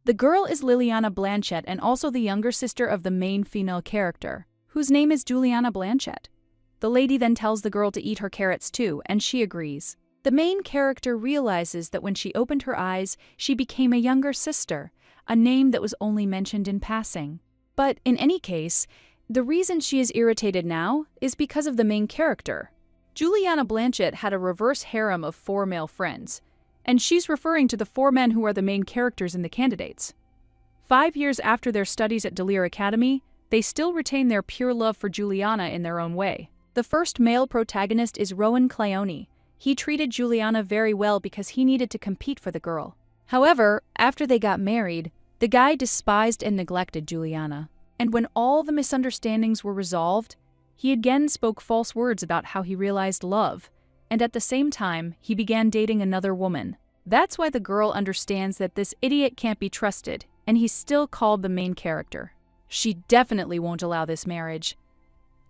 The girl is Liliana Blanchett and also the younger sister of the main female character, whose name is Juliana Blanchett. The lady then tells the girl to eat her carrots too, and she agrees. The main character realizes that when she opened her eyes, she became a younger sister, a name that was only mentioned in passing. But in any case, the reason she is irritated now is because of the main character. Juliana Blanchett had a reverse harem of 4 male friends, and she's referring to the 4 men who are the main characters in the candidates. 5 years after their studies at Delir Academy, they still retain their pure love for Juliana in their own way. The first male protagonist is Rowan Cleone. He treated Juliana very well because he needed to compete for the girl. However, after they got married, the guy despised and neglected Juliana. And when all the misunderstandings were resolved, he again spoke false words about how he realized love, and at the same time, he began dating another woman. That's why the girl understands that this idiot can't be trusted, and he's still called the main character. She definitely won't allow this marriage.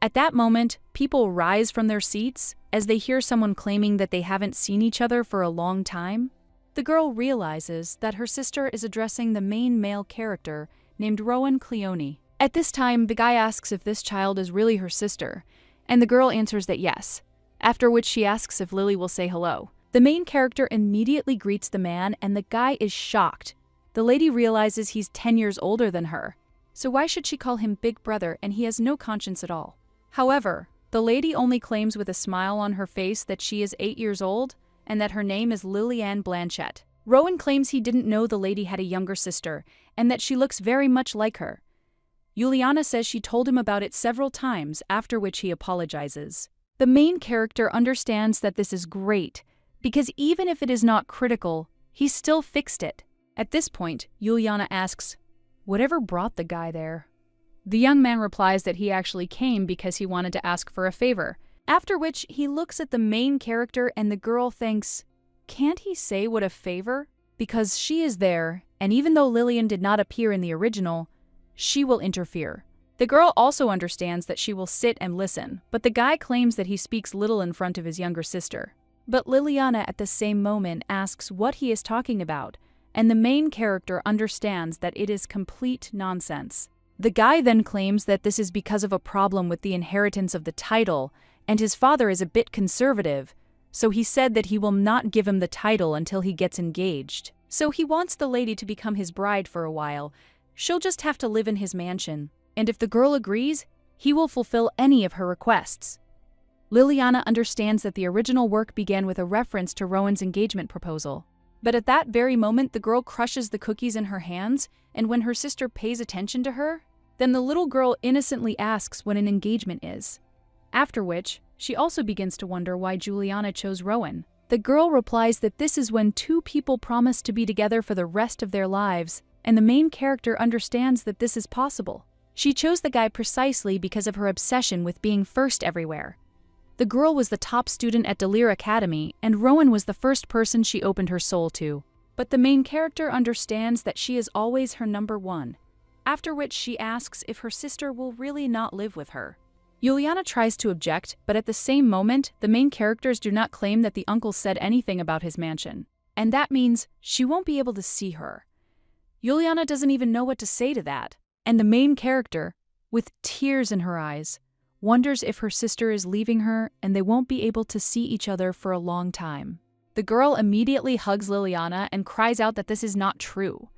At that moment, people rise from their seats as they hear someone claiming that they haven't seen each other for a long time. The girl realizes that her sister is addressing the main male character named Rowan Cleone. At this time, the guy asks if this child is really her sister, and the girl answers that yes, after which she asks if Lily will say hello. The main character immediately greets the man, and the guy is shocked. The lady realizes he's 10 years older than her, so why should she call him big brother, and he has no conscience at all. However, the lady only claims with a smile on her face that she is 8 years old and that her name is Liliane Blanchett. Rowan claims he didn't know the lady had a younger sister and that she looks very much like her. Juliana says she told him about it several times, after which he apologizes. The main character understands that this is great, because even if it is not critical, he still fixed it. At this point, Juliana asks, "Whatever brought the guy there?" The young man replies that he actually came because he wanted to ask for a favor, after which he looks at the main character and the girl thinks, can't he say what a favor? Because she is there, and even though Lillian did not appear in the original, she will interfere. The girl also understands that she will sit and listen, but the guy claims that he speaks little in front of his younger sister. But Liliana at the same moment asks what he is talking about, and the main character understands that it is complete nonsense. The guy then claims that this is because of a problem with the inheritance of the title, and his father is a bit conservative, so he said that he will not give him the title until he gets engaged. So he wants the lady to become his bride for a while. She'll just have to live in his mansion, and if the girl agrees, he will fulfill any of her requests. Liliana understands that the original work began with a reference to Rowan's engagement proposal. But at that very moment, the girl crushes the cookies in her hands, and when her sister pays attention to her, then the little girl innocently asks what an engagement is. After which, she also begins to wonder why Juliana chose Rowan. The girl replies that this is when 2 people promise to be together for the rest of their lives, and the main character understands that this is possible. She chose the guy precisely because of her obsession with being first everywhere. The girl was the top student at Delir Academy, and Rowan was the first person she opened her soul to. But the main character understands that she is always her number one, after which she asks if her sister will really not live with her. Juliana tries to object, but at the same moment, the main characters do not claim that the uncle said anything about his mansion, and that means she won't be able to see her. Juliana doesn't even know what to say to that, and the main character, with tears in her eyes, wonders if her sister is leaving her and they won't be able to see each other for a long time. The girl immediately hugs Liliana and cries out that this is not true.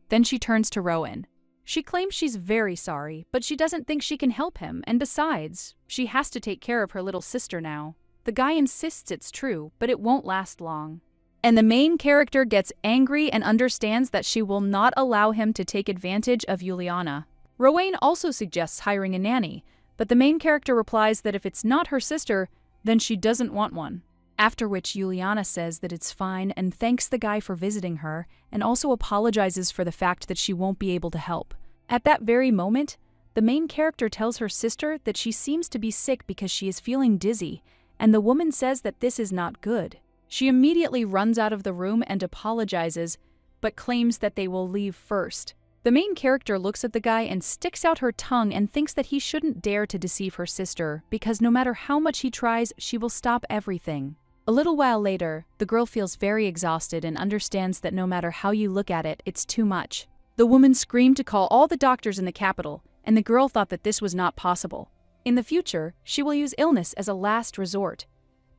Then she turns to Rowan. She claims she's very sorry, but she doesn't think she can help him, and besides, she has to take care of her little sister now. The guy insists it's true, but it won't last long. And the main character gets angry and understands that she will not allow him to take advantage of Juliana. Rowan also suggests hiring a nanny, but the main character replies that if it's not her sister, then she doesn't want one. After which Juliana says that it's fine and thanks the guy for visiting her, and also apologizes for the fact that she won't be able to help. At that very moment, the main character tells her sister that she seems to be sick because she is feeling dizzy, and the woman says that this is not good. She immediately runs out of the room and apologizes, but claims that they will leave first. The main character looks at the guy and sticks out her tongue and thinks that he shouldn't dare to deceive her sister, because no matter how much he tries, she will stop everything. A little while later, the girl feels very exhausted and understands that no matter how you look at it, it's too much. The woman screamed to call all the doctors in the capital, and the girl thought that this was not possible. In the future, she will use illness as a last resort.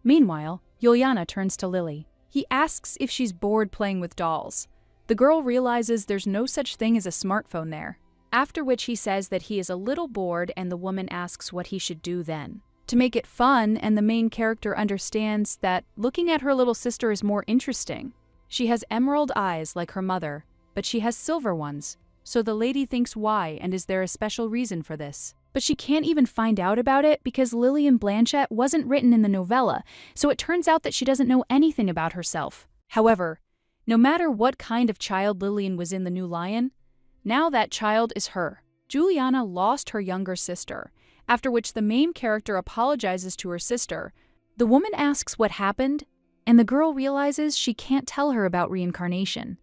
Meanwhile, Yuliana turns to Lily. He asks if she's bored playing with dolls. The girl realizes there's no such thing as a smartphone there, after which he says that he is a little bored and the woman asks what he should do then. To make it fun, and the main character understands that looking at her little sister is more interesting. She has emerald eyes like her mother, but she has silver ones, so the lady thinks why and is there a special reason for this. But she can't even find out about it because Lillian Blanchett wasn't written in the novella, so it turns out that she doesn't know anything about herself. However, no matter what kind of child Lillian was in The New Lion, now that child is her. Juliana lost her younger sister, after which the main character apologizes to her sister. The woman asks what happened, and the girl realizes she can't tell her about reincarnation.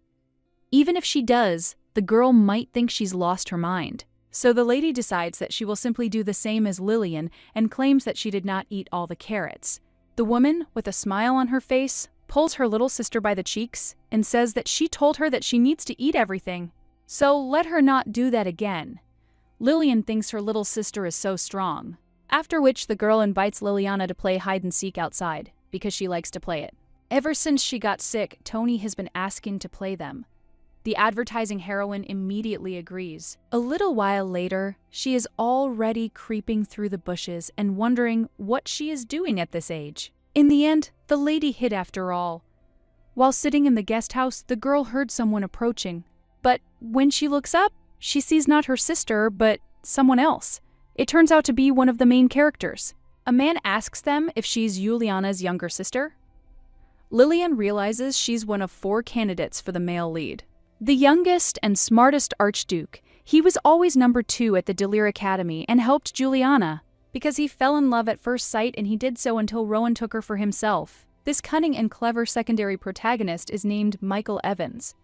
Even if she does, the girl might think she's lost her mind. So the lady decides that she will simply do the same as Lillian and claims that she did not eat all the carrots. The woman, with a smile on her face, pulls her little sister by the cheeks and says that she told her that she needs to eat everything. So let her not do that again. Lillian thinks her little sister is so strong. After which the girl invites Liliana to play hide-and-seek outside, because she likes to play it. Ever since she got sick, Tony has been asking to play them. The advertising heroine immediately agrees. A little while later, she is already creeping through the bushes and wondering what she is doing at this age. In the end, the lady hid after all. While sitting in the guest house, the girl heard someone approaching. But when she looks up, she sees not her sister, but someone else. It turns out to be one of the main characters. A man asks them if she's Juliana's younger sister. Lillian realizes she's one of 4 candidates for the male lead. The youngest and smartest Archduke, he was always number 2 at the Delir Academy and helped Juliana, because he fell in love at first sight and he did so until Rowan took her for himself. This cunning and clever secondary protagonist is named Michael Evans.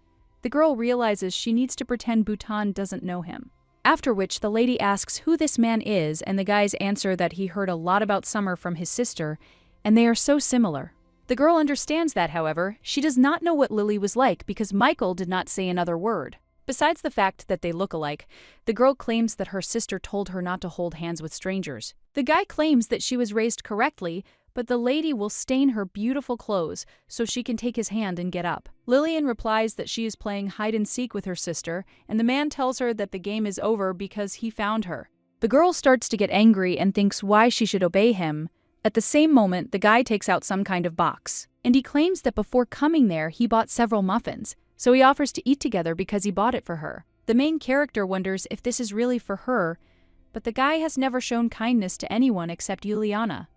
The girl realizes she needs to pretend Bhutan doesn't know him. After which the lady asks who this man is, and the guys answer that he heard a lot about Summer from his sister, and they are so similar. The girl understands that, however, she does not know what Lily was like because Michael did not say another word. Besides the fact that they look alike, the girl claims that her sister told her not to hold hands with strangers. The guy claims that she was raised correctly, but the lady will stain her beautiful clothes so she can take his hand and get up. Lillian replies that she is playing hide-and-seek with her sister, and the man tells her that the game is over because he found her. The girl starts to get angry and thinks why she should obey him. At the same moment, the guy takes out some kind of box, and he claims that before coming there, he bought several muffins, so he offers to eat together because he bought it for her. The main character wonders if this is really for her, but the guy has never shown kindness to anyone except Juliana.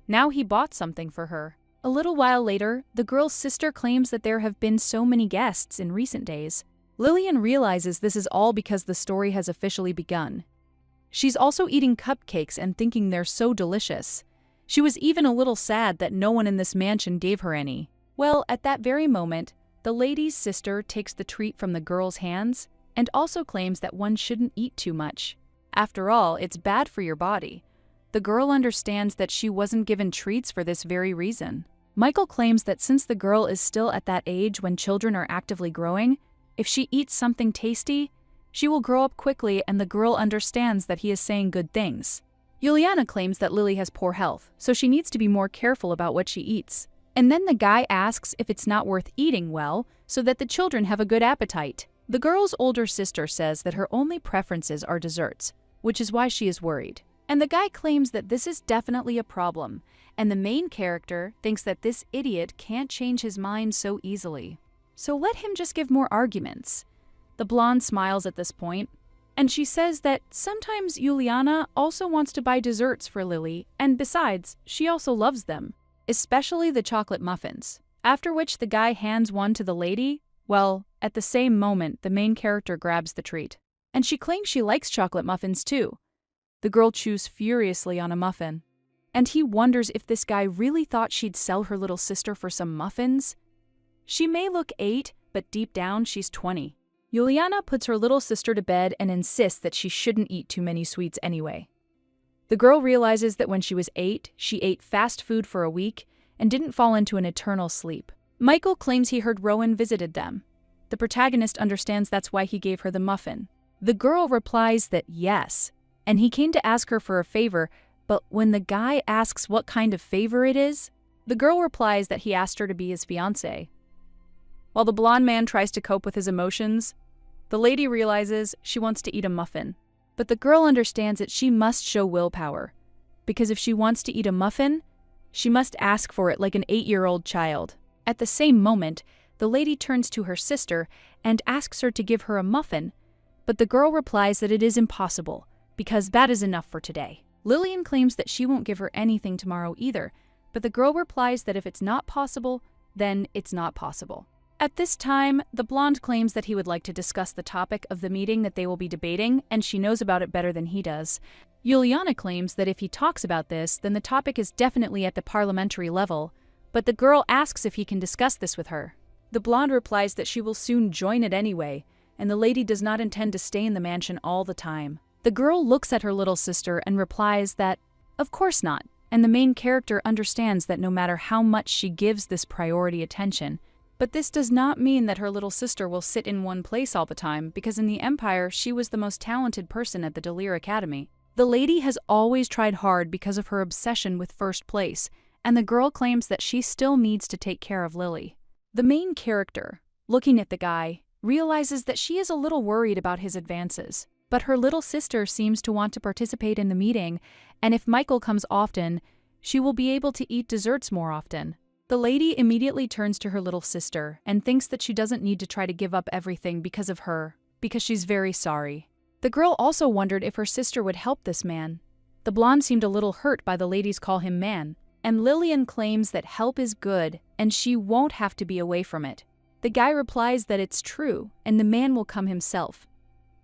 Now he bought something for her. A little while later, the girl's sister claims that there have been so many guests in recent days. Lillian realizes this is all because the story has officially begun. She's also eating cupcakes and thinking they're so delicious. She was even a little sad that no one in this mansion gave her any. Well, at that very moment, the lady's sister takes the treat from the girl's hands and also claims that one shouldn't eat too much. After all, it's bad for your body. The girl understands that she wasn't given treats for this very reason. Michael claims that since the girl is still at that age when children are actively growing, if she eats something tasty, she will grow up quickly, and the girl understands that he is saying good things. Juliana claims that Lily has poor health, so she needs to be more careful about what she eats. And then the guy asks if it's not worth eating well, so that the children have a good appetite. The girl's older sister says that her only preferences are desserts, which is why she is worried. And the guy claims that this is definitely a problem, and the main character thinks that this idiot can't change his mind so easily. So let him just give more arguments. The blonde smiles at this point, and she says that sometimes Juliana also wants to buy desserts for Lily, and besides, she also loves them, especially the chocolate muffins. After which the guy hands one to the lady. Well, at the same moment, the main character grabs the treat. And she claims she likes chocolate muffins too. The girl chews furiously on a muffin. And he wonders if this guy really thought she'd sell her little sister for some muffins. She may look 8, but deep down she's 20. Juliana puts her little sister to bed and insists that she shouldn't eat too many sweets anyway. The girl realizes that when she was 8, she ate fast food for a week and didn't fall into an eternal sleep. Michael claims he heard Rowan visited them. The protagonist understands that's why he gave her the muffin. The girl replies that yes, and he came to ask her for a favor, but when the guy asks what kind of favor it is, the girl replies that he asked her to be his fiancée. While the blonde man tries to cope with his emotions, the lady realizes she wants to eat a muffin. But the girl understands that she must show willpower, because if she wants to eat a muffin, she must ask for it like an 8-year-old child. At the same moment, the lady turns to her sister and asks her to give her a muffin, but the girl replies that it is impossible, because that is enough for today. Lillian claims that she won't give her anything tomorrow either, but the girl replies that if it's not possible, then it's not possible. At this time, the blonde claims that he would like to discuss the topic of the meeting that they will be debating, and she knows about it better than he does. Juliana claims that if he talks about this, then the topic is definitely at the parliamentary level, but the girl asks if he can discuss this with her. The blonde replies that she will soon join it anyway, and the lady does not intend to stay in the mansion all the time. The girl looks at her little sister and replies that, of course not, and the main character understands that no matter how much she gives this priority attention, but this does not mean that her little sister will sit in one place all the time, because in the Empire, she was the most talented person at the Delir Academy. The lady has always tried hard because of her obsession with first place, and the girl claims that she still needs to take care of Lily. The main character, looking at the guy, realizes that she is a little worried about his advances, but her little sister seems to want to participate in the meeting, and if Michael comes often, she will be able to eat desserts more often. The lady immediately turns to her little sister and thinks that she doesn't need to try to give up everything because of her, because she's very sorry. The girl also wondered if her sister would help this man. The blonde seemed a little hurt by the ladies call him man, and Lillian claims that help is good and she won't have to be away from it. The guy replies that it's true and the man will come himself.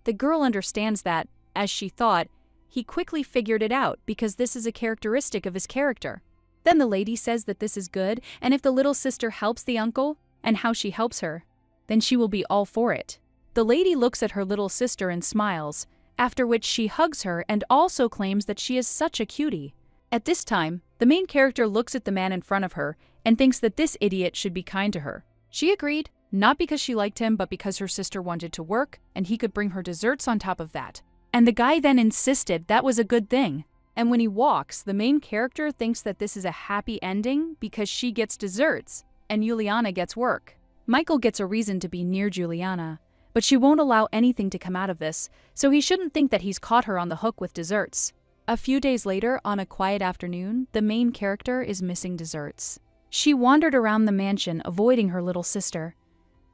The girl understands that, as she thought, he quickly figured it out because this is a characteristic of his character. Then the lady says that this is good, and if the little sister helps the uncle, and how she helps her, then she will be all for it. The lady looks at her little sister and smiles, after which she hugs her and also claims that she is such a cutie. At this time, the main character looks at the man in front of her and thinks that this idiot should be kind to her. She agreed, not because she liked him, but because her sister wanted to work, and he could bring her desserts on top of that. And the guy then insisted that was a good thing. And when he walks, the main character thinks that this is a happy ending because she gets desserts, and Juliana gets work. Michael gets a reason to be near Juliana, but she won't allow anything to come out of this, so he shouldn't think that he's caught her on the hook with desserts. A few days later, on a quiet afternoon, the main character is missing desserts. She wandered around the mansion, avoiding her little sister.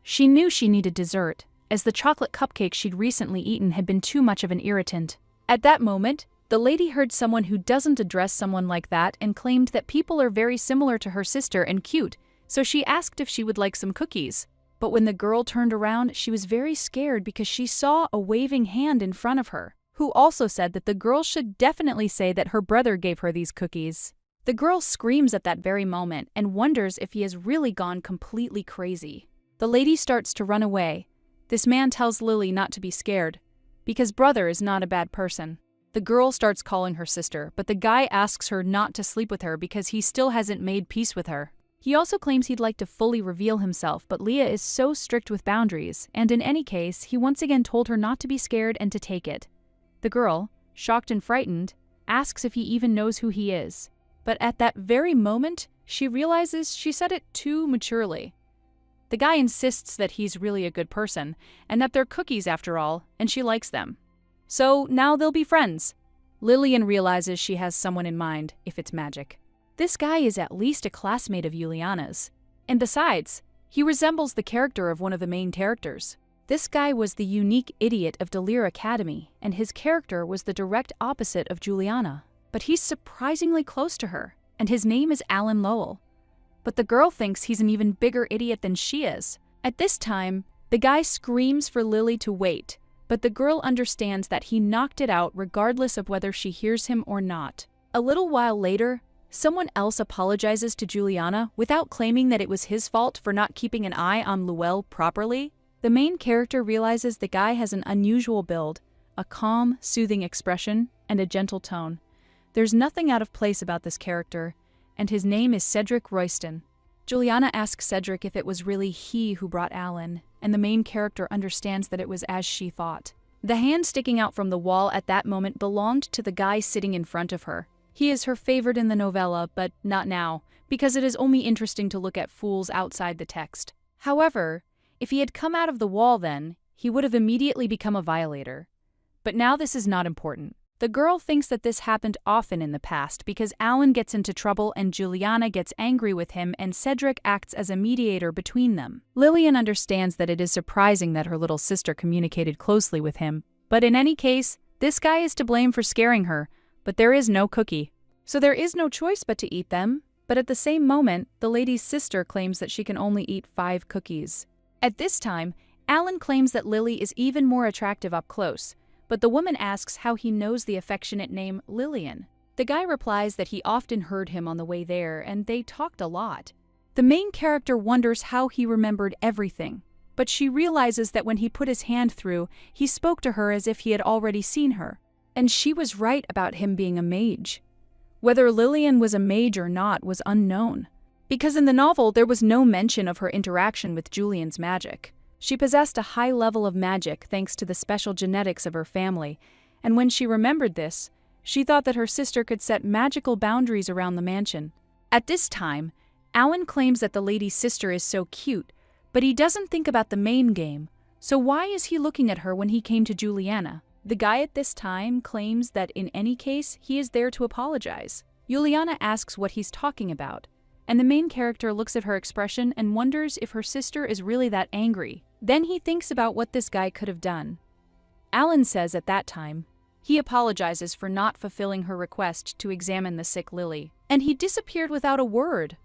She knew she needed dessert, as the chocolate cupcake she'd recently eaten had been too much of an irritant. At that moment, the lady heard someone who doesn't address someone like that and claimed that people are very similar to her sister and cute, so she asked if she would like some cookies. But when the girl turned around, she was very scared because she saw a waving hand in front of her, who also said that the girl should definitely say that her brother gave her these cookies. The girl screams at that very moment and wonders if he has really gone completely crazy. The lady starts to run away. This man tells Lily not to be scared, because brother is not a bad person. The girl starts calling her sister, but the guy asks her not to sleep with her because he still hasn't made peace with her. He also claims he'd like to fully reveal himself, but Leah is so strict with boundaries, and in any case, he once again told her not to be scared and to take it. The girl, shocked and frightened, asks if he even knows who he is. But at that very moment, she realizes she said it too maturely. The guy insists that he's really a good person, and that they're cookies after all, and she likes them. So now they'll be friends. Lillian realizes she has someone in mind, if it's magic. This guy is at least a classmate of Juliana's. And besides, he resembles the character of one of the main characters. This guy was the unique idiot of Delir Academy, and his character was the direct opposite of Juliana. But he's surprisingly close to her, and his name is Alan Lowell. But the girl thinks he's an even bigger idiot than she is. At this time, the guy screams for Lily to wait, but the girl understands that he knocked it out regardless of whether she hears him or not. A little while later, someone else apologizes to Juliana without claiming that it was his fault for not keeping an eye on Lowell properly. The main character realizes the guy has an unusual build, a calm, soothing expression, and a gentle tone. There's nothing out of place about this character, and his name is Cedric Royston. Juliana asks Cedric if it was really he who brought Alan, and the main character understands that it was as she thought. The hand sticking out from the wall at that moment belonged to the guy sitting in front of her. He is her favorite in the novella, but not now, because it is only interesting to look at fools outside the text. However, if he had come out of the wall then, he would have immediately become a violator. But now this is not important. The girl thinks that this happened often in the past because Alan gets into trouble and Juliana gets angry with him and Cedric acts as a mediator between them. Lillian understands that it is surprising that her little sister communicated closely with him, but in any case, this guy is to blame for scaring her, but there is no cookie. So there is no choice but to eat them, but at the same moment, the lady's sister claims that she can only eat 5 cookies. At this time, Alan claims that Lily is even more attractive up close, but the woman asks how he knows the affectionate name Lillian. The guy replies that he often heard him on the way there, and they talked a lot. The main character wonders how he remembered everything, but she realizes that when he put his hand through, he spoke to her as if he had already seen her. And she was right about him being a mage. Whether Lillian was a mage or not was unknown, because in the novel there was no mention of her interaction with Julian's magic. She possessed a high level of magic thanks to the special genetics of her family, and when she remembered this, she thought that her sister could set magical boundaries around the mansion. At this time, Alan claims that the lady's sister is so cute, but he doesn't think about the main game, so why is he looking at her when he came to Juliana? The guy at this time claims that in any case, he is there to apologize. Juliana asks what he's talking about, and the main character looks at her expression and wonders if her sister is really that angry. Then he thinks about what this guy could have done. Alan says at that time, he apologizes for not fulfilling her request to examine the sick Lily, and he disappeared without a word.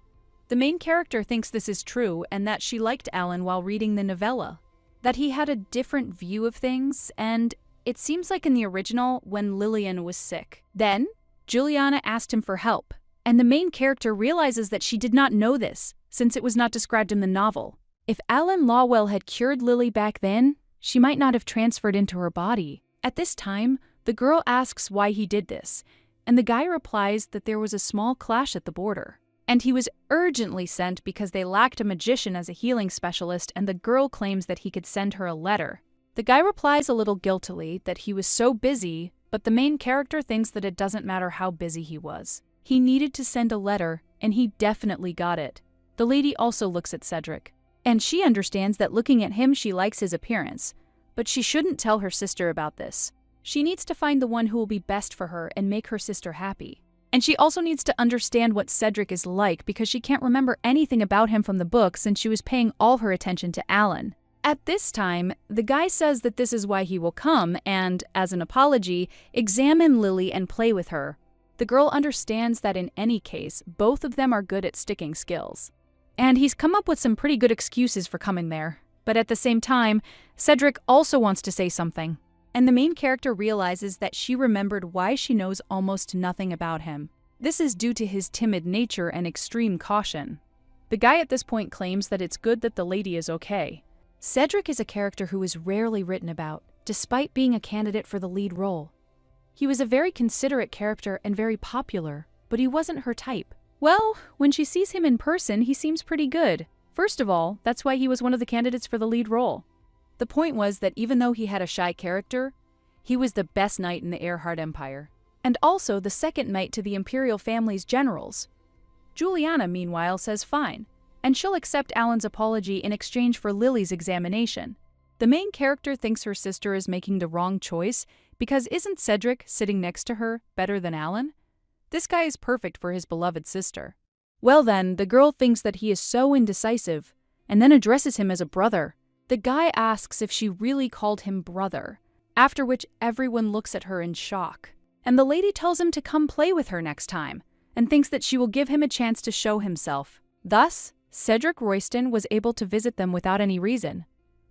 The main character thinks this is true and that she liked Alan while reading the novella, that he had a different view of things, and it seems like in the original when Lillian was sick. Then, Juliana asked him for help, and the main character realizes that she did not know this, since it was not described in the novel. If Alan Lawwell had cured Lily back then, she might not have transferred into her body. At this time, the girl asks why he did this, and the guy replies that there was a small clash at the border, and he was urgently sent because they lacked a magician as a healing specialist, and the girl claims that he could send her a letter. The guy replies a little guiltily that he was so busy, but the main character thinks that it doesn't matter how busy he was. He needed to send a letter, and he definitely got it. The lady also looks at Cedric, and she understands that looking at him she likes his appearance, but she shouldn't tell her sister about this. She needs to find the one who will be best for her and make her sister happy. And she also needs to understand what Cedric is like because she can't remember anything about him from the book since she was paying all her attention to Alan. At this time, the guy says that this is why he will come and, as an apology, examine Lily and play with her. The girl understands that in any case, both of them are good at sticking skills. And he's come up with some pretty good excuses for coming there. But at the same time, Cedric also wants to say something. And the main character realizes that she remembered why she knows almost nothing about him. This is due to his timid nature and extreme caution. The guy at this point claims that it's good that the lady is okay. Cedric is a character who is rarely written about, despite being a candidate for the lead role. He was a very considerate character and very popular, but he wasn't her type. Well, when she sees him in person, he seems pretty good. First of all, that's why he was one of the candidates for the lead role. The point was that even though he had a shy character, he was the best knight in the Earhart Empire, and also the second knight to the Imperial family's generals. Juliana, meanwhile, says fine, and she'll accept Alan's apology in exchange for Lily's examination. The main character thinks her sister is making the wrong choice because isn't Cedric, sitting next to her, better than Alan? This guy is perfect for his beloved sister. Well then, the girl thinks that he is so indecisive, and then addresses him as a brother. The guy asks if she really called him brother, after which everyone looks at her in shock. And the lady tells him to come play with her next time, and thinks that she will give him a chance to show himself. Thus, Cedric Royston was able to visit them without any reason.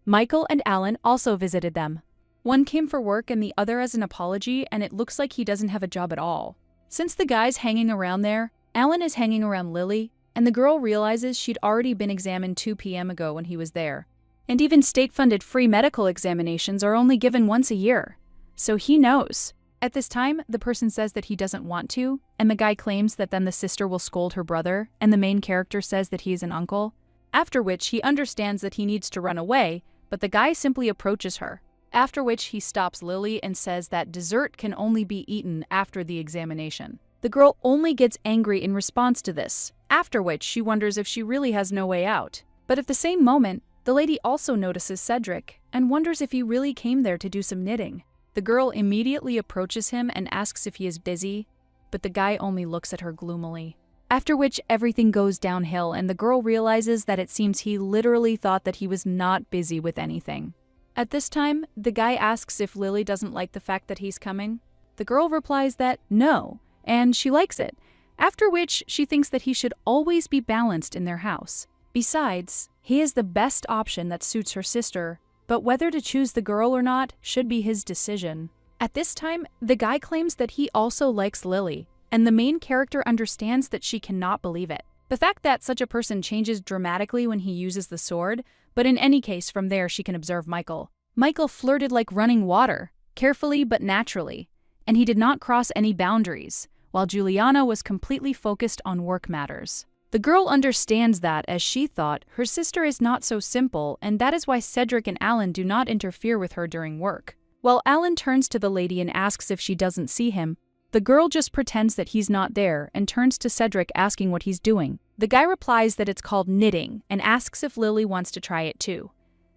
Michael and Alan also visited them. One came for work and the other as an apology, and it looks like he doesn't have a job at all. Since the guy's hanging around there, Alan is hanging around Lily, and the girl realizes she'd already been examined 2 p.m. ago when he was there. And even state-funded free medical examinations are only given once a year. So he knows. At this time, the person says that he doesn't want to, and the guy claims that then the sister will scold her brother, and the main character says that he is an uncle. After which, he understands that he needs to run away, but the guy simply approaches her. After which, he stops Lily and says that dessert can only be eaten after the examination. The girl only gets angry in response to this, after which she wonders if she really has no way out. But at the same moment, the lady also notices Cedric and wonders if he really came there to do some knitting. The girl immediately approaches him and asks if he is busy, but the guy only looks at her gloomily. After which everything goes downhill and the girl realizes that it seems he literally thought that he was not busy with anything. At this time, the guy asks if Lily doesn't like the fact that he's coming. The girl replies that no, and she likes it, after which she thinks that he should always be balanced in their house. Besides, he is the best option that suits her sister, but whether to choose the girl or not should be his decision. At this time, the guy claims that he also likes Lily, and the main character understands that she cannot believe it. The fact that such a person changes dramatically when he uses the sword, but in any case from there she can observe Michael. Michael flirted like running water, carefully but naturally, and he did not cross any boundaries, while Juliana was completely focused on work matters. The girl understands that, as she thought, her sister is not so simple, and that is why Cedric and Alan do not interfere with her during work. While Alan turns to the lady and asks if she doesn't see him, the girl just pretends that he's not there and turns to Cedric asking what he's doing. The guy replies that it's called knitting and asks if Lily wants to try it too.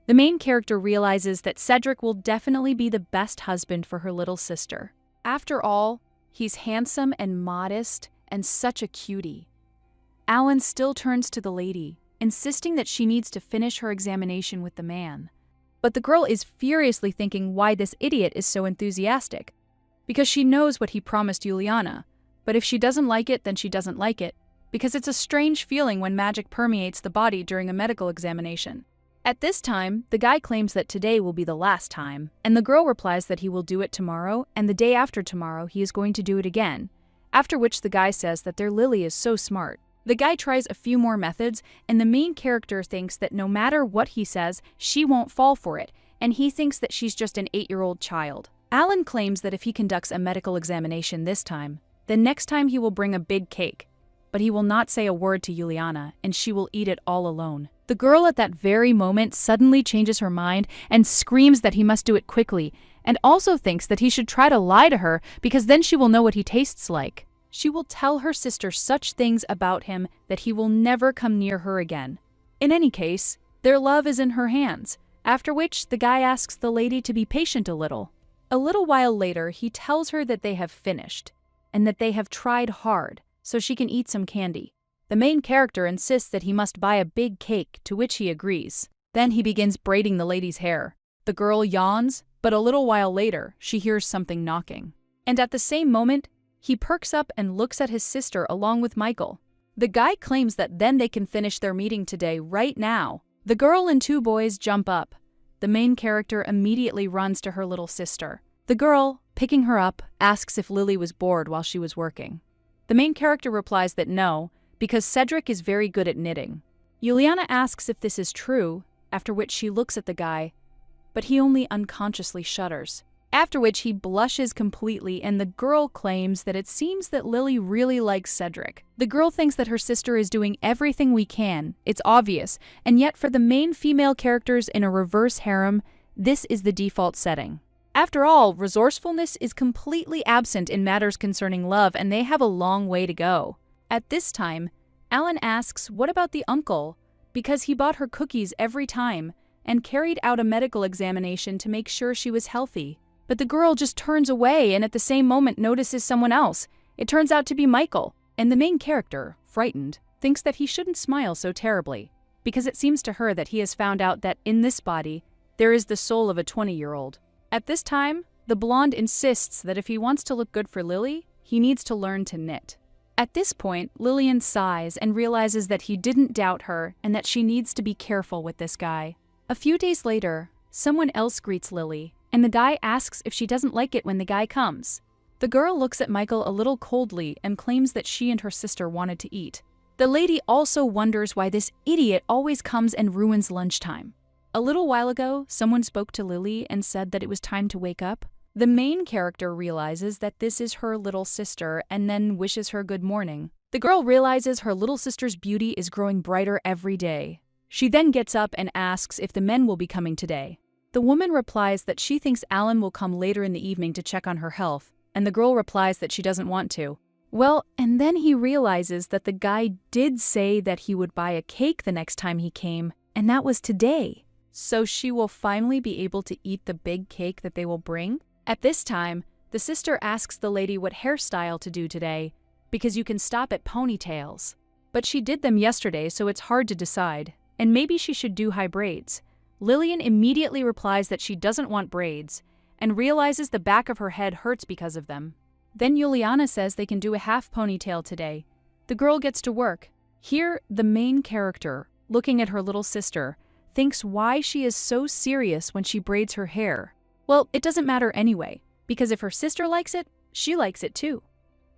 The main character realizes that Cedric will definitely be the best husband for her little sister. After all, he's handsome and modest and such a cutie. Alan still turns to the lady, insisting that she needs to finish her examination with the man. But the girl is furiously thinking why this idiot is so enthusiastic, because she knows what he promised Juliana, but if she doesn't like it, then she doesn't like it, because it's a strange feeling when magic permeates the body during a medical examination. At this time, the guy claims that today will be the last time, and the girl replies that he will do it tomorrow, and the day after tomorrow he is going to do it again, after which the guy says that their Lily is so smart. The guy tries a few more methods, and the main character thinks that no matter what he says, she won't fall for it, and he thinks that she's just an 8-year-old child. Alan claims that if he conducts a medical examination this time, then next time he will bring a big cake, but he will not say a word to Juliana, and she will eat it all alone. The girl at that very moment suddenly changes her mind and screams that he must do it quickly, and also thinks that he should try to lie to her because then she will know what he tastes like. She will tell her sister such things about him that he will never come near her again. In any case, their love is in her hands, after which the guy asks the lady to be patient a little. A little while later, he tells her that they have finished, and that they have tried hard, so she can eat some candy. The main character insists that he must buy a big cake, to which he agrees. Then he begins braiding the lady's hair. The girl yawns, but a little while later, she hears something knocking. And at the same moment, he perks up and looks at his sister along with Michael. The guy claims that then they can finish their meeting today, right now. The girl and 2 boys jump up. The main character immediately runs to her little sister. The girl, picking her up, asks if Lily was bored while she was working. The main character replies that no, because Cedric is very good at knitting. Juliana asks if this is true, after which she looks at the guy, but he only unconsciously shudders. After which he blushes completely, and the girl claims that it seems that Lily really likes Cedric. The girl thinks that her sister is doing everything we can, it's obvious, and yet for the main female characters in a reverse harem, this is the default setting. After all, resourcefulness is completely absent in matters concerning love, and they have a long way to go. At this time, Alan asks what about the uncle, because he bought her cookies every time and carried out a medical examination to make sure she was healthy. But the girl just turns away and at the same moment notices someone else. It turns out to be Michael, and the main character, frightened, thinks that he shouldn't smile so terribly, because it seems to her that he has found out that in this body, there is the soul of a 20-year-old. At this time, the blonde insists that if he wants to look good for Lily, he needs to learn to knit. At this point, Lillian sighs and realizes that he didn't doubt her and that she needs to be careful with this guy. A few days later, someone else greets Lily, and the guy asks if she doesn't like it when the guy comes. The girl looks at Michael a little coldly and claims that she and her sister wanted to eat. The lady also wonders why this idiot always comes and ruins lunchtime. A little while ago, someone spoke to Lily and said that it was time to wake up. The main character realizes that this is her little sister and then wishes her good morning. The girl realizes her little sister's beauty is growing brighter every day. She then gets up and asks if the men will be coming today. The woman replies that she thinks Alan will come later in the evening to check on her health, and the girl replies that she doesn't want to. Well, and then he realizes that the guy did say that he would buy a cake the next time he came, and that was today. So she will finally be able to eat the big cake that they will bring? At this time, the sister asks the lady what hairstyle to do today, because you can stop at ponytails. But she did them yesterday, so it's hard to decide, and maybe she should do high braids. Lillian immediately replies that she doesn't want braids, and realizes the back of her head hurts because of them. Then Juliana says they can do a half ponytail today. The girl gets to work. Here, the main character, looking at her little sister, thinks why she is so serious when she braids her hair. Well, it doesn't matter anyway, because if her sister likes it, she likes it too.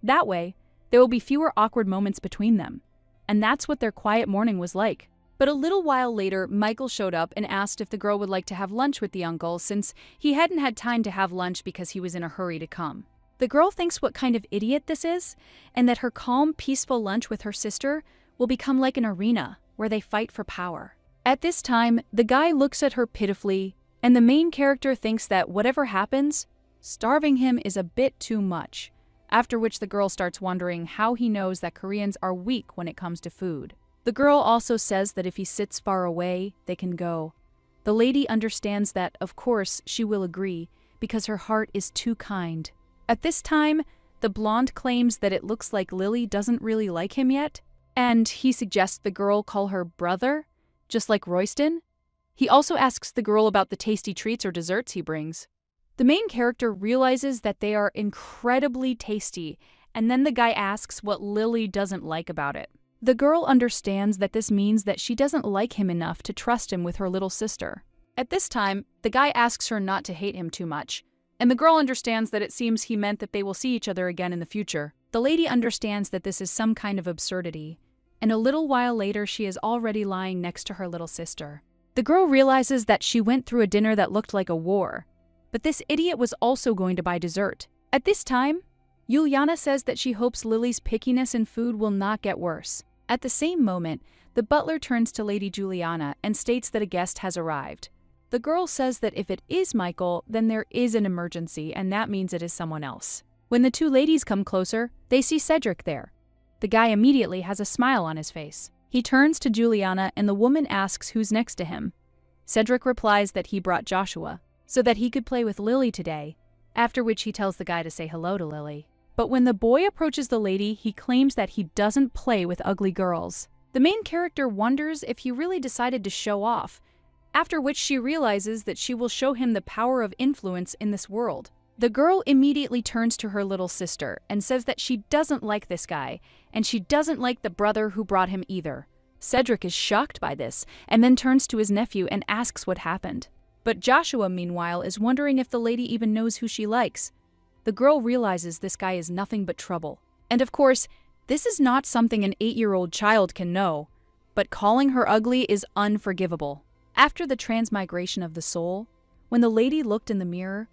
That way, there will be fewer awkward moments between them. And that's what their quiet morning was like. But a little while later, Michael showed up and asked if the girl would like to have lunch with the uncle, since he hadn't had time to have lunch because he was in a hurry to come. The girl thinks what kind of idiot this is, and that her calm, peaceful lunch with her sister will become like an arena where they fight for power. At this time, the guy looks at her pitifully, and the main character thinks that whatever happens, starving him is a bit too much, after which the girl starts wondering how he knows that Koreans are weak when it comes to food. The girl also says that if he sits far away, they can go. The lady understands that, of course, she will agree, because her heart is too kind. At this time, the blonde claims that it looks like Lily doesn't really like him yet, and he suggests the girl call her brother, just like Royston. He also asks the girl about the tasty treats or desserts he brings. The main character realizes that they are incredibly tasty, and then the guy asks what Lily doesn't like about it. The girl understands that this means that she doesn't like him enough to trust him with her little sister. At this time, the guy asks her not to hate him too much, and the girl understands that it seems he meant that they will see each other again in the future. The lady understands that this is some kind of absurdity, and a little while later she is already lying next to her little sister. The girl realizes that she went through a dinner that looked like a war, but this idiot was also going to buy dessert. At this time, Juliana says that she hopes Lily's pickiness in food will not get worse. At the same moment, the butler turns to Lady Juliana and states that a guest has arrived. The girl says that if it is Michael, then there is an emergency, and that means it is someone else. When the two ladies come closer, they see Cedric there. The guy immediately has a smile on his face. He turns to Juliana and the woman asks who's next to him. Cedric replies that he brought Joshua, so that he could play with Lily today, after which he tells the guy to say hello to Lily. But when the boy approaches the lady, he claims that he doesn't play with ugly girls. The main character wonders if he really decided to show off, after which she realizes that she will show him the power of influence in this world. The girl immediately turns to her little sister and says that she doesn't like this guy, and she doesn't like the brother who brought him either. Cedric is shocked by this, and then turns to his nephew and asks what happened. But Joshua, meanwhile, is wondering if the lady even knows who she likes. The girl realizes this guy is nothing but trouble. And of course, this is not something an 8-year-old child can know, but calling her ugly is unforgivable. After the transmigration of the soul, when the lady looked in the mirror,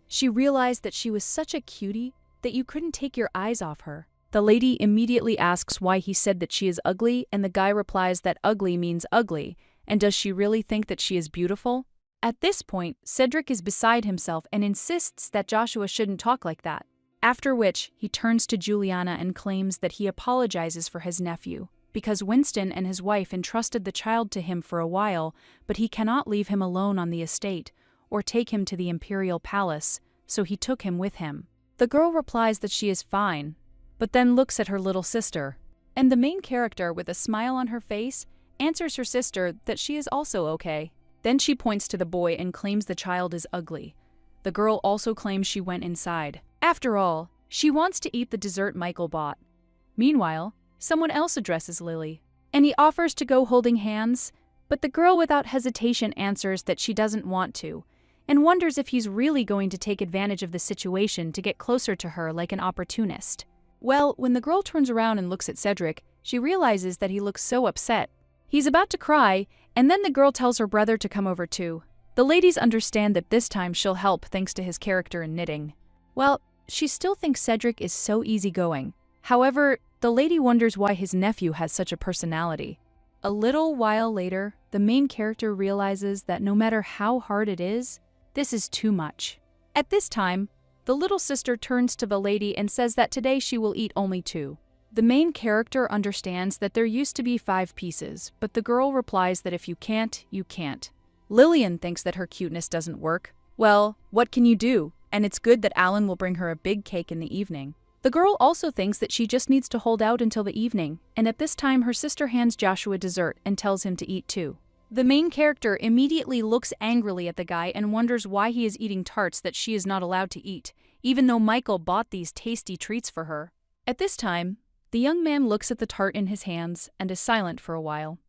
she realized that she was such a cutie that you couldn't take your eyes off her. The lady immediately asks why he said that she is ugly, and the guy replies that ugly means ugly, and does she really think that she is beautiful? At this point, Cedric is beside himself and insists that Joshua shouldn't talk like that, after which he turns to Juliana and claims that he apologizes for his nephew, because Winston and his wife entrusted the child to him for a while, but he cannot leave him alone on the estate, or take him to the imperial palace, so he took him with him. The girl replies that she is fine, but then looks at her little sister, and the main character, with a smile on her face, answers her sister that she is also okay. Then she points to the boy and claims the child is ugly. The girl also claims she went inside. After all, she wants to eat the dessert Michael bought. Meanwhile, someone else addresses Lily, and he offers to go holding hands, but the girl without hesitation answers that she doesn't want to, and wonders if he's really going to take advantage of the situation to get closer to her like an opportunist. Well, when the girl turns around and looks at Cedric, she realizes that he looks so upset. He's about to cry, and then the girl tells her brother to come over too. The ladies understand that this time she'll help thanks to his character in knitting. Well, she still thinks Cedric is so easygoing. However, the lady wonders why his nephew has such a personality. A little while later, the main character realizes that no matter how hard it is, this is too much. At this time, the little sister turns to the lady and says that today she will eat only 2. The main character understands that there used to be 5 pieces, but the girl replies that if you can't, you can't. Lillian thinks that her cuteness doesn't work. Well, what can you do? And it's good that Alan will bring her a big cake in the evening. The girl also thinks that she just needs to hold out until the evening, and at this time her sister hands Joshua dessert and tells him to eat too. The main character immediately looks angrily at the guy and wonders why he is eating tarts that she is not allowed to eat, even though Michael bought these tasty treats for her. At this time, the young man looks at the tart in his hands and is silent for a while.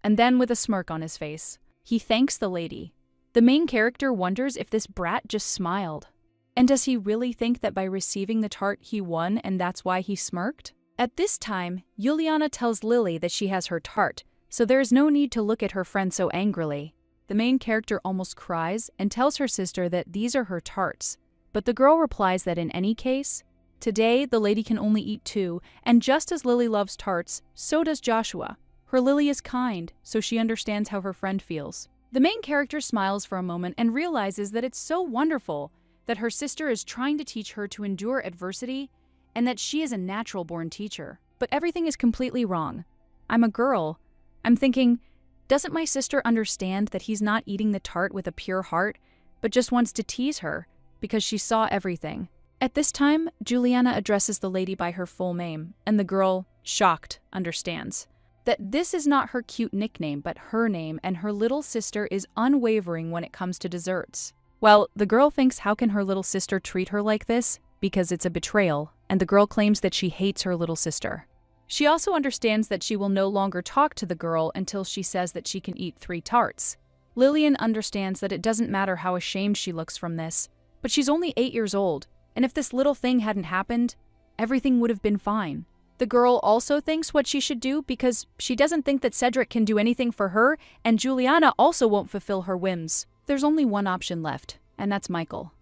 And then with a smirk on his face, he thanks the lady. The main character wonders if this brat just smiled. And does he really think that by receiving the tart he won and that's why he smirked? At this time, Juliana tells Lily that she has her tart, so there is no need to look at her friend so angrily. The main character almost cries and tells her sister that these are her tarts, but the girl replies that in any case, today the lady can only eat 2, and just as Lily loves tarts, so does Joshua. Her Lily is kind, so she understands how her friend feels. The main character smiles for a moment and realizes that it's so wonderful that her sister is trying to teach her to endure adversity and that she is a natural-born teacher. But everything is completely wrong. I'm a girl. I'm thinking, doesn't my sister understand that he's not eating the tart with a pure heart, but just wants to tease her because she saw everything? At this time, Juliana addresses the lady by her full name, and the girl, shocked, understands that this is not her cute nickname, but her name, and her little sister is unwavering when it comes to desserts. Well, the girl thinks how can her little sister treat her like this? Because it's a betrayal, and the girl claims that she hates her little sister. She also understands that she will no longer talk to the girl until she says that she can eat 3 tarts. Lillian understands that it doesn't matter how ashamed she looks from this, but she's only 8 years old, and if this little thing hadn't happened, everything would have been fine. The girl also thinks what she should do because she doesn't think that Cedric can do anything for her, and Juliana also won't fulfill her whims. There's only one option left, and that's Michael.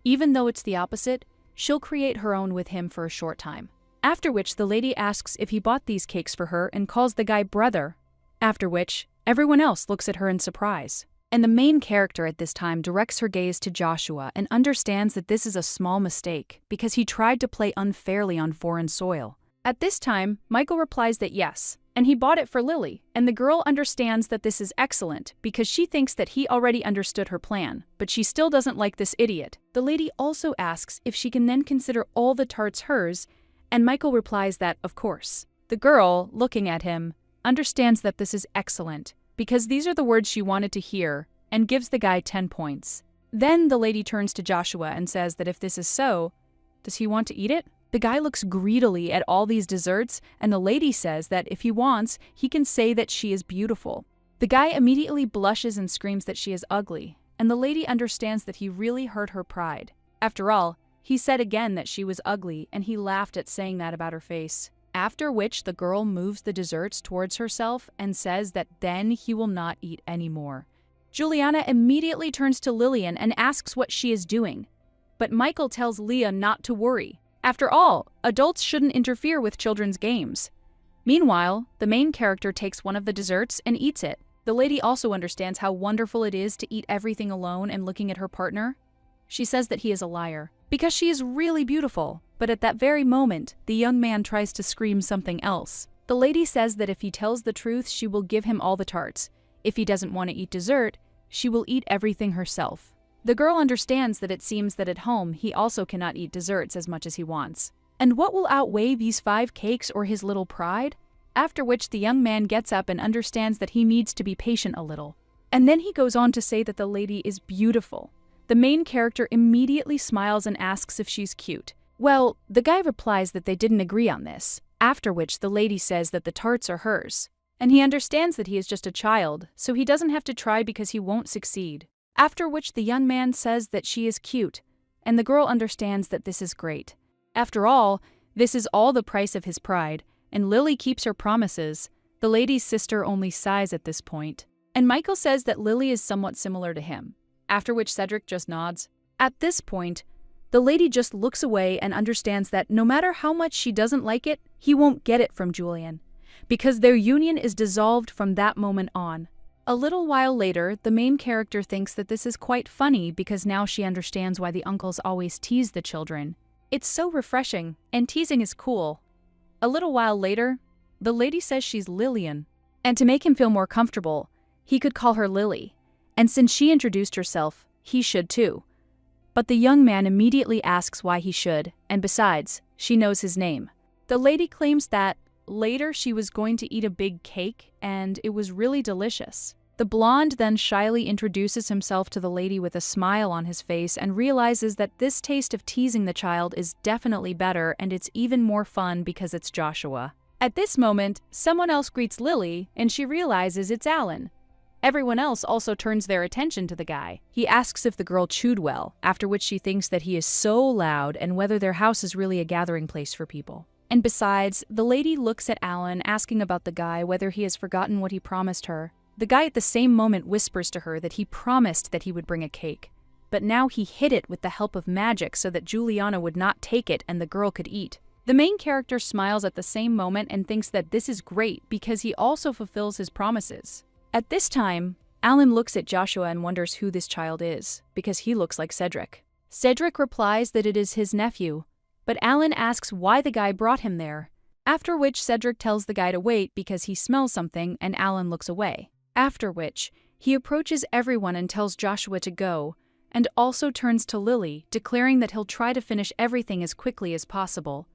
Even though it's the opposite, she'll create her own with him for a short time. After which the lady asks if he bought these cakes for her and calls the guy brother. After which, everyone else looks at her in surprise. And the main character at this time directs her gaze to Joshua and understands that this is a small mistake because he tried to play unfairly on foreign soil. At this time, Michael replies that yes, and he bought it for Lily, and the girl understands that this is excellent because she thinks that he already understood her plan, but she still doesn't like this idiot. The lady also asks if she can then consider all the tarts hers, and Michael replies that, of course. The girl, looking at him, understands that this is excellent because these are the words she wanted to hear and gives the guy 10 points. Then the lady turns to Joshua and says that if this is so, does he want to eat it? The guy looks greedily at all these desserts, and the lady says that if he wants, he can say that she is beautiful. The guy immediately blushes and screams that she is ugly, and the lady understands that he really hurt her pride. After all, he said again that she was ugly, and he laughed at saying that about her face. After which the girl moves the desserts towards herself and says that then he will not eat anymore. Juliana immediately turns to Lillian and asks what she is doing, but Michael tells Leah not to worry. After all, adults shouldn't interfere with children's games. Meanwhile, the main character takes one of the desserts and eats it. The lady also understands how wonderful it is to eat everything alone and looking at her partner. She says that he is a liar, because she is really beautiful, but at that very moment, the young man tries to scream something else. The lady says that if he tells the truth, she will give him all the tarts. If he doesn't want to eat dessert, she will eat everything herself. The girl understands that it seems that at home he also cannot eat desserts as much as he wants. And what will outweigh these 5 cakes or his little pride? After which the young man gets up and understands that he needs to be patient a little. And then he goes on to say that the lady is beautiful. The main character immediately smiles and asks if she's cute. Well, the guy replies that they didn't agree on this, after which the lady says that the tarts are hers. And he understands that he is just a child, so he doesn't have to try because he won't succeed. After which the young man says that she is cute, and the girl understands that this is great. After all, this is all the price of his pride, and Lily keeps her promises. The lady's sister only sighs at this point. And Michael says that Lily is somewhat similar to him. after which Cedric just nods. At this point, the lady just looks away and understands that no matter how much she doesn't like it, he won't get it from Julian, because their union is dissolved from that moment on. A little while later, the main character thinks that this is quite funny because now she understands why the uncles always tease the children. It's so refreshing, and teasing is cool. A little while later, the lady says she's Lillian, and to make him feel more comfortable, he could call her Lily, and since she introduced herself, he should too. But the young man immediately asks why he should, and besides, she knows his name. The lady claims that later she was going to eat a big cake, and it was really delicious. The blonde then shyly introduces himself to the lady with a smile on his face and realizes that this taste of teasing the child is definitely better, and it's even more fun because it's Joshua. At this moment, someone else greets Lily, and she realizes it's Alan. Everyone else also turns their attention to the guy. He asks if the girl chewed well, after which she thinks that he is so loud and whether their house is really a gathering place for people. And besides, the lady looks at Alan, asking about the guy, whether he has forgotten what he promised her. The guy at the same moment whispers to her that he promised that he would bring a cake, but now he hid it with the help of magic so that Juliana would not take it and the girl could eat. The main character smiles at the same moment and thinks that this is great because he also fulfills his promises. At this time, Alan looks at Joshua and wonders who this child is, because he looks like Cedric. Cedric replies that it is his nephew, but Alan asks why the guy brought him there, after which Cedric tells the guy to wait because he smells something and Alan looks away. After which, he approaches everyone and tells Joshua to go, and also turns to Lily, declaring that he'll try to finish everything as quickly as possible.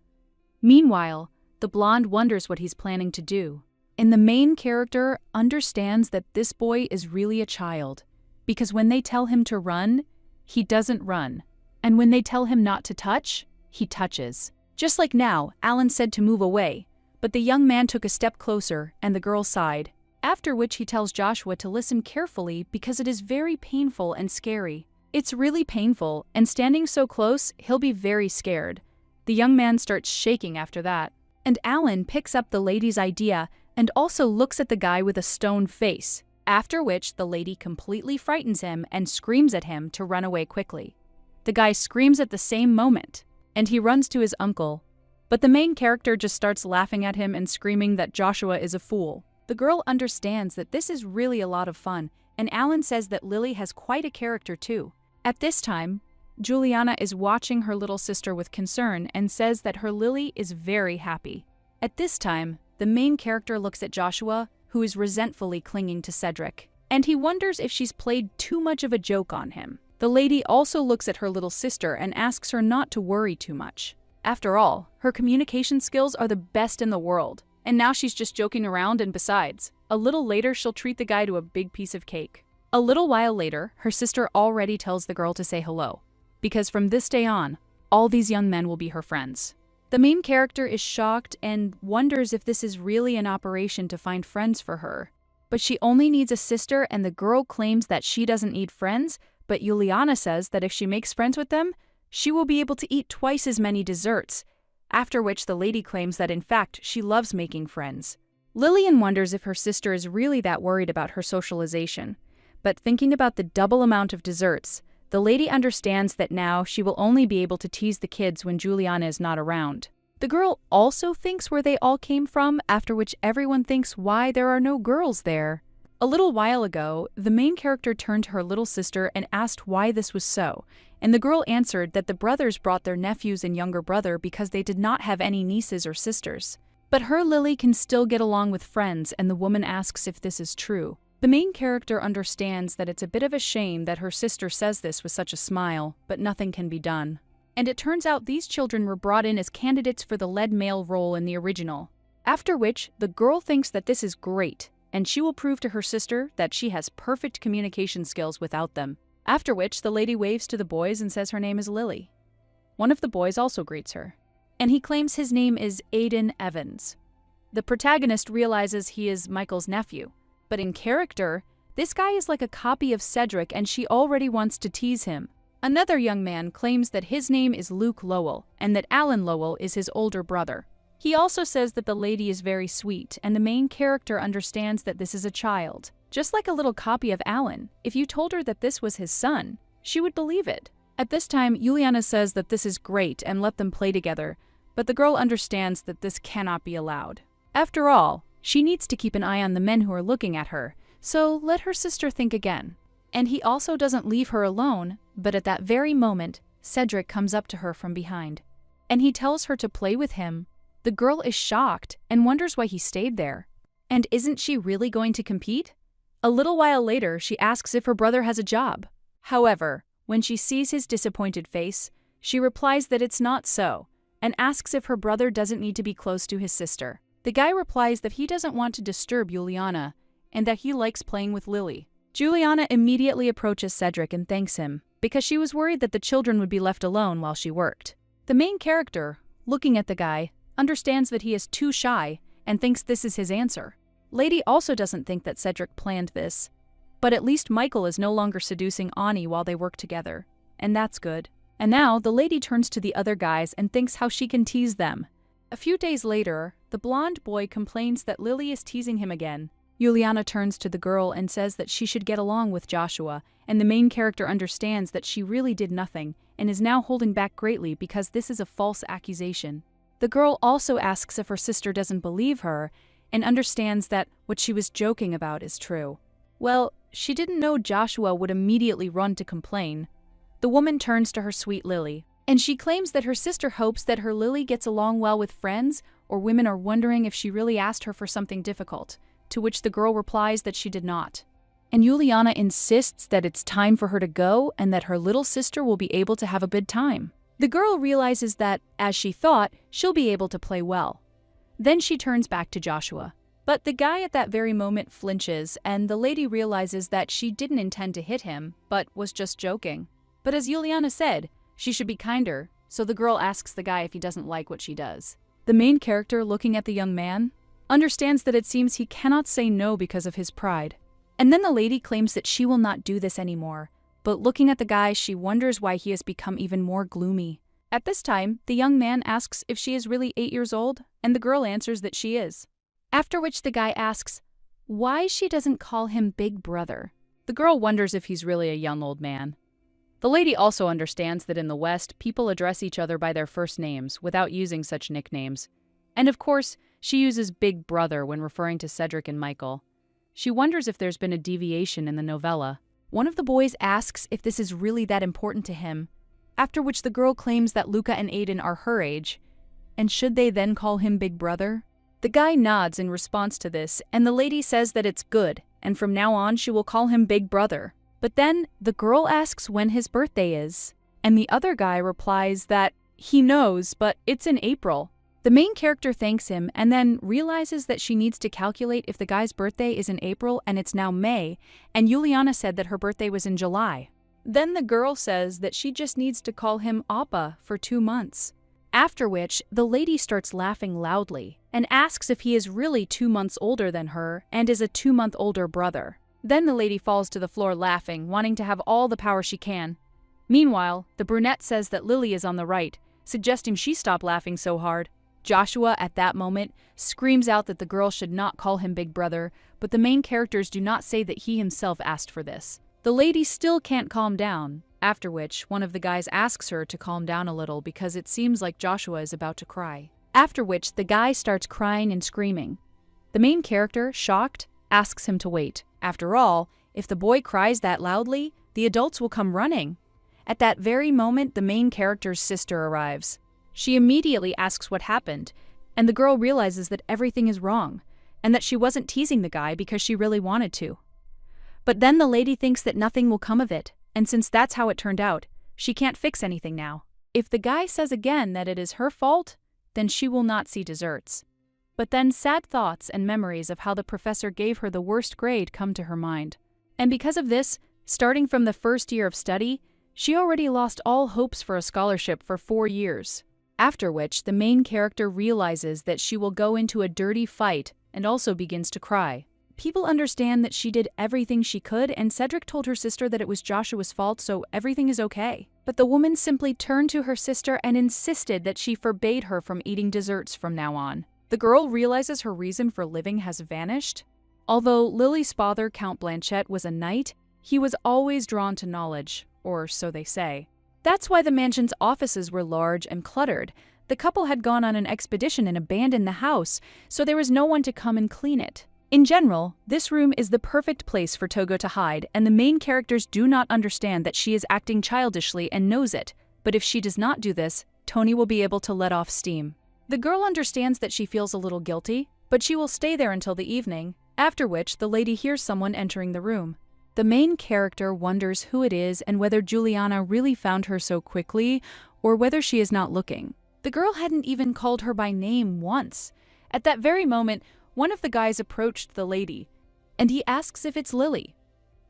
Meanwhile, the blonde wonders what he's planning to do. And the main character understands that this boy is really a child, because when they tell him to run, he doesn't run. And when they tell him not to touch, he touches. Just like now, Alan said to move away, but the young man took a step closer and the girl sighed, after which he tells Joshua to listen carefully because it is very painful and scary. It's really painful, and standing so close, he'll be very scared. The young man starts shaking after that, and Alan picks up the lady's idea and also looks at the guy with a stone face, after which the lady completely frightens him and screams at him to run away quickly. The guy screams at the same moment, and he runs to his uncle, but the main character just starts laughing at him and screaming that Joshua is a fool. The girl understands that this is really a lot of fun, and Alan says that Lily has quite a character too. At this time, Juliana is watching her little sister with concern and says that her Lily is very happy. At this time, the main character looks at Joshua, who is resentfully clinging to Cedric, and he wonders if she's played too much of a joke on him. The lady also looks at her little sister and asks her not to worry too much. After all, her communication skills are the best in the world, and now she's just joking around, and besides, a little later she'll treat the guy to a big piece of cake. A little while later, her sister already tells the girl to say hello, because from this day on, all these young men will be her friends. The main character is shocked and wonders if this is really an operation to find friends for her. But she only needs a sister, and the girl claims that she doesn't need friends, but Juliana says that if she makes friends with them, she will be able to eat twice as many desserts, after which the lady claims that in fact she loves making friends. Lillian wonders if her sister is really that worried about her socialization, but thinking about the double amount of desserts, the lady understands that now she will only be able to tease the kids when Juliana is not around. The girl also thinks where they all came from, after which everyone thinks why there are no girls there. A little while ago, the main character turned to her little sister and asked why this was so, and the girl answered that the brothers brought their nephews and younger brother because they did not have any nieces or sisters. But her Lily can still get along with friends, and the woman asks if this is true. The main character understands that it's a bit of a shame that her sister says this with such a smile, but nothing can be done. And it turns out these children were brought in as candidates for the lead male role in the original. After which, the girl thinks that this is great, and she will prove to her sister that she has perfect communication skills without them. After which, the lady waves to the boys and says her name is Lily. One of the boys also greets her, and he claims his name is Aiden Evans. The protagonist realizes he is Michael's nephew, but in character, this guy is like a copy of Cedric and she already wants to tease him. Another young man claims that his name is Luke Lowell and that Alan Lowell is his older brother. He also says that the lady is very sweet, and the main character understands that this is a child. Just like a little copy of Alan, if you told her that this was his son, she would believe it. At this time, Juliana says that this is great and let them play together, but the girl understands that this cannot be allowed. After all, she needs to keep an eye on the men who are looking at her, so let her sister think again. And he also doesn't leave her alone, but at that very moment, Cedric comes up to her from behind, and he tells her to play with him. The girl is shocked and wonders why he stayed there. And isn't she really going to compete? A little while later, she asks if her brother has a job. However, when she sees his disappointed face, she replies that it's not so, and asks if her brother doesn't need to be close to his sister. The guy replies that he doesn't want to disturb Juliana, and that he likes playing with Lily. Juliana immediately approaches Cedric and thanks him, because she was worried that the children would be left alone while she worked. The main character, looking at the guy, understands that he is too shy and thinks this is his answer. Lady also doesn't think that Cedric planned this, but at least Michael is no longer seducing Ani while they work together, and that's good. And now the lady turns to the other guys and thinks how she can tease them. A few days later, the blonde boy complains that Lily is teasing him again. Juliana turns to the girl and says that she should get along with Joshua, and the main character understands that she really did nothing and is now holding back greatly because this is a false accusation. The girl also asks if her sister doesn't believe her and understands that what she was joking about is true. Well, she didn't know Joshua would immediately run to complain. The woman turns to her sweet Lily, and she claims that her sister hopes that her Lily gets along well with friends, or women are wondering if she really asked her for something difficult, to which the girl replies that she did not. And Juliana insists that it's time for her to go and that her little sister will be able to have a good time. The girl realizes that, as she thought, she'll be able to play well. Then she turns back to Joshua. But the guy at that very moment flinches, and the lady realizes that she didn't intend to hit him, but was just joking. But as Juliana said, she should be kinder, so the girl asks the guy if he doesn't like what she does. The main character, looking at the young man, understands that it seems he cannot say no because of his pride. And then the lady claims that she will not do this anymore, but looking at the guy, she wonders why he has become even more gloomy. At this time, the young man asks if she is really 8 years old, and the girl answers that she is. After which the guy asks why she doesn't call him Big Brother. The girl wonders if he's really a young old man. The lady also understands that in the West, people address each other by their first names without using such nicknames. And of course, she uses Big Brother when referring to Cedric and Michael. She wonders if there's been a deviation in the novella. One of the boys asks if this is really that important to him, after which the girl claims that Luca and Aiden are her age, and should they then call him Big Brother? The guy nods in response to this, and the lady says that it's good, and from now on she will call him Big Brother. But then the girl asks when his birthday is, and the other guy replies that he knows, but it's in April. The main character thanks him and then realizes that she needs to calculate if the guy's birthday is in April and it's now May, and Juliana said that her birthday was in July. Then the girl says that she just needs to call him Appa for 2 months. After which, the lady starts laughing loudly and asks if he is really 2 months older than her and is a 2-month older brother. Then the lady falls to the floor laughing, wanting to have all the power she can. Meanwhile, the brunette says that Lily is on the right, suggesting she stop laughing so hard. Joshua, at that moment, screams out that the girl should not call him Big Brother, but the main characters do not say that he himself asked for this. The lady still can't calm down, after which one of the guys asks her to calm down a little because it seems like Joshua is about to cry. After which the guy starts crying and screaming. The main character, shocked, asks him to wait. After all, if the boy cries that loudly, the adults will come running. At that very moment, the main character's sister arrives. She immediately asks what happened, and the girl realizes that everything is wrong, and that she wasn't teasing the guy because she really wanted to. But then the lady thinks that nothing will come of it, and since that's how it turned out, she can't fix anything now. If the guy says again that it is her fault, then she will not see desserts. But then sad thoughts and memories of how the professor gave her the worst grade come to her mind. And because of this, starting from the first year of study, she already lost all hopes for a scholarship for 4 years. After which, the main character realizes that she will go into a dirty fight and also begins to cry. People understand that she did everything she could, and Cedric told her sister that it was Joshua's fault, so everything is okay. But the woman simply turned to her sister and insisted that she forbade her from eating desserts from now on. The girl realizes her reason for living has vanished, Although Lily's father, Count Blanchett, was a knight, he was always drawn to knowledge, or so they say. That's why the mansion's offices were large and cluttered. The couple had gone on an expedition and abandoned the house, so there was no one to come and clean it. In general, this room is the perfect place for Togo to hide, and the main characters do not understand that she is acting childishly and knows it. But if she does not do this, Tony will be able to let off steam. The girl understands that she feels a little guilty, but she will stay there until the evening, after which the lady hears someone entering the room. The main character wonders who it is and whether Juliana really found her so quickly, or whether she is not looking. The girl hadn't even called her by name once. At that very moment, one of the guys approached the lady, and he asks if it's Lily.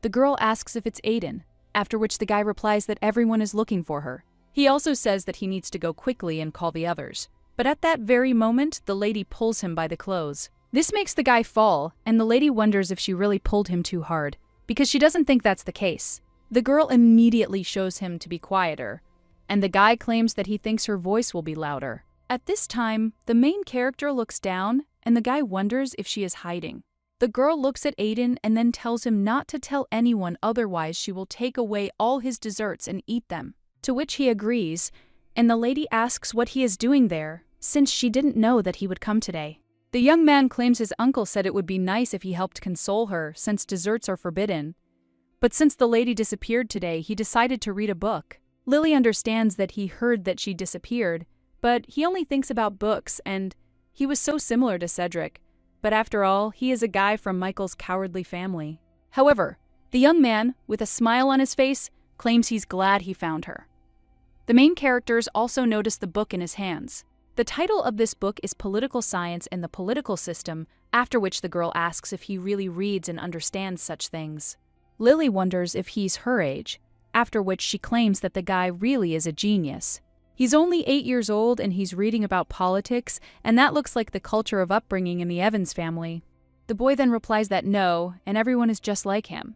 The girl asks if it's Aiden, after which the guy replies that everyone is looking for her. He also says that he needs to go quickly and call the others. But at that very moment, the lady pulls him by the clothes. This makes the guy fall, and the lady wonders if she really pulled him too hard, because she doesn't think that's the case. The girl immediately shows him to be quieter, and the guy claims that he thinks her voice will be louder. At this time, the main character looks down, and the guy wonders if she is hiding. The girl looks at Aiden and then tells him not to tell anyone, otherwise she will take away all his desserts and eat them. To which he agrees, and the lady asks what he is doing there, since she didn't know that he would come today. The young man claims his uncle said it would be nice if he helped console her, since desserts are forbidden. But since the lady disappeared today, he decided to read a book. Lily understands that he heard that she disappeared, but he only thinks about books, and he was so similar to Cedric. But after all, he is a guy from Michael's cowardly family. However, the young man, with a smile on his face, claims he's glad he found her. The main characters also notice the book in his hands. The title of this book is Political Science and the Political System, after which the girl asks if he really reads and understands such things. Lily wonders if he's her age, after which she claims that the guy really is a genius. He's only 8 years old and he's reading about politics, and that looks like the culture of upbringing in the Evans family. The boy then replies that no, and everyone is just like him.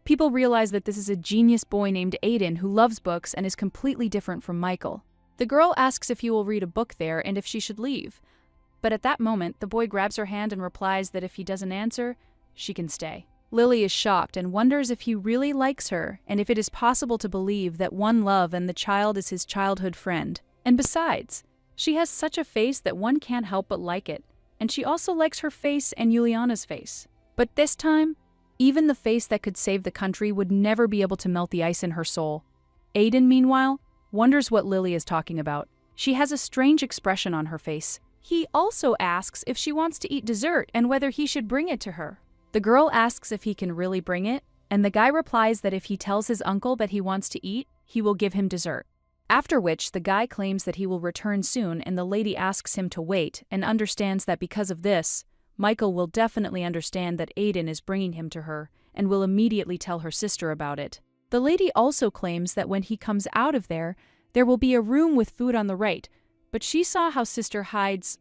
People realize that this is a genius boy named Aiden who loves books and is completely different from Michael. The girl asks if he will read a book there and if she should leave. But at that moment, the boy grabs her hand and replies that if he doesn't answer, she can stay. Lily is shocked and wonders if he really likes her and if it is possible to believe that one love and the child is his childhood friend. And besides, she has such a face that one can't help but like it, and she also likes her face and Juliana's face. But this time, even the face that could save the country would never be able to melt the ice in her soul. Aiden, meanwhile, wonders what Lily is talking about. She has a strange expression on her face. He also asks if she wants to eat dessert and whether he should bring it to her. The girl asks if he can really bring it, and the guy replies that if he tells his uncle that he wants to eat, he will give him dessert. After which, the guy claims that he will return soon, and the lady asks him to wait and understands that because of this, Michael will definitely understand that Aiden is bringing him to her and will immediately tell her sister about it. The lady also claims that when he comes out of there will be a room with food on the right, but she saw how sister hides,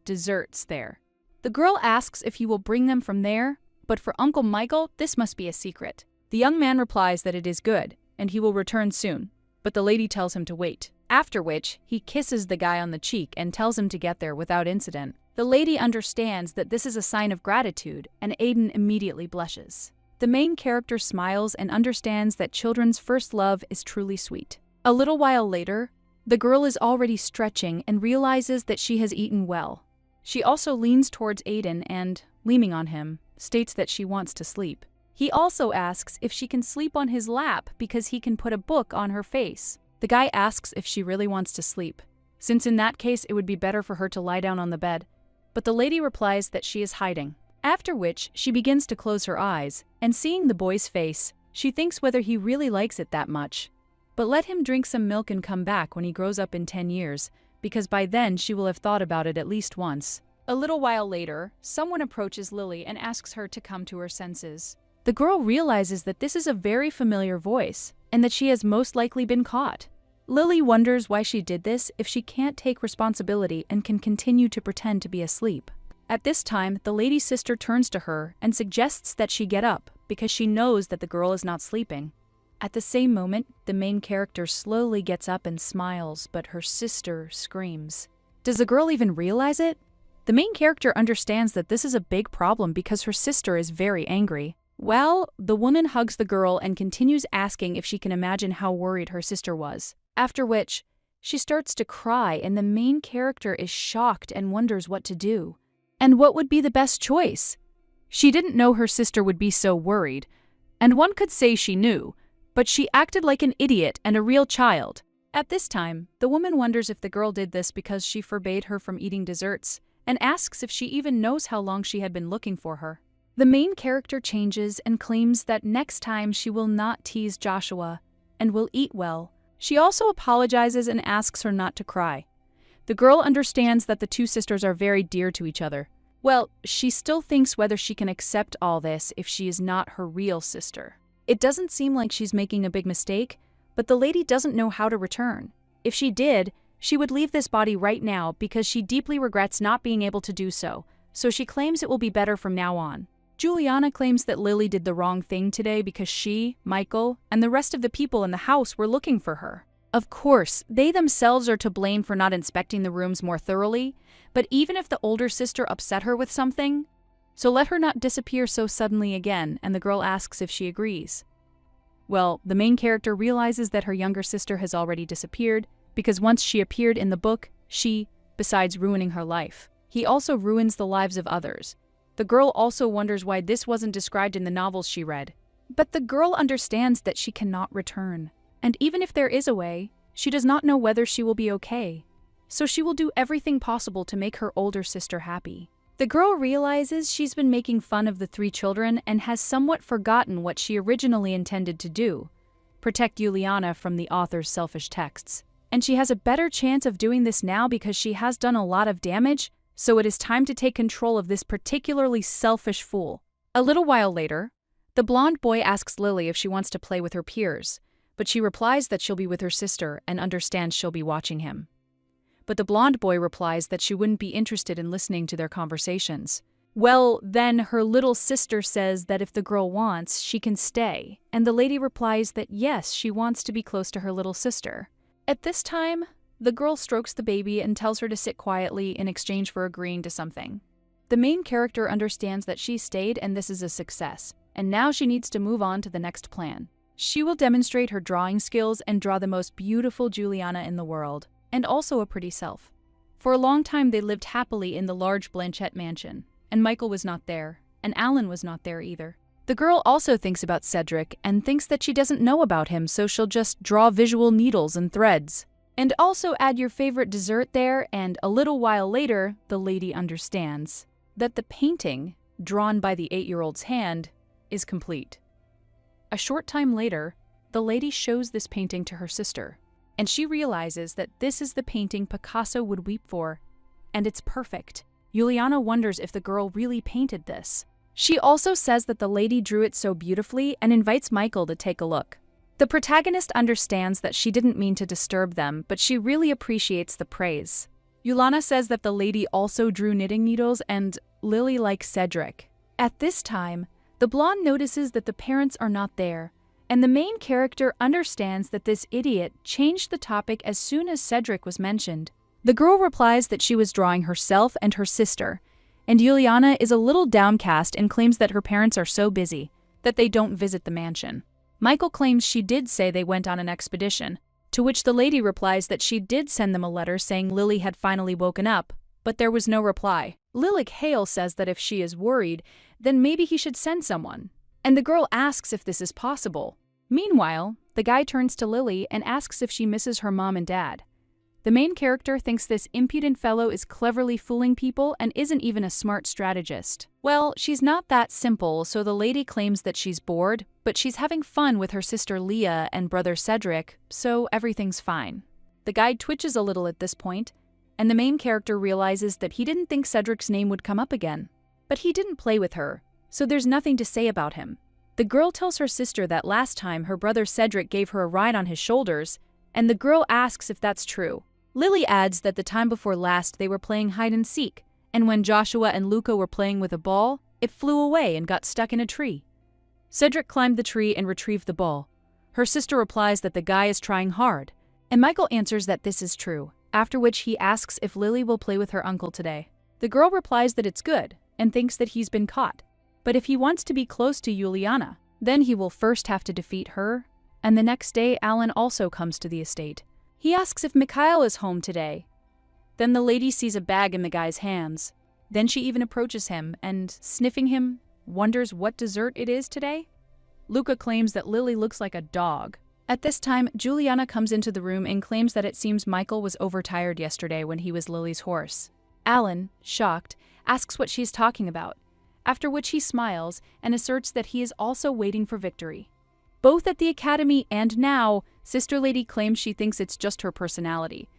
desserts there. The girl asks if he will bring them from there, but for Uncle Michael, this must be a secret. The young man replies that it is good, and he will return soon, but the lady tells him to wait. After which, he kisses the guy on the cheek and tells him to get there without incident. The lady understands that this is a sign of gratitude, and Aiden immediately blushes. The main character smiles and understands that children's first love is truly sweet. A little while later, the girl is already stretching and realizes that she has eaten well. She also leans towards Aiden and, leaning on him, states that she wants to sleep. He also asks if she can sleep on his lap because he can put a book on her face. The guy asks if she really wants to sleep, since in that case it would be better for her to lie down on the bed, but the lady replies that she is hiding. After which, she begins to close her eyes, and seeing the boy's face, she thinks whether he really likes it that much. But let him drink some milk and come back when he grows up in 10 years, because by then she will have thought about it at least once. A little while later, someone approaches Lily and asks her to come to her senses. The girl realizes that this is a very familiar voice, and that she has most likely been caught. Lily wonders why she did this if she can't take responsibility and can continue to pretend to be asleep. At this time, the lady's sister turns to her and suggests that she get up, because she knows that the girl is not sleeping. At the same moment, the main character slowly gets up and smiles, but her sister screams. Does the girl even realize it? The main character understands that this is a big problem because her sister is very angry. Well, the woman hugs the girl and continues asking if she can imagine how worried her sister was. After which, she starts to cry and the main character is shocked and wonders what to do. And what would be the best choice? She didn't know her sister would be so worried, and one could say she knew, but she acted like an idiot and a real child. At this time, the woman wonders if the girl did this because she forbade her from eating desserts, and asks if she even knows how long she had been looking for her. The main character changes and claims that next time she will not tease Joshua and will eat well. She also apologizes and asks her not to cry. The girl understands that the two sisters are very dear to each other. Well, she still thinks whether she can accept all this if she is not her real sister. It doesn't seem like she's making a big mistake, but the lady doesn't know how to return. If she did, she would leave this body right now because she deeply regrets not being able to do so, so she claims it will be better from now on. Juliana claims that Lily did the wrong thing today because she, Michael, and the rest of the people in the house were looking for her. Of course, they themselves are to blame for not inspecting the rooms more thoroughly, but even if the older sister upset her with something, so let her not disappear so suddenly again, and the girl asks if she agrees. Well, the main character realizes that her younger sister has already disappeared, because once she appeared in the book, she, besides ruining her life, he also ruins the lives of others. The girl also wonders why this wasn't described in the novels she read. But the girl understands that she cannot return. And even if there is a way, she does not know whether she will be okay. So she will do everything possible to make her older sister happy. The girl realizes she's been making fun of the three children and has somewhat forgotten what she originally intended to do: protect Juliana from the author's selfish texts. And she has a better chance of doing this now because she has done a lot of damage, so it is time to take control of this particularly selfish fool. A little while later, the blonde boy asks Lily if she wants to play with her peers, but she replies that she'll be with her sister and understands she'll be watching him. But the blonde boy replies that she wouldn't be interested in listening to their conversations. Well, then her little sister says that if the girl wants, she can stay, and the lady replies that yes, she wants to be close to her little sister. At this time, the girl strokes the baby and tells her to sit quietly in exchange for agreeing to something. The main character understands that she stayed and this is a success, and now she needs to move on to the next plan. She will demonstrate her drawing skills and draw the most beautiful Juliana in the world, and also a pretty self. For a long time they lived happily in the large Blanchette mansion, and Michael was not there, and Alan was not there either. The girl also thinks about Cedric and thinks that she doesn't know about him, so she'll just draw visual needles and threads. And also add your favorite dessert there, and a little while later, the lady understands that the painting, drawn by the 8-year-old's hand, is complete. A short time later, the lady shows this painting to her sister, and she realizes that this is the painting Picasso would weep for, and it's perfect. Juliana wonders if the girl really painted this. She also says that the lady drew it so beautifully and invites Michael to take a look. The protagonist understands that she didn't mean to disturb them, but she really appreciates the praise. Juliana says that the lady also drew knitting needles and Lily likes Cedric. At this time, the blonde notices that the parents are not there, and the main character understands that this idiot changed the topic as soon as Cedric was mentioned. The girl replies that she was drawing herself and her sister, and Juliana is a little downcast and claims that her parents are so busy that they don't visit the mansion. Michael claims she did say they went on an expedition, to which the lady replies that she did send them a letter saying Lily had finally woken up, but there was no reply. Lilac Hale says that if she is worried, then maybe he should send someone, and the girl asks if this is possible. Meanwhile, the guy turns to Lily and asks if she misses her mom and dad. The main character thinks this impudent fellow is cleverly fooling people and isn't even a smart strategist. Well, she's not that simple, so the lady claims that she's bored, but she's having fun with her sister Leah and brother Cedric, so everything's fine. The guy twitches a little at this point, and the main character realizes that he didn't think Cedric's name would come up again. But he didn't play with her, so there's nothing to say about him. The girl tells her sister that last time her brother Cedric gave her a ride on his shoulders, and the girl asks if that's true. Lily adds that the time before last they were playing hide and seek, and when Joshua and Luca were playing with a ball, it flew away and got stuck in a tree. Cedric climbed the tree and retrieved the ball. Her sister replies that the guy is trying hard, and Michael answers that this is true, after which he asks if Lily will play with her uncle today. The girl replies that it's good and thinks that he's been caught. But if he wants to be close to Juliana, then he will first have to defeat her. And the next day, Alan also comes to the estate. He asks if Mikhail is home today. Then the lady sees a bag in the guy's hands. Then she even approaches him and, sniffing him, wonders what dessert it is today. Luca claims that Lily looks like a dog. At this time, Juliana comes into the room and claims that it seems Michael was overtired yesterday when he was Lily's horse. Alan, shocked, asks what she's talking about, after which he smiles and asserts that he is also waiting for victory. Both at the academy and now, Sister Lady claims she thinks it's just her personality.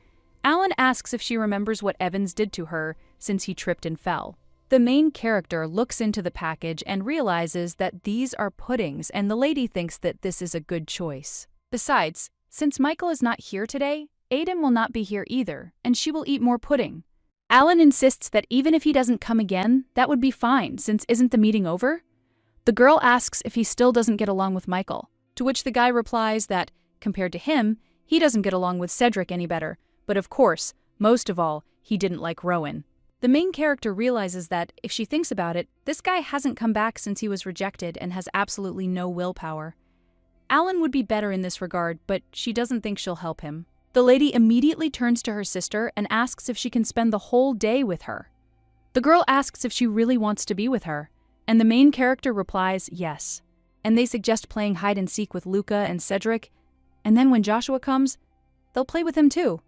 Alan asks if she remembers what Evans did to her since he tripped and fell. The main character looks into the package and realizes that these are puddings, and the lady thinks that this is a good choice. Besides, since Michael is not here today, Aiden will not be here either, and she will eat more pudding. Alan insists that even if he doesn't come again, that would be fine, since isn't the meeting over? The girl asks if he still doesn't get along with Michael, to which the guy replies that, compared to him, he doesn't get along with Cedric any better, but of course, most of all, he didn't like Rowan. The main character realizes that, if she thinks about it, this guy hasn't come back since he was rejected and has absolutely no willpower. Alan would be better in this regard, but she doesn't think she'll help him. The lady immediately turns to her sister and asks if she can spend the whole day with her. The girl asks if she really wants to be with her, and the main character replies yes. And they suggest playing hide and seek with Luca and Cedric, and then when Joshua comes, they'll play with him too.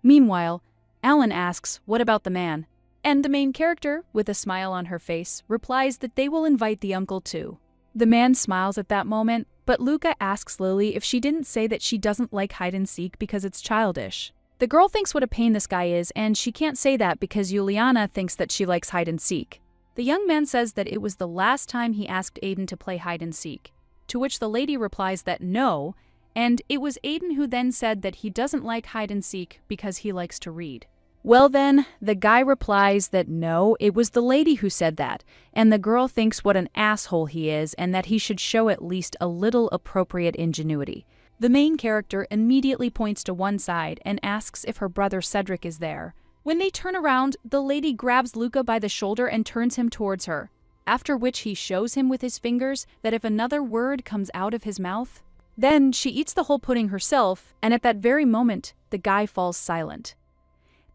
Meanwhile, Alan asks, what about the man? And the main character, with a smile on her face, replies that they will invite the uncle too. The man smiles at that moment, but Luca asks Lily if she didn't say that she doesn't like hide and seek because it's childish. The girl thinks what a pain this guy is, and she can't say that because Juliana thinks that she likes hide and seek. The young man says that it was the last time he asked Aiden to play hide and seek, to which the lady replies that no, and it was Aiden who then said that he doesn't like hide and seek because he likes to read. Well then, the guy replies that no, it was the lady who said that, and the girl thinks what an asshole he is and that he should show at least a little appropriate ingenuity. The main character immediately points to one side and asks if her brother Cedric is there. When they turn around, the lady grabs Luca by the shoulder and turns him towards her, after which he shows him with his fingers that if another word comes out of his mouth, then she eats the whole pudding herself, and at that very moment, the guy falls silent.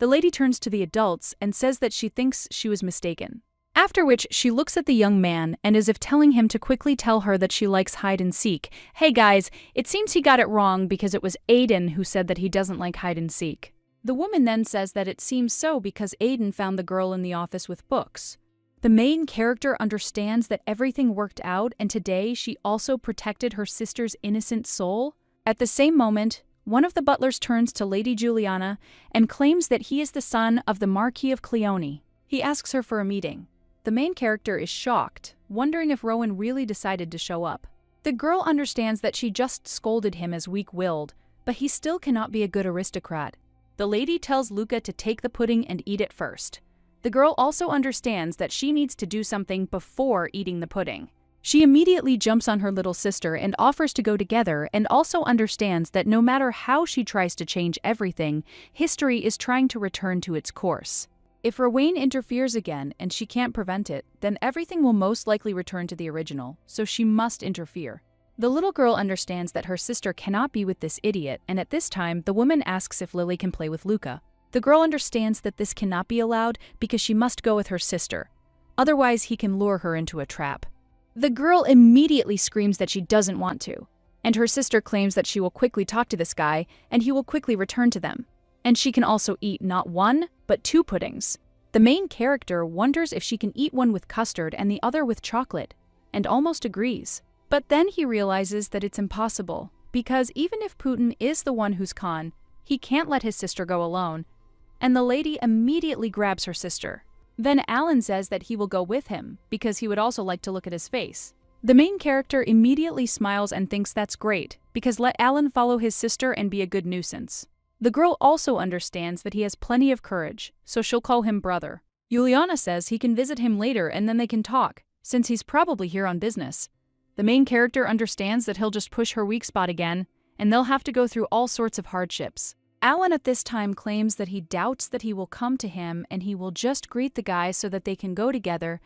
The lady turns to the adults and says that she thinks she was mistaken. After which, she looks at the young man and as if telling him to quickly tell her that she likes hide and seek. Hey guys, it seems he got it wrong because it was Aiden who said that he doesn't like hide and seek. The woman then says that it seems so because Aiden found the girl in the office with books. The main character understands that everything worked out and today she also protected her sister's innocent soul. At the same moment, one of the butlers turns to Lady Juliana and claims that he is the son of the Marquis of Cleone. He asks her for a meeting. The main character is shocked, wondering if Rowan really decided to show up. The girl understands that she just scolded him as weak-willed, but he still cannot be a good aristocrat. The lady tells Luca to take the pudding and eat it first. The girl also understands that she needs to do something before eating the pudding. She immediately jumps on her little sister and offers to go together and also understands that no matter how she tries to change everything, history is trying to return to its course. If Rowan interferes again and she can't prevent it, then everything will most likely return to the original, so she must interfere. The little girl understands that her sister cannot be with this idiot, and at this time, the woman asks if Lily can play with Luca. The girl understands that this cannot be allowed because she must go with her sister. Otherwise, he can lure her into a trap. The girl immediately screams that she doesn't want to, and her sister claims that she will quickly talk to this guy and he will quickly return to them. And she can also eat not one, but 2 puddings. The main character wonders if she can eat one with custard and the other with chocolate, and almost agrees. But then he realizes that it's impossible, because even if Putin is the one who's con, he can't let his sister go alone, and the lady immediately grabs her sister. Then Alan says that he will go with him, because he would also like to look at his face. The main character immediately smiles and thinks that's great, because let Alan follow his sister and be a good nuisance. The girl also understands that he has plenty of courage, so she'll call him brother. Juliana says he can visit him later and then they can talk, since he's probably here on business. The main character understands that he'll just push her weak spot again, and they'll have to go through all sorts of hardships. Alan at this time claims that he doubts that he will come to him and he will just greet the guy so that they can go together,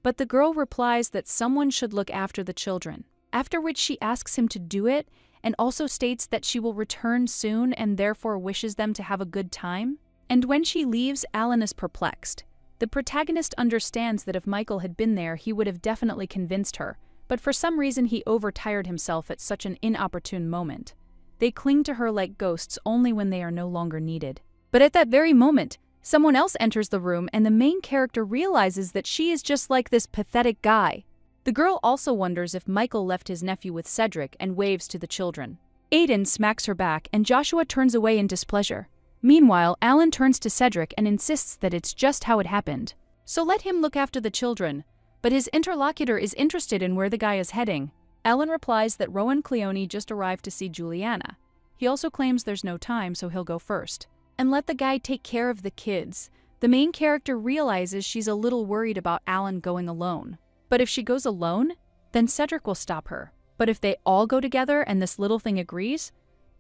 but the girl replies that someone should look after the children, after which she asks him to do it and also states that she will return soon and therefore wishes them to have a good time. And when she leaves, Alan is perplexed. The protagonist understands that if Michael had been there, he would have definitely convinced her, but for some reason he overtired himself at such an inopportune moment. They cling to her like ghosts only when they are no longer needed. But at that very moment, someone else enters the room and the main character realizes that she is just like this pathetic guy. The girl also wonders if Michael left his nephew with Cedric and waves to the children. Aiden smacks her back and Joshua turns away in displeasure. Meanwhile, Alan turns to Cedric and insists that it's just how it happened. So let him look after the children. But his interlocutor is interested in where the guy is heading. Alan replies that Rowan Cleone just arrived to see Juliana. He also claims there's no time, so he'll go first. And let the guy take care of the kids. The main character realizes she's a little worried about Alan going alone. But if she goes alone, then Cedric will stop her. But if they all go together and this little thing agrees,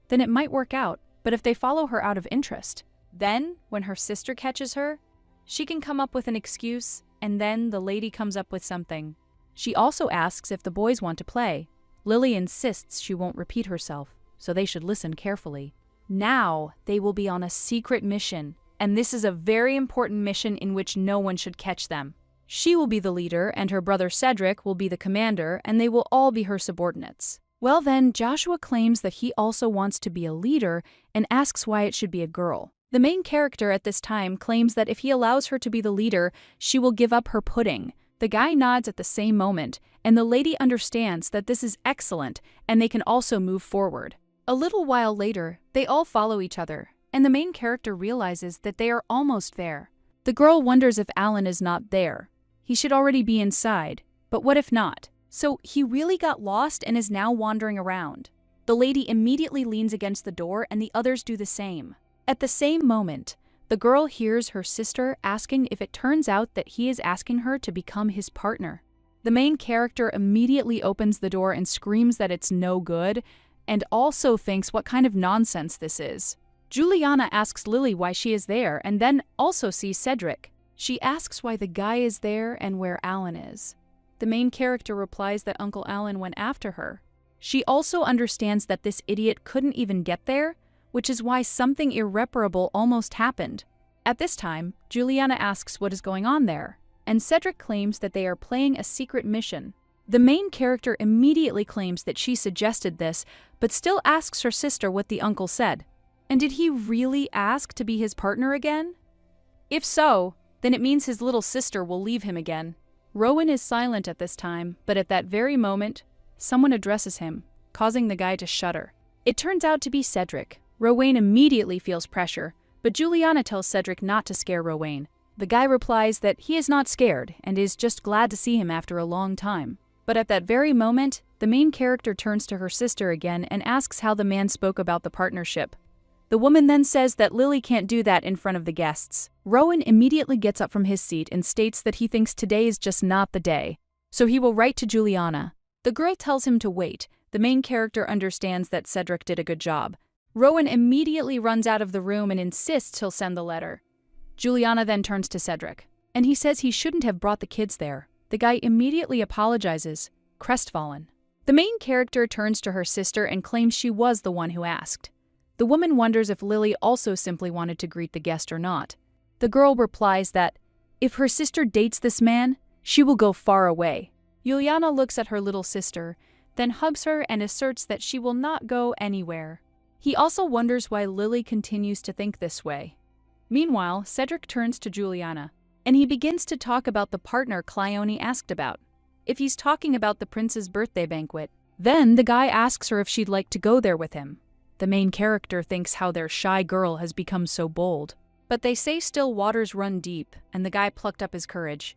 then it might work out. But if they follow her out of interest, then, when her sister catches her, she can come up with an excuse, and then the lady comes up with something. She also asks if the boys want to play. Lily insists she won't repeat herself, so they should listen carefully. Now, they will be on a secret mission, and this is a very important mission in which no one should catch them. She will be the leader, and her brother Cedric will be the commander, and they will all be her subordinates. Well then, Joshua claims that he also wants to be a leader and asks why it should be a girl. The main character at this time claims that if he allows her to be the leader, she will give up her pudding. The guy nods at the same moment, and the lady understands that this is excellent and they can also move forward. A little while later, they all follow each other, and the main character realizes that they are almost there. The girl wonders if Alan is not there. He should already be inside, but what if not? So he really got lost and is now wandering around. The lady immediately leans against the door and the others do the same. At the same moment, the girl hears her sister asking if it turns out that he is asking her to become his partner. The main character immediately opens the door and screams that it's no good, and also thinks what kind of nonsense this is. Juliana asks Lily why she is there and then also sees Cedric. She asks why the guy is there and where Alan is. The main character replies that Uncle Alan went after her. She also understands that this idiot couldn't even get there, which is why something irreparable almost happened. At this time, Juliana asks what is going on there, and Cedric claims that they are playing a secret mission. The main character immediately claims that she suggested this, but still asks her sister what the uncle said. And did he really ask to be his partner again? If so, then it means his little sister will leave him again. Rowan is silent at this time, but at that very moment, someone addresses him, causing the guy to shudder. It turns out to be Cedric. Rowan immediately feels pressure, but Juliana tells Cedric not to scare Rowan. The guy replies that he is not scared and is just glad to see him after a long time. But at that very moment, the main character turns to her sister again and asks how the man spoke about the partnership. The woman then says that Lily can't do that in front of the guests. Rowan immediately gets up from his seat and states that he thinks today is just not the day, so he will write to Juliana. The girl tells him to wait. The main character understands that Cedric did a good job. Rowan immediately runs out of the room and insists he'll send the letter. Juliana then turns to Cedric, and he says he shouldn't have brought the kids there. The guy immediately apologizes, crestfallen. The main character turns to her sister and claims she was the one who asked. The woman wonders if Lily also simply wanted to greet the guest or not. The girl replies that, if her sister dates this man, she will go far away. Juliana looks at her little sister, then hugs her and asserts that she will not go anywhere. He also wonders why Lily continues to think this way. Meanwhile, Cedric turns to Juliana, and he begins to talk about the partner Cleone asked about. If he's talking about the prince's birthday banquet, then the guy asks her if she'd like to go there with him. The main character thinks how their shy girl has become so bold. But they say still waters run deep, and the guy plucked up his courage.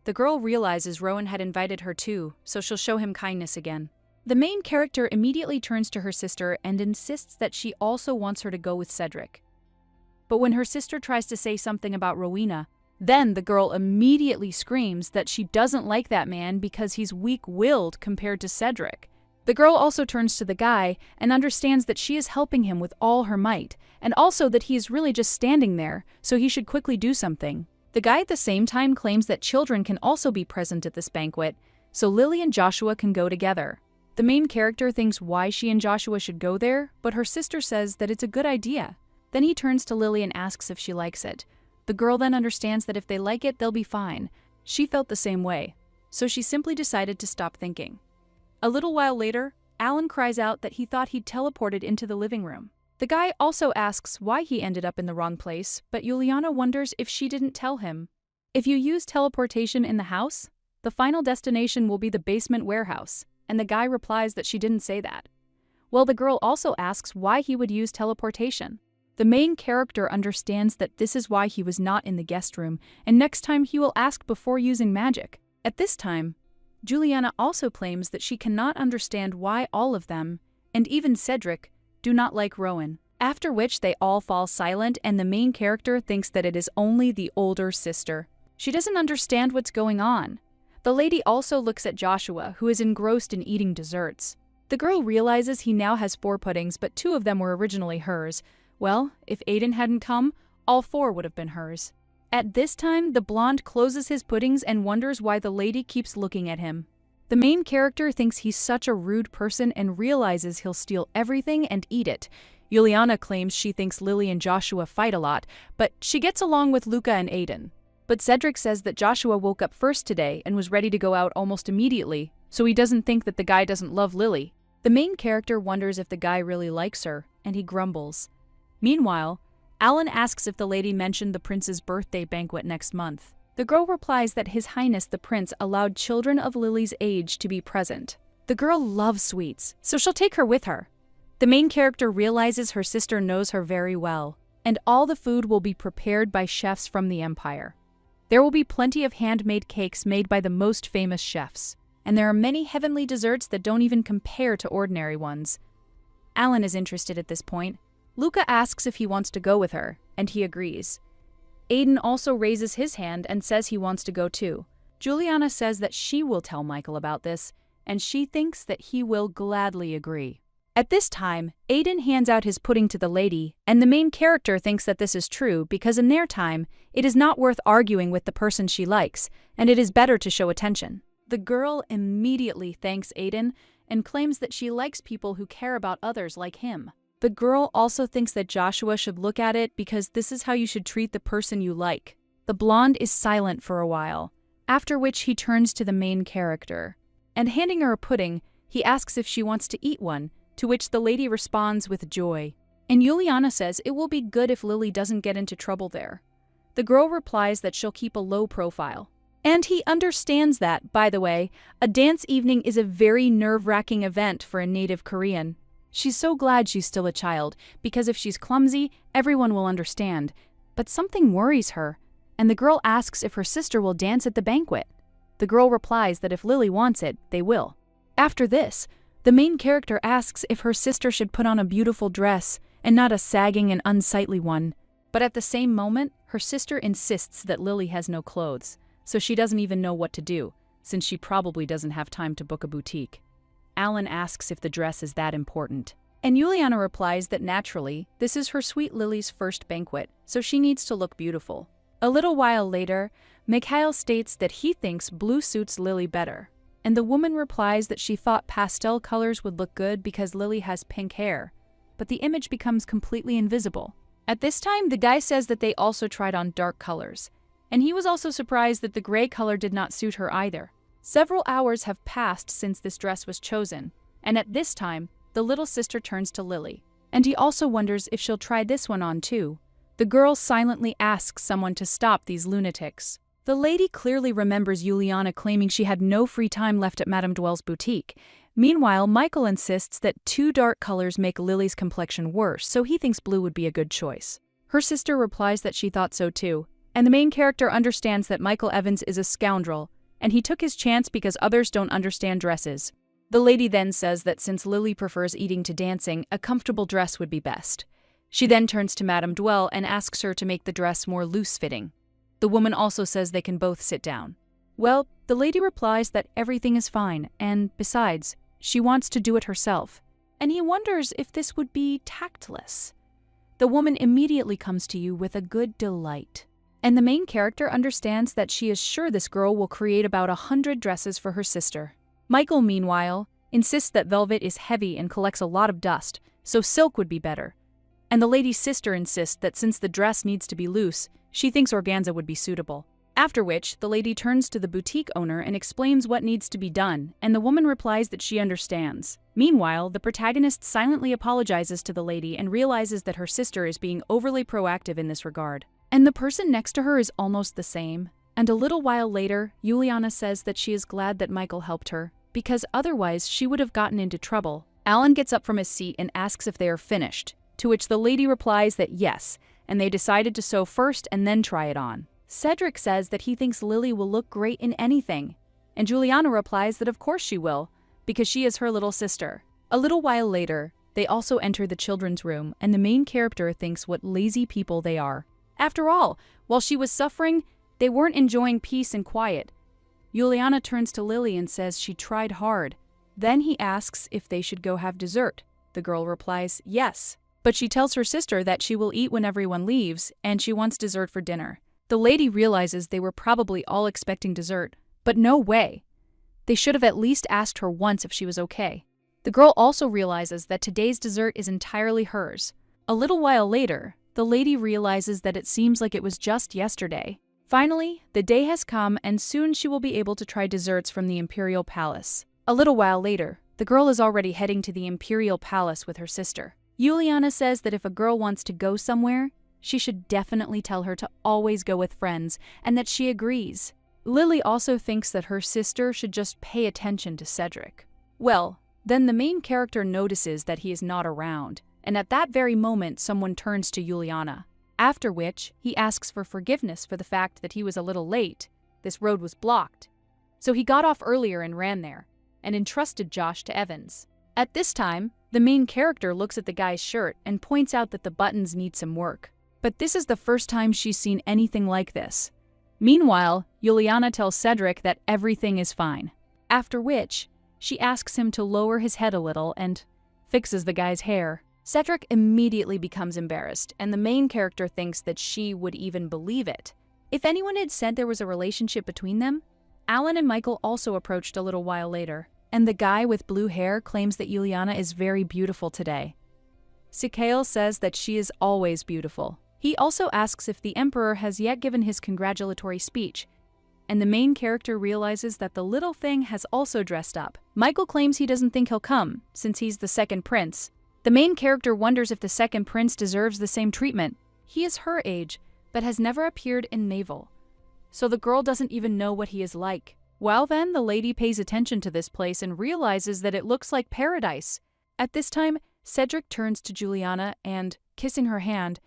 The girl realizes Rowan had invited her too, so she'll show him kindness again. The main character immediately turns to her sister and insists that she also wants her to go with Cedric. But when her sister tries to say something about Rowena, then the girl immediately screams that she doesn't like that man because he's weak-willed compared to Cedric. The girl also turns to the guy and understands that she is helping him with all her might, and also that he is really just standing there, so he should quickly do something. The guy at the same time claims that children can also be present at this banquet, so Lily and Joshua can go together. The main character thinks why she and Joshua should go there, but her sister says that it's a good idea. Then he turns to Lily and asks if she likes it. The girl then understands that if they like it, they'll be fine. She felt the same way, so she simply decided to stop thinking. A little while later, Alan cries out that he thought he'd teleported into the living room. The guy also asks why he ended up in the wrong place, but Juliana wonders if she didn't tell him. If you use teleportation in the house, the final destination will be the basement warehouse, and the guy replies that she didn't say that. Well, the girl also asks why he would use teleportation. The main character understands that this is why he was not in the guest room, and next time he will ask before using magic. At this time, Juliana also claims that she cannot understand why all of them, and even Cedric, do not like Rowan. After which they all fall silent and the main character thinks that it is only the older sister. She doesn't understand what's going on. The lady also looks at Joshua, who is engrossed in eating desserts. The girl realizes he now has 4 puddings, but 2 of them were originally hers. Well, if Aiden hadn't come, all 4 would have been hers. At this time, the blonde closes his puddings and wonders why the lady keeps looking at him. The main character thinks he's such a rude person and realizes he'll steal everything and eat it. Juliana claims she thinks Lily and Joshua fight a lot, but she gets along with Luca and Aiden. But Cedric says that Joshua woke up first today and was ready to go out almost immediately, so he doesn't think that the guy doesn't love Lily. The main character wonders if the guy really likes her, and he grumbles. Meanwhile, Alan asks if the lady mentioned the prince's birthday banquet next month. The girl replies that His Highness the Prince allowed children of Lily's age to be present. The girl loves sweets, so she'll take her with her. The main character realizes her sister knows her very well, and all the food will be prepared by chefs from the Empire. There will be plenty of handmade cakes made by the most famous chefs, and there are many heavenly desserts that don't even compare to ordinary ones. Alan is interested at this point. Luca asks if he wants to go with her, and he agrees. Aiden also raises his hand and says he wants to go too. Juliana says that she will tell Michael about this, and she thinks that he will gladly agree. At this time, Aiden hands out his pudding to the lady, and the main character thinks that this is true because in their time, it is not worth arguing with the person she likes, and it is better to show attention. The girl immediately thanks Aiden and claims that she likes people who care about others like him. The girl also thinks that Joshua should look at it because this is how you should treat the person you like. The blonde is silent for a while, after which he turns to the main character. And handing her a pudding, he asks if she wants to eat one, to which the lady responds with joy. And Juliana says it will be good if Lily doesn't get into trouble there. The girl replies that she'll keep a low profile. And he understands that, by the way, a dance evening is a very nerve-wracking event for a native Korean. She's so glad she's still a child, because if she's clumsy, everyone will understand. But something worries her, and the girl asks if her sister will dance at the banquet. The girl replies that if Lily wants it, they will. After this, the main character asks if her sister should put on a beautiful dress, and not a sagging and unsightly one. But at the same moment, her sister insists that Lily has no clothes, so she doesn't even know what to do, since she probably doesn't have time to book a boutique. Alan asks if the dress is that important. And Juliana replies that naturally, this is her sweet Lily's first banquet, so she needs to look beautiful. A little while later, Mikhail states that he thinks blue suits Lily better. And the woman replies that she thought pastel colors would look good because Lily has pink hair, but the image becomes completely invisible. At this time, the guy says that they also tried on dark colors, and he was also surprised that the gray color did not suit her either. Several hours have passed since this dress was chosen, and at this time, the little sister turns to Lily, and he also wonders if she'll try this one on too. The girl silently asks someone to stop these lunatics. The lady clearly remembers Juliana claiming she had no free time left at Madame Dwell's boutique. Meanwhile, Michael insists that 2 dark colors make Lily's complexion worse, so he thinks blue would be a good choice. Her sister replies that she thought so too, and the main character understands that Michael Evans is a scoundrel, and he took his chance because others don't understand dresses. The lady then says that since Lily prefers eating to dancing, a comfortable dress would be best. She then turns to Madame Dwell and asks her to make the dress more loose-fitting. The woman also says they can both sit down. Well, the lady replies that everything is fine, and besides, she wants to do it herself, and he wonders if this would be tactless. The woman immediately comes to you with a good delight. And the main character understands that she is sure this girl will create about 100 dresses for her sister. Michael, meanwhile, insists that velvet is heavy and collects a lot of dust, so silk would be better. And the lady's sister insists that since the dress needs to be loose, she thinks organza would be suitable. After which, the lady turns to the boutique owner and explains what needs to be done, and the woman replies that she understands. Meanwhile, the protagonist silently apologizes to the lady and realizes that her sister is being overly proactive in this regard. And the person next to her is almost the same. And a little while later, Juliana says that she is glad that Michael helped her, because otherwise she would have gotten into trouble. Alan gets up from his seat and asks if they are finished, to which the lady replies that yes, and they decided to sew first and then try it on. Cedric says that he thinks Lily will look great in anything, and Juliana replies that of course she will, because she is her little sister. A little while later, they also enter the children's room, and the main character thinks what lazy people they are. After all, while she was suffering, they weren't enjoying peace and quiet. Juliana turns to Lily and says she tried hard. Then he asks if they should go have dessert. The girl replies yes, but she tells her sister that she will eat when everyone leaves, and she wants dessert for dinner. The lady realizes they were probably all expecting dessert, but no way. They should have at least asked her once if she was okay. The girl also realizes that today's dessert is entirely hers. A little while later, the lady realizes that it seems like it was just yesterday. Finally, the day has come and soon she will be able to try desserts from the Imperial Palace. A little while later, the girl is already heading to the Imperial Palace with her sister. Juliana says that if a girl wants to go somewhere, she should definitely tell her to always go with friends, and that she agrees. Lily also thinks that her sister should just pay attention to Cedric. Well, then the main character notices that he is not around, and at that very moment someone turns to Juliana. After which, he asks for forgiveness for the fact that he was a little late. This road was blocked. So he got off earlier and ran there, and entrusted Josh to Evans. At this time, the main character looks at the guy's shirt and points out that the buttons need some work. But this is the first time she's seen anything like this. Meanwhile, Juliana tells Cedric that everything is fine. After which, she asks him to lower his head a little and fixes the guy's hair. Cedric immediately becomes embarrassed, and the main character thinks that she would even believe it. If anyone had said there was a relationship between them, Alan and Michael also approached a little while later, and the guy with blue hair claims that Juliana is very beautiful today. Sikael says that she is always beautiful. He also asks if the Emperor has yet given his congratulatory speech, and the main character realizes that the little thing has also dressed up. Michael claims he doesn't think he'll come, since he's the second prince. The main character wonders if the second prince deserves the same treatment. He is her age, but has never appeared in Naval, so the girl doesn't even know what he is like. Well then, the lady pays attention to this place and realizes that it looks like paradise. At this time, Cedric turns to Juliana and, kissing her hand,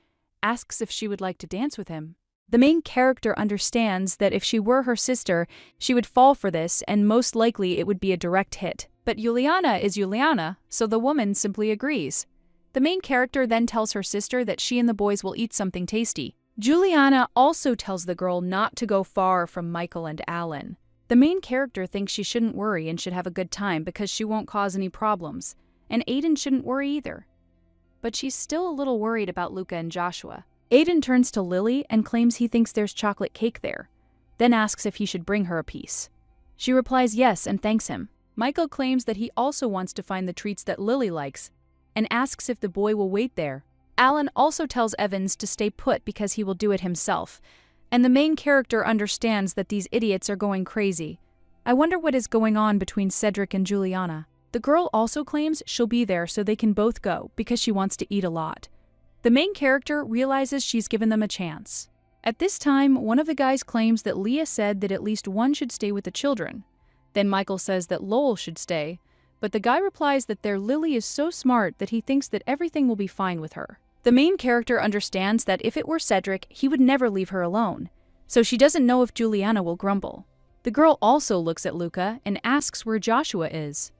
asks if she would like to dance with him. The main character understands that if she were her sister, she would fall for this, and most likely it would be a direct hit. But Juliana is Juliana, so the woman simply agrees. The main character then tells her sister that she and the boys will eat something tasty. Juliana also tells the girl not to go far from Michael and Alan. The main character thinks she shouldn't worry and should have a good time because she won't cause any problems, and Aiden shouldn't worry either. But she's still a little worried about Luca and Joshua. Aiden turns to Lily and claims he thinks there's chocolate cake there, then asks if he should bring her a piece. She replies yes and thanks him. Michael claims that he also wants to find the treats that Lily likes, and asks if the boy will wait there. Alan also tells Evans to stay put because he will do it himself, and the main character understands that these idiots are going crazy. I wonder what is going on between Cedric and Juliana. The girl also claims she'll be there so they can both go because she wants to eat a lot. The main character realizes she's given them a chance. At this time, one of the guys claims that Leah said that at least one should stay with the children. Then Michael says that Lowell should stay, but the guy replies that their Lily is so smart that he thinks that everything will be fine with her. The main character understands that if it were Cedric, he would never leave her alone, so she doesn't know if Juliana will grumble. The girl also looks at Luca and asks where Joshua is.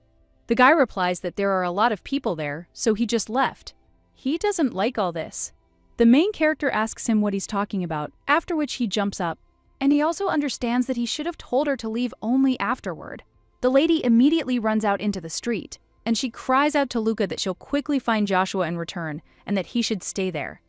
The guy replies that there are a lot of people there, so he just left. He doesn't like all this. The main character asks him what he's talking about, after which he jumps up, and he also understands that he should have told her to leave only afterward. The lady immediately runs out into the street, and she cries out to Luca that she'll quickly find Joshua and return, and that he should stay there.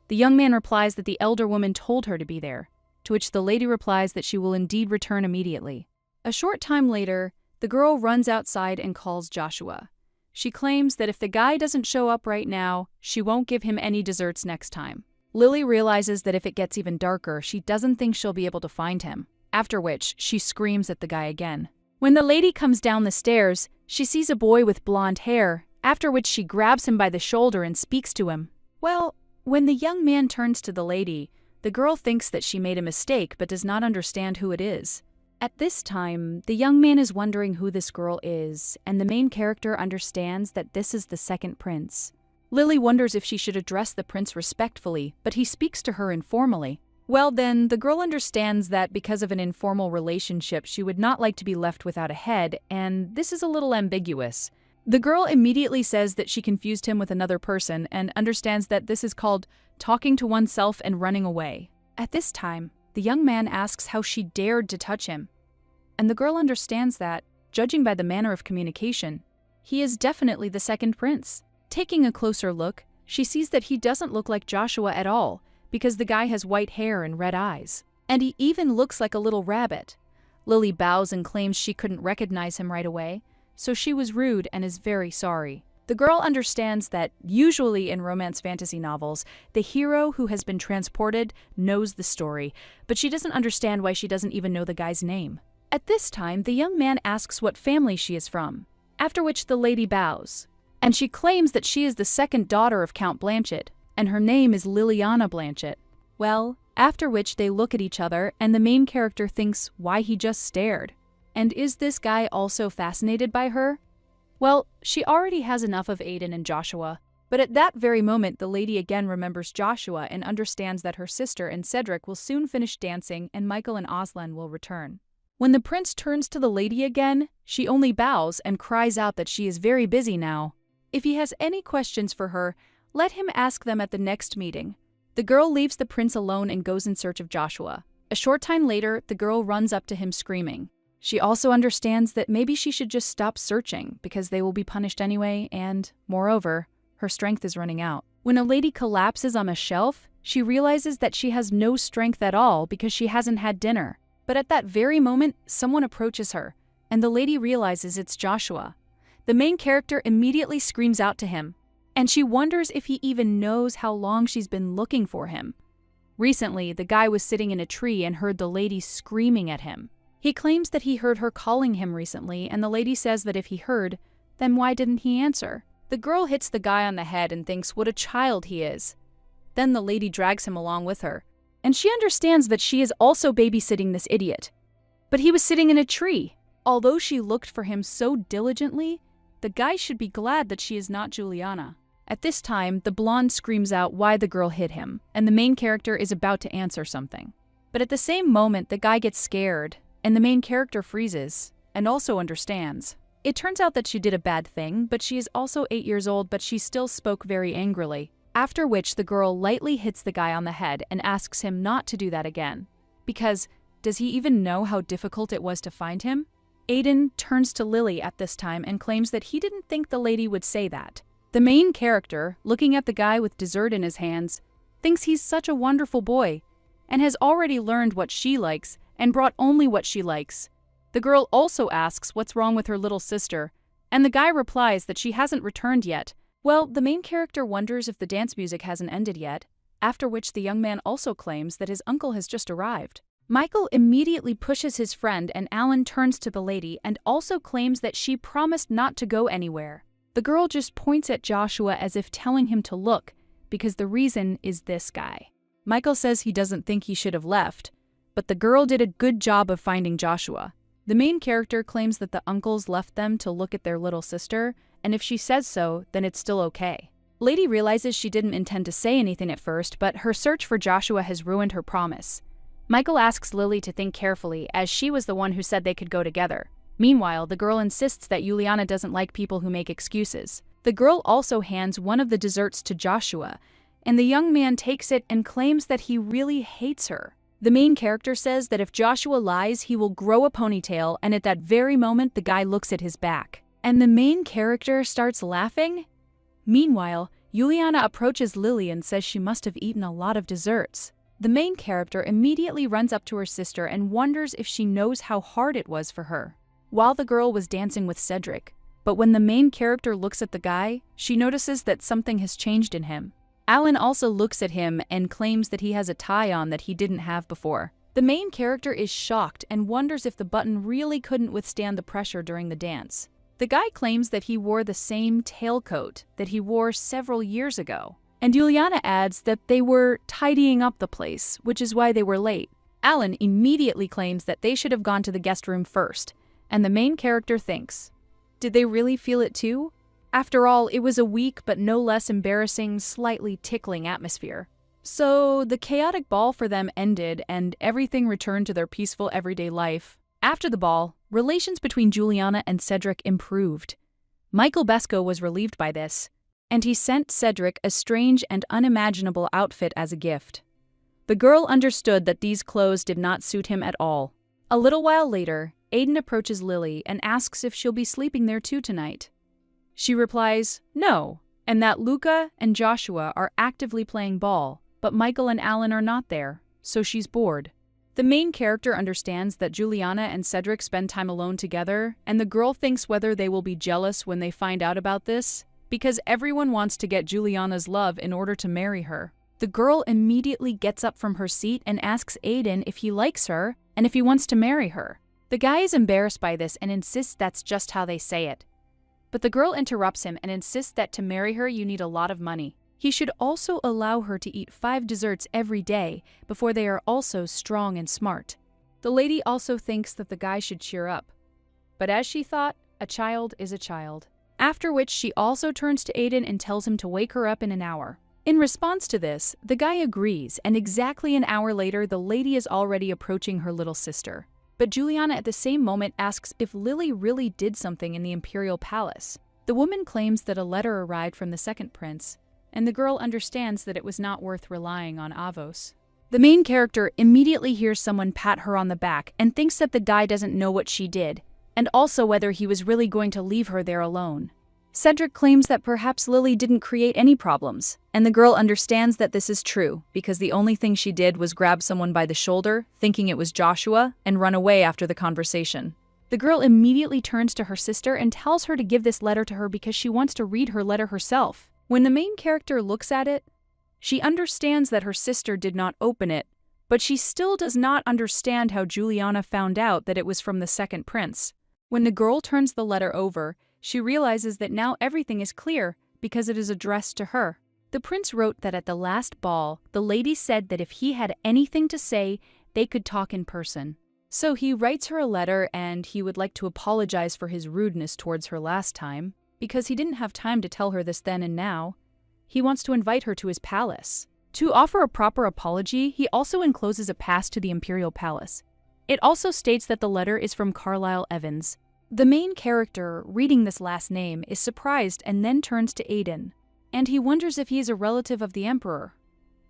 The young man replies that the elder woman told her to be there, to which the lady replies that she will indeed return immediately. A short time later, the girl runs outside and calls Joshua. She claims that if the guy doesn't show up right now, she won't give him any desserts next time. Lily realizes that if it gets even darker, she doesn't think she'll be able to find him, after which she screams at the guy again. When the lady comes down the stairs, she sees a boy with blonde hair, after which she grabs him by the shoulder and speaks to him. Well, when the young man turns to the lady, the girl thinks that she made a mistake but does not understand who it is. At this time, the young man is wondering who this girl is, and the main character understands that this is the second prince. Lily wonders if she should address the prince respectfully, but he speaks to her informally. Well then, the girl understands that because of an informal relationship, she would not like to be left without a head, and this is a little ambiguous. The girl immediately says that she confused him with another person and understands that this is called talking to oneself and running away. At this time, the young man asks how she dared to touch him, and the girl understands that, judging by the manner of communication, he is definitely the second prince. Taking a closer look, she sees that he doesn't look like Joshua at all, because the guy has white hair and red eyes. And he even looks like a little rabbit. Lily bows and claims she couldn't recognize him right away, so she was rude and is very sorry. The girl understands that, usually in romance fantasy novels, the hero who has been transported knows the story, but she doesn't understand why she doesn't even know the guy's name. At this time, the young man asks what family she is from, after which the lady bows, and she claims that she is the second daughter of Count Blanchett, and her name is Liliana Blanchett. Well, after which they look at each other, and the main character thinks why he just stared. And is this guy also fascinated by her? Well, she already has enough of Aiden and Joshua, but at that very moment the lady again remembers Joshua and understands that her sister and Cedric will soon finish dancing and Michael and Aslan will return. When the prince turns to the lady again, she only bows and cries out that she is very busy now. If he has any questions for her, let him ask them at the next meeting. The girl leaves the prince alone and goes in search of Joshua. A short time later, the girl runs up to him screaming. She also understands that maybe she should just stop searching because they will be punished anyway, and, moreover, her strength is running out. When a lady collapses on a shelf, she realizes that she has no strength at all because she hasn't had dinner. But at that very moment, someone approaches her, and the lady realizes it's Joshua. The main character immediately screams out to him, and she wonders if he even knows how long she's been looking for him. Recently, the guy was sitting in a tree and heard the lady screaming at him. He claims that he heard her calling him recently, and the lady says that if he heard, then why didn't he answer? The girl hits the guy on the head and thinks what a child he is. Then the lady drags him along with her, and she understands that she is also babysitting this idiot. But he was sitting in a tree. Although she looked for him so diligently, the guy should be glad that she is not Juliana. At this time, the blonde screams out why the girl hit him, and the main character is about to answer something. But at the same moment, the guy gets scared, and the main character freezes, and also understands. It turns out that she did a bad thing, but she is also 8 years old, but she still spoke very angrily. After which the girl lightly hits the guy on the head and asks him not to do that again. Because, does he even know how difficult it was to find him? Aiden turns to Lily at this time and claims that he didn't think the lady would say that. The main character, looking at the guy with dessert in his hands, thinks he's such a wonderful boy, and has already learned what she likes and brought only what she likes. The girl also asks what's wrong with her little sister, and the guy replies that she hasn't returned yet. Well, the main character wonders if the dance music hasn't ended yet, after which the young man also claims that his uncle has just arrived. Michael immediately pushes his friend, and Alan turns to the lady and also claims that she promised not to go anywhere. The girl just points at Joshua as if telling him to look, because the reason is this guy. Michael says he doesn't think he should have left, but the girl did a good job of finding Joshua. The main character claims that the uncles left them to look at their little sister, and if she says so, then it's still okay. Lady realizes she didn't intend to say anything at first, but her search for Joshua has ruined her promise. Michael asks Lily to think carefully, as she was the one who said they could go together. Meanwhile, the girl insists that Juliana doesn't like people who make excuses. The girl also hands one of the desserts to Joshua, and the young man takes it and claims that he really hates her. The main character says that if Joshua lies, he will grow a ponytail, and at that very moment, the guy looks at his back. And the main character starts laughing? Meanwhile, Juliana approaches Lily and says she must have eaten a lot of desserts. The main character immediately runs up to her sister and wonders if she knows how hard it was for her while the girl was dancing with Cedric. But when the main character looks at the guy, she notices that something has changed in him. Alan also looks at him and claims that he has a tie on that he didn't have before. The main character is shocked and wonders if the button really couldn't withstand the pressure during the dance. The guy claims that he wore the same tailcoat that he wore several years ago. And Juliana adds that they were tidying up the place, which is why they were late. Alan immediately claims that they should have gone to the guest room first, and the main character thinks, did they really feel it too? After all, it was a weak but no less embarrassing, slightly tickling atmosphere. So the chaotic ball for them ended and everything returned to their peaceful everyday life. After the ball, relations between Juliana and Cedric improved. Michael Besco was relieved by this, and he sent Cedric a strange and unimaginable outfit as a gift. The girl understood that these clothes did not suit him at all. A little while later, Aiden approaches Lily and asks if she'll be sleeping there too tonight. She replies, no, and that Luca and Joshua are actively playing ball, but Michael and Alan are not there, so she's bored. The main character understands that Juliana and Cedric spend time alone together, and the girl thinks whether they will be jealous when they find out about this, because everyone wants to get Juliana's love in order to marry her. The girl immediately gets up from her seat and asks Aiden if he likes her and if he wants to marry her. The guy is embarrassed by this and insists that's just how they say it. But the girl interrupts him and insists that to marry her you need a lot of money. He should also allow her to eat 5 desserts every day before they are also strong and smart. The lady also thinks that the guy should cheer up. But as she thought, a child is a child. After which she also turns to Aiden and tells him to wake her up in an hour. In response to this, the guy agrees, and exactly an hour later the lady is already approaching her little sister. But Juliana at the same moment asks if Lily really did something in the Imperial Palace. The woman claims that a letter arrived from the second prince, and the girl understands that it was not worth relying on Avos. The main character immediately hears someone pat her on the back and thinks that the guy doesn't know what she did, and also whether he was really going to leave her there alone. Cedric claims that perhaps Lily didn't create any problems, and the girl understands that this is true because the only thing she did was grab someone by the shoulder, thinking it was Joshua, and run away after the conversation. The girl immediately turns to her sister and tells her to give this letter to her because she wants to read her letter herself. When the main character looks at it, she understands that her sister did not open it, but she still does not understand how Juliana found out that it was from the second prince. When the girl turns the letter over, she realizes that now everything is clear because it is addressed to her. The prince wrote that at the last ball, the lady said that if he had anything to say, they could talk in person. So he writes her a letter and he would like to apologize for his rudeness towards her last time, because he didn't have time to tell her this then and now. He wants to invite her to his palace. To offer a proper apology, he also encloses a pass to the Imperial Palace. It also states that the letter is from Carlisle Evans. The main character, reading this last name, is surprised and then turns to Aiden, and he wonders if he is a relative of the Emperor.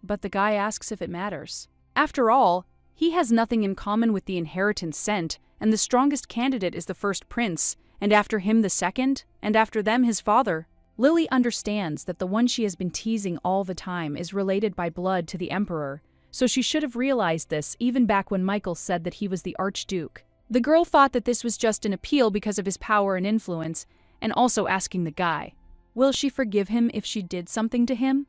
But the guy asks if it matters. After all, he has nothing in common with the inheritance sent, and the strongest candidate is the first prince, and after him the second, and after them his father. Lily understands that the one she has been teasing all the time is related by blood to the Emperor, so she should have realized this even back when Michael said that he was the Archduke. The girl thought that this was just an appeal because of his power and influence, and also asking the guy, will she forgive him if she did something to him?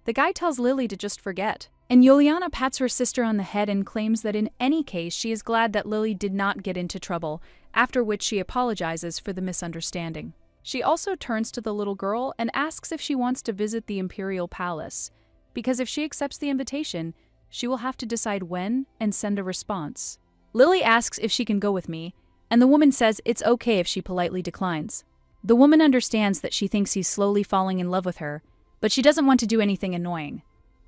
The guy tells Lily to just forget, and Juliana pats her sister on the head and claims that in any case she is glad that Lily did not get into trouble, after which she apologizes for the misunderstanding. She also turns to the little girl and asks if she wants to visit the Imperial Palace, because if she accepts the invitation, she will have to decide when and send a response. Lily asks if she can go with me, and the woman says it's okay if she politely declines. The woman understands that she thinks he's slowly falling in love with her, but she doesn't want to do anything annoying.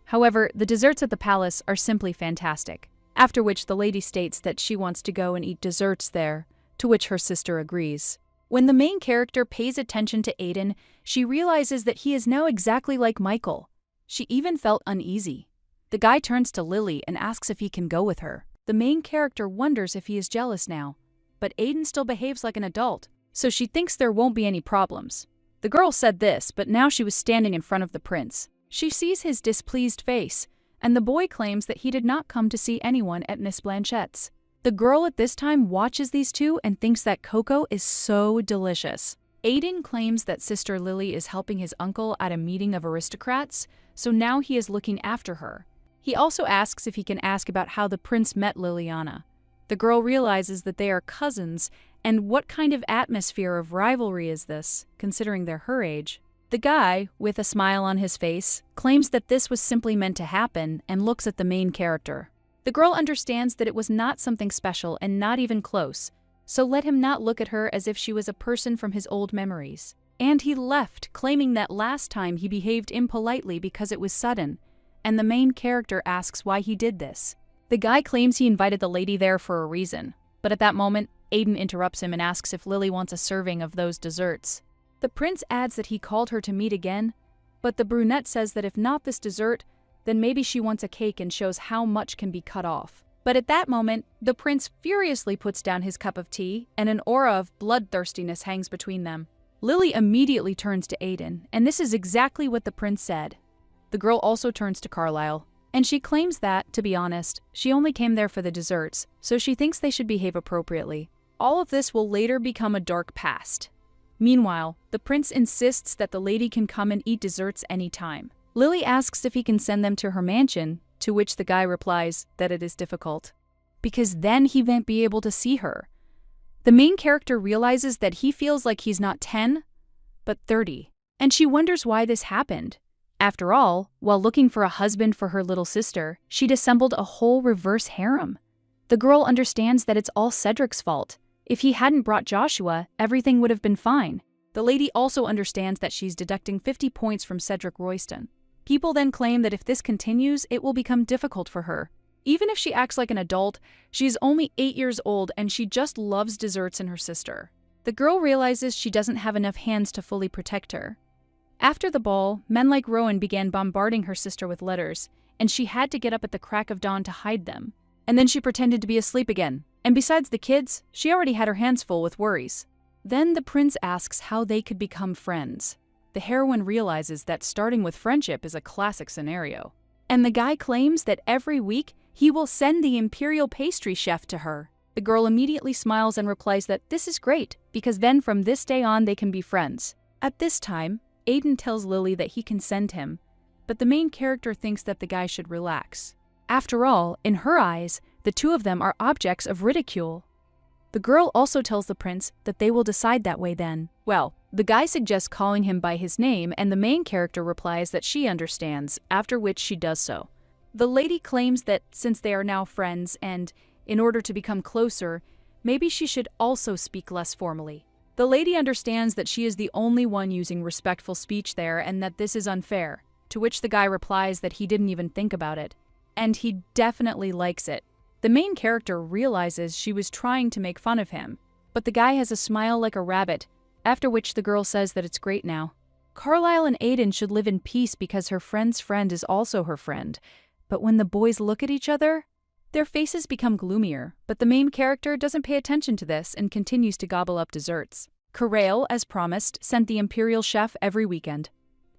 However, the desserts at the palace are simply fantastic, after which the lady states that she wants to go and eat desserts there, to which her sister agrees. When the main character pays attention to Aiden, she realizes that he is now exactly like Michael. She even felt uneasy. The guy turns to Lily and asks if he can go with her. The main character wonders if he is jealous now, but Aiden still behaves like an adult, so she thinks there won't be any problems. The girl said this, but now she was standing in front of the prince. She sees his displeased face, and the boy claims that he did not come to see anyone at Miss Blanchette's. The girl at this time watches these two and thinks that cocoa is so delicious. Aiden claims that Sister Lily is helping his uncle at a meeting of aristocrats, so now he is looking after her. He also asks if he can ask about how the prince met Liliana. The girl realizes that they are cousins, and what kind of atmosphere of rivalry is this, considering they're her age? The guy, with a smile on his face, claims that this was simply meant to happen and looks at the main character. The girl understands that it was not something special and not even close, so let him not look at her as if she was a person from his old memories. And he left, claiming that last time he behaved impolitely because it was sudden, and the main character asks why he did this. The guy claims he invited the lady there for a reason, but at that moment, Aiden interrupts him and asks if Lily wants a serving of those desserts. The prince adds that he called her to meet again, but the brunette says that if not this dessert, then maybe she wants a cake and shows how much can be cut off. But at that moment, the prince furiously puts down his cup of tea, and an aura of bloodthirstiness hangs between them. Lily immediately turns to Aiden, and this is exactly what the prince said. The girl also turns to Carlisle, and she claims that, to be honest, she only came there for the desserts, so she thinks they should behave appropriately. All of this will later become a dark past. Meanwhile, the prince insists that the lady can come and eat desserts anytime. Lily asks if he can send them to her mansion, to which the guy replies that it is difficult, because then he won't be able to see her. The main character realizes that he feels like he's not 10, but 30, and she wonders why this happened. After all, while looking for a husband for her little sister, she'd assembled a whole reverse harem. The girl understands that it's all Cedric's fault. If he hadn't brought Joshua, everything would have been fine. The lady also understands that she's deducting 50 points from Cedric Royston. People then claim that if this continues, it will become difficult for her. Even if she acts like an adult, she is only 8 years old and she just loves desserts and her sister. The girl realizes she doesn't have enough hands to fully protect her. After the ball, men like Rowan began bombarding her sister with letters, and she had to get up at the crack of dawn to hide them. And then she pretended to be asleep again. And besides the kids, she already had her hands full with worries. Then the prince asks how they could become friends. The heroine realizes that starting with friendship is a classic scenario. And the guy claims that every week he will send the imperial pastry chef to her. The girl immediately smiles and replies that this is great, because then from this day on they can be friends. At this time, Aiden tells Lily that he can send him, but the main character thinks that the guy should relax. After all, in her eyes, the two of them are objects of ridicule. The girl also tells the prince that they will decide that way then. Well, the guy suggests calling him by his name, and the main character replies that she understands, after which she does so. The lady claims that since they are now friends and, in order to become closer, maybe she should also speak less formally. The lady understands that she is the only one using respectful speech there and that this is unfair, to which the guy replies that he didn't even think about it. And he definitely likes it. The main character realizes she was trying to make fun of him, but the guy has a smile like a rabbit, after which the girl says that it's great now. Carlisle and Aiden should live in peace because her friend's friend is also her friend, but when the boys look at each other, their faces become gloomier, but the main character doesn't pay attention to this and continues to gobble up desserts. Corral, as promised, sent the imperial chef every weekend.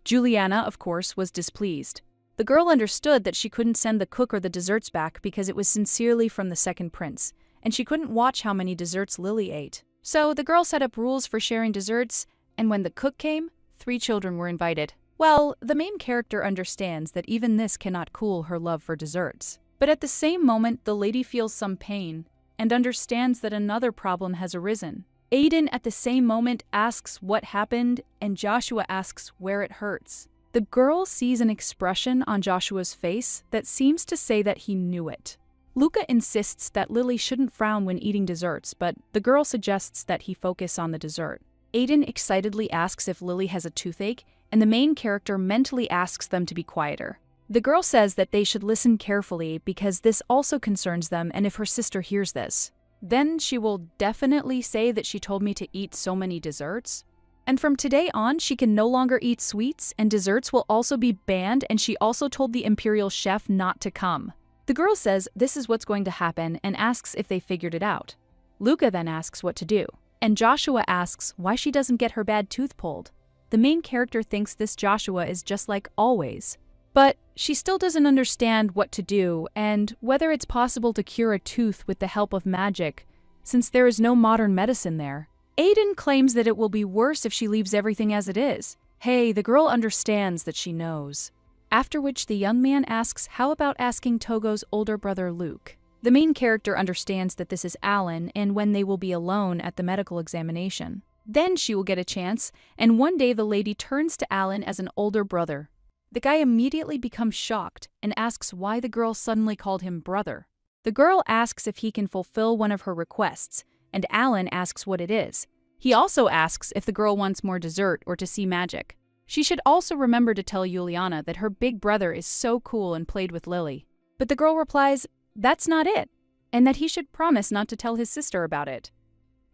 Juliana, of course, was displeased. The girl understood that she couldn't send the cook or the desserts back because it was sincerely from the second prince, and she couldn't watch how many desserts Lily ate. So the girl set up rules for sharing desserts, and when the cook came, 3 children were invited. Well, the main character understands that even this cannot cool her love for desserts. But at the same moment, the lady feels some pain and understands that another problem has arisen. Aiden at the same moment asks what happened, and Joshua asks where it hurts. The girl sees an expression on Joshua's face that seems to say that he knew it. Luca insists that Lily shouldn't frown when eating desserts, but the girl suggests that he focus on the dessert. Aiden excitedly asks if Lily has a toothache, and the main character mentally asks them to be quieter. The girl says that they should listen carefully because this also concerns them, and if her sister hears this, then she will definitely say that she told me to eat so many desserts. And from today on, she can no longer eat sweets, and desserts will also be banned, and she also told the imperial chef not to come. The girl says this is what's going to happen and asks if they figured it out. Luca then asks what to do, and Joshua asks why she doesn't get her bad tooth pulled. The main character thinks this Joshua is just like always, but she still doesn't understand what to do and whether it's possible to cure a tooth with the help of magic, since there is no modern medicine there. Aiden claims that it will be worse if she leaves everything as it is. Hey, the girl understands that she knows. After which the young man asks how about asking Togo's older brother Luke. The main character understands that this is Alan and when they will be alone at the medical examination. Then she will get a chance, and one day the lady turns to Alan as an older brother. The guy immediately becomes shocked and asks why the girl suddenly called him brother. The girl asks if he can fulfill one of her requests, and Alan asks what it is. He also asks if the girl wants more dessert or to see magic. She should also remember to tell Juliana that her big brother is so cool and played with Lily. But the girl replies, that's not it, and that he should promise not to tell his sister about it.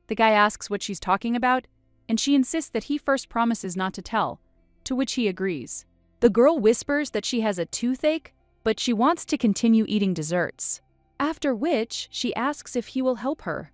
The guy asks what she's talking about, and she insists that he first promises not to tell, to which he agrees. The girl whispers that she has a toothache, but she wants to continue eating desserts. After which, she asks if he will help her.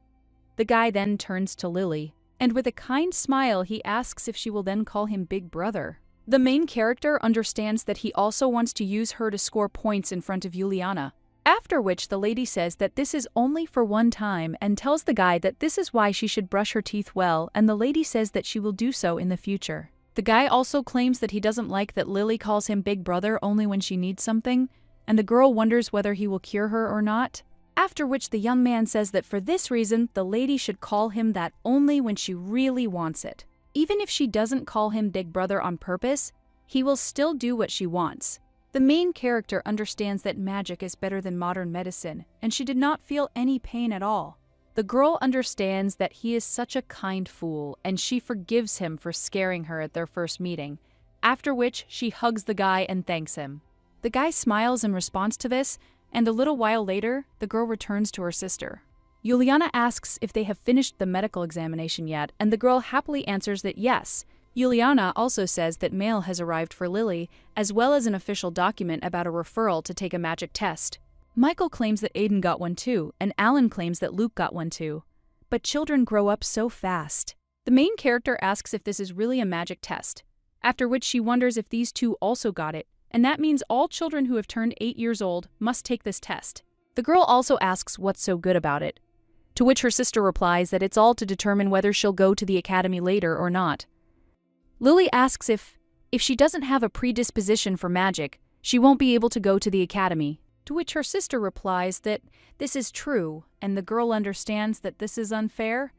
The guy then turns to Lily, and with a kind smile he asks if she will then call him Big Brother. The main character understands that he also wants to use her to score points in front of Juliana. After which the lady says that this is only for one time and tells the guy that this is why she should brush her teeth well, and the lady says that she will do so in the future. The guy also claims that he doesn't like that Lily calls him Big Brother only when she needs something, and the girl wonders whether he will cure her or not. After which the young man says that for this reason, the lady should call him that only when she really wants it. Even if she doesn't call him Big Brother on purpose, he will still do what she wants. The main character understands that magic is better than modern medicine, and she did not feel any pain at all. The girl understands that he is such a kind fool, and she forgives him for scaring her at their first meeting, after which she hugs the guy and thanks him. The guy smiles in response to this, and a little while later, the girl returns to her sister. Juliana asks if they have finished the medical examination yet, and the girl happily answers that yes. Juliana also says that mail has arrived for Lily, as well as an official document about a referral to take a magic test. Michael claims that Aiden got one too, and Alan claims that Luke got one too. But children grow up so fast. The main character asks if this is really a magic test, after which she wonders if these two also got it, and that means all children who have turned 8 years old must take this test. The girl also asks what's so good about it, to which her sister replies that it's all to determine whether she'll go to the academy later or not. Lily asks if she doesn't have a predisposition for magic, she won't be able to go to the academy, to which her sister replies that this is true, and the girl understands that this is unfair,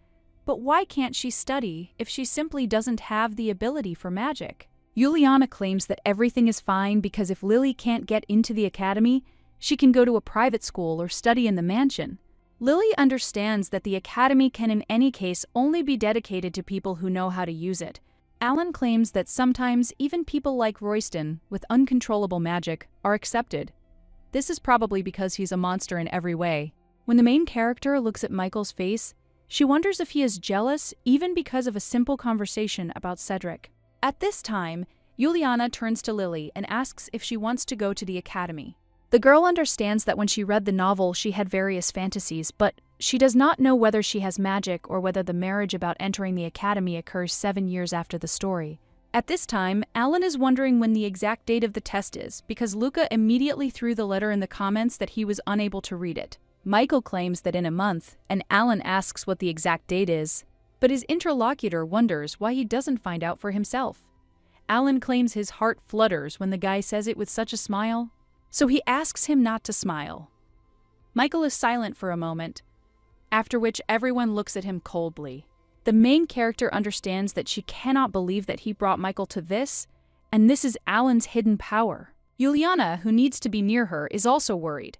but why can't she study if she simply doesn't have the ability for magic? Juliana claims that everything is fine because if Lily can't get into the academy, she can go to a private school or study in the mansion. Lily understands that the academy can in any case only be dedicated to people who know how to use it. Alan claims that sometimes even people like Royston, with uncontrollable magic, are accepted. This is probably because he's a monster in every way. When the main character looks at Michael's face, she wonders if he is jealous even because of a simple conversation about Cedric. At this time, Juliana turns to Lily and asks if she wants to go to the academy. The girl understands that when she read the novel she had various fantasies, but she does not know whether she has magic or whether the marriage about entering the academy occurs 7 years after the story. At this time, Alan is wondering when the exact date of the test is because Luca immediately threw the letter in the comments that he was unable to read it. Michael claims that in a month, and Alan asks what the exact date is, but his interlocutor wonders why he doesn't find out for himself. Alan claims his heart flutters when the guy says it with such a smile, so he asks him not to smile. Michael is silent for a moment, after which everyone looks at him coldly. The main character understands that she cannot believe that he brought Michael to this, and this is Alan's hidden power. Juliana, who needs to be near her, is also worried,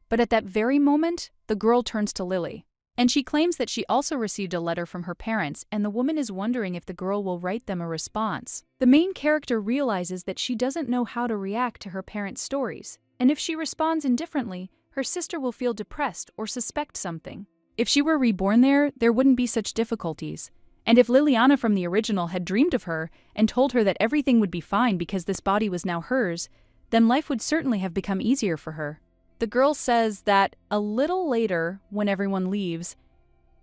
but at that very moment, the girl turns to Lily. And she claims that she also received a letter from her parents, and the woman is wondering if the girl will write them a response. The main character realizes that she doesn't know how to react to her parents' stories, and if she responds indifferently, her sister will feel depressed or suspect something. If she were reborn there wouldn't be such difficulties, And if Liliana from the original had dreamed of her and told her that everything would be fine because this body was now hers, then life would certainly have become easier for her. The girl says that a little later, when everyone leaves,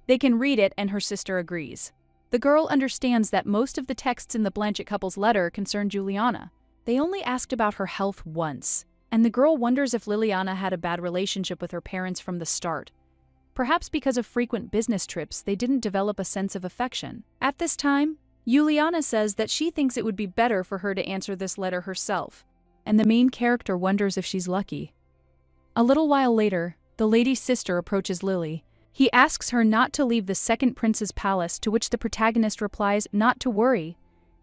they can read it and her sister agrees. The girl understands that most of the texts in the Blanchett couple's letter concern Juliana. They only asked about her health once, and the girl wonders if Liliana had a bad relationship with her parents from the start. Perhaps because of frequent business trips, they didn't develop a sense of affection. At this time, Juliana says that she thinks it would be better for her to answer this letter herself, and the main character wonders if she's lucky. A little while later, the lady's sister approaches Lily. He asks her not to leave the second prince's palace, to which the protagonist replies not to worry.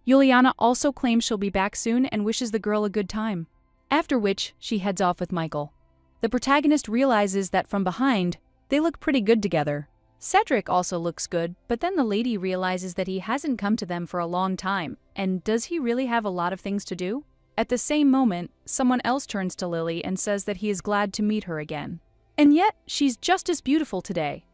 Juliana also claims she'll be back soon and wishes the girl a good time. After which, she heads off with Michael. The protagonist realizes that from behind, they look pretty good together. Cedric also looks good, but then the lady realizes that he hasn't come to them for a long time, and does he really have a lot of things to do? At the same moment, someone else turns to Lily and says that he is glad to meet her again. And yet, she's just as beautiful today.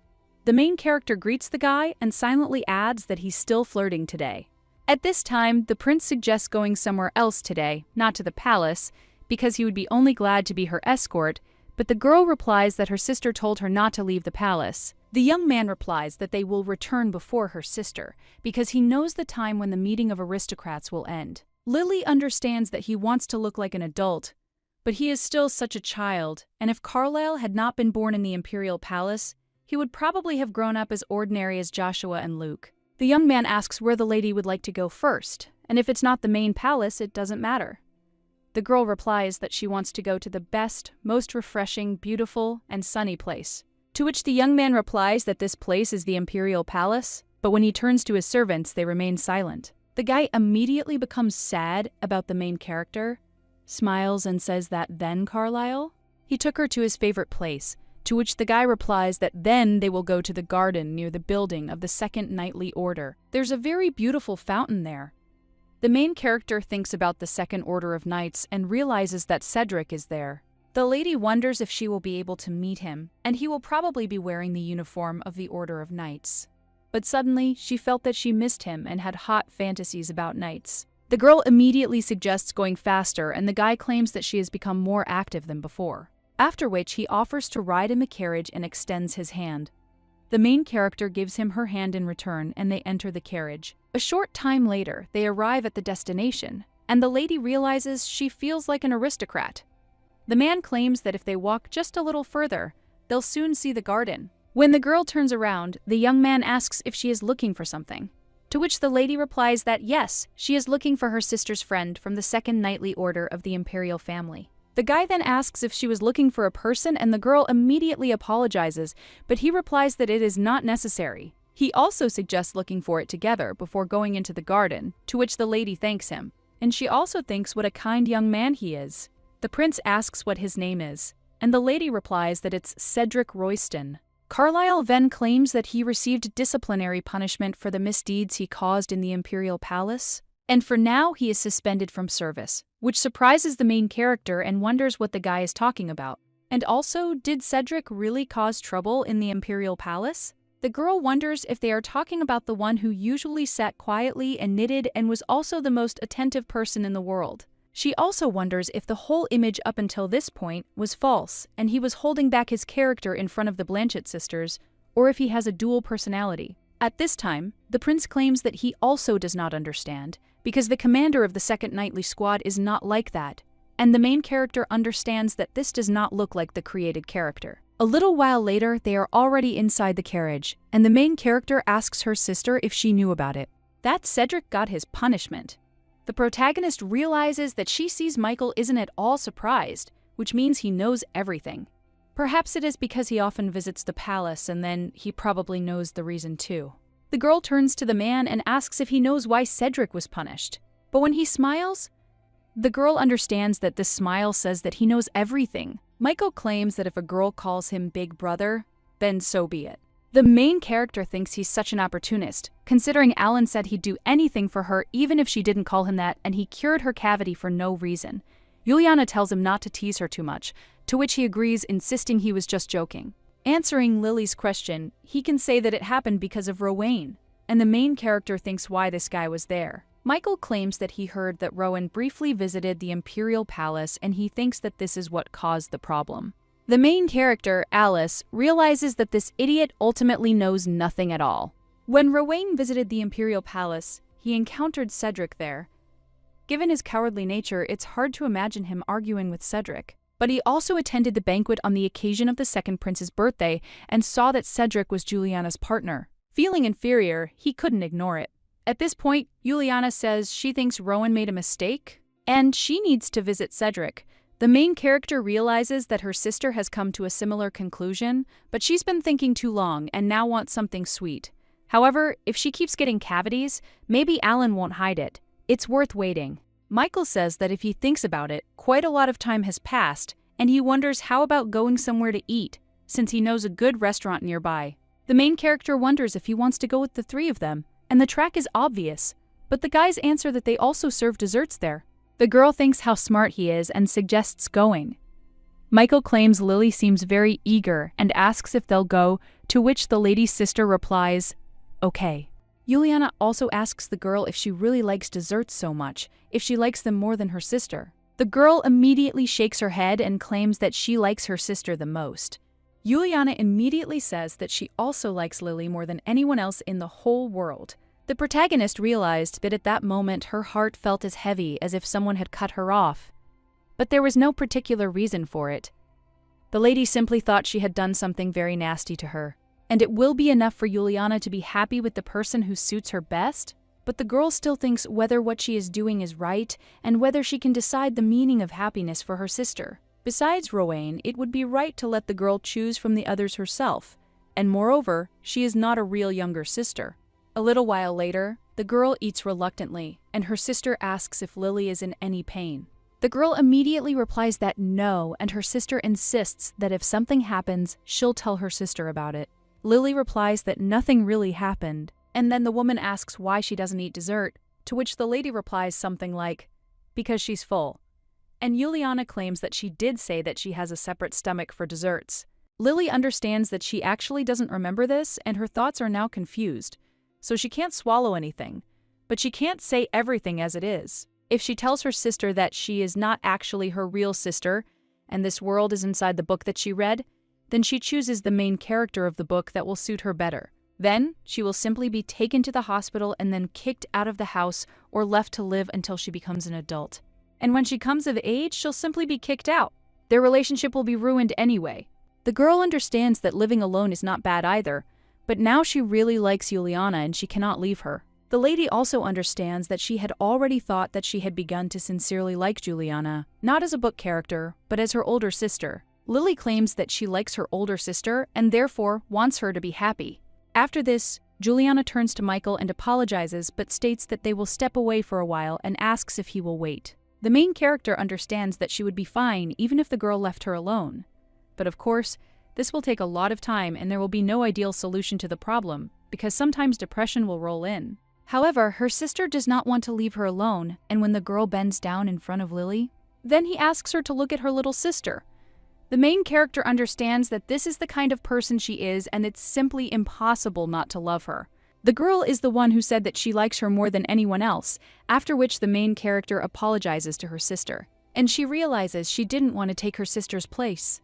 The main character greets the guy and silently adds that he's still flirting today. At this time, the prince suggests going somewhere else today, not to the palace, because he would be only glad to be her escort, but the girl replies that her sister told her not to leave the palace. The young man replies that they will return before her sister, because he knows the time when the meeting of aristocrats will end. Lily understands that he wants to look like an adult, but he is still such a child, and if Carlisle had not been born in the imperial palace, he would probably have grown up as ordinary as Joshua and Luke. The young man asks where the lady would like to go first, and if it's not the main palace, it doesn't matter. The girl replies that she wants to go to the best, most refreshing, beautiful, and sunny place. To which the young man replies that this place is the imperial palace, but when he turns to his servants, they remain silent. The guy immediately becomes sad about the main character, smiles and says that then Carlisle? He took her to his favorite place, to which the guy replies that then they will go to the garden near the building of the Second Knightly Order. There's a very beautiful fountain there. The main character thinks about the Second Order of Knights and realizes that Cedric is there. The lady wonders if she will be able to meet him, and he will probably be wearing the uniform of the Order of Knights. But suddenly, she felt that she missed him and had hot fantasies about knights. The girl immediately suggests going faster, and the guy claims that she has become more active than before. After which, he offers to ride in the carriage and extends his hand. The main character gives him her hand in return, and they enter the carriage. A short time later, they arrive at the destination, and the lady realizes she feels like an aristocrat. The man claims that if they walk just a little further, they'll soon see the garden. When the girl turns around, the young man asks if she is looking for something, to which the lady replies that yes, she is looking for her sister's friend from the Second Knightly Order of the imperial family. The guy then asks if she was looking for a person, and the girl immediately apologizes, but he replies that it is not necessary. He also suggests looking for it together before going into the garden, to which the lady thanks him, and she also thinks what a kind young man he is. The prince asks what his name is, and the lady replies that it's Cedric Royston. Carlisle then claims that he received disciplinary punishment for the misdeeds he caused in the imperial palace, and for now he is suspended from service, which surprises the main character and wonders what the guy is talking about. And also, did Cedric really cause trouble in the imperial palace? The girl wonders if they are talking about the one who usually sat quietly and knitted and was also the most attentive person in the world. She also wonders if the whole image up until this point was false and he was holding back his character in front of the Blanchett sisters, or if he has a dual personality. At this time, the prince claims that he also does not understand, because the commander of the Second Knightly Squad is not like that, and the main character understands that this does not look like the created character. A little while later, they are already inside the carriage, and the main character asks her sister if she knew about it. That Cedric got his punishment. The protagonist realizes that she sees Michael isn't at all surprised, which means he knows everything. Perhaps it is because he often visits the palace, and then he probably knows the reason too. The girl turns to the man and asks if he knows why Cedric was punished. But when he smiles, the girl understands that this smile says that he knows everything. Michael claims that if a girl calls him Big Brother, then so be it. The main character thinks he's such an opportunist, considering Alan said he'd do anything for her even if she didn't call him that, and he cured her cavity for no reason. Juliana tells him not to tease her too much, to which he agrees, insisting he was just joking. Answering Lily's question, he can say that it happened because of Rowain. and the main character thinks why this guy was there. Michael claims that he heard that Rowan briefly visited the Imperial Palace and he thinks that this is what caused the problem. The main character, Alice, realizes that this idiot ultimately knows nothing at all. When Rowan visited the Imperial Palace, he encountered Cedric there. Given his cowardly nature, it's hard to imagine him arguing with Cedric. But he also attended the banquet on the occasion of the second prince's birthday and saw that Cedric was Juliana's partner. Feeling inferior, he couldn't ignore it. At this point, Juliana says she thinks Rowan made a mistake, and she needs to visit Cedric. The main character realizes that her sister has come to a similar conclusion, but she's been thinking too long and now wants something sweet. However, if she keeps getting cavities, maybe Alan won't hide it. It's worth waiting. Michael says that if he thinks about it, quite a lot of time has passed, and he wonders how about going somewhere to eat, since he knows a good restaurant nearby. The main character wonders if he wants to go with the three of them, and the track is obvious, but the guys answer that they also serve desserts there. The girl thinks how smart he is and suggests going. Michael claims Lily seems very eager and asks if they'll go, to which the lady's sister replies, "Okay." Juliana also asks the girl if she really likes desserts so much, if she likes them more than her sister. The girl immediately shakes her head and claims that she likes her sister the most. Juliana immediately says that she also likes Lily more than anyone else in the whole world. The protagonist realized that at that moment her heart felt as heavy as if someone had cut her off. But there was no particular reason for it. The lady simply thought she had done something very nasty to her. And it will be enough for Juliana to be happy with the person who suits her best, but the girl still thinks whether what she is doing is right and whether she can decide the meaning of happiness for her sister. Besides Rowan, it would be right to let the girl choose from the others herself, and moreover, she is not a real younger sister. A little while later, the girl eats reluctantly, and her sister asks if Lily is in any pain. The girl immediately replies that no, and her sister insists that if something happens, she'll tell her sister about it. Lily replies that nothing really happened, and then the woman asks why she doesn't eat dessert, to which the lady replies something like, "Because she's full." And Juliana claims that she did say that she has a separate stomach for desserts. Lily understands that she actually doesn't remember this, and her thoughts are now confused. So she can't swallow anything, but she can't say everything as it is. If she tells her sister that she is not actually her real sister, and this world is inside the book that she read, then she chooses the main character of the book that will suit her better. Then, she will simply be taken to the hospital and then kicked out of the house or left to live until she becomes an adult. And when she comes of age, she'll simply be kicked out. Their relationship will be ruined anyway. The girl understands that living alone is not bad either, but now she really likes Juliana and she cannot leave her. The lady also understands that she had already thought that she had begun to sincerely like Juliana, not as a book character, but as her older sister. Lily claims that she likes her older sister and therefore wants her to be happy. After this, Juliana turns to Michael and apologizes but states that they will step away for a while and asks if he will wait. The main character understands that she would be fine even if the girl left her alone. But of course, this will take a lot of time and there will be no ideal solution to the problem, because sometimes depression will roll in. However, her sister does not want to leave her alone, and when the girl bends down in front of Lily, then he asks her to look at her little sister. The main character understands that this is the kind of person she is and it's simply impossible not to love her. The girl is the one who said that she likes her more than anyone else, after which the main character apologizes to her sister. And she realizes she didn't want to take her sister's place.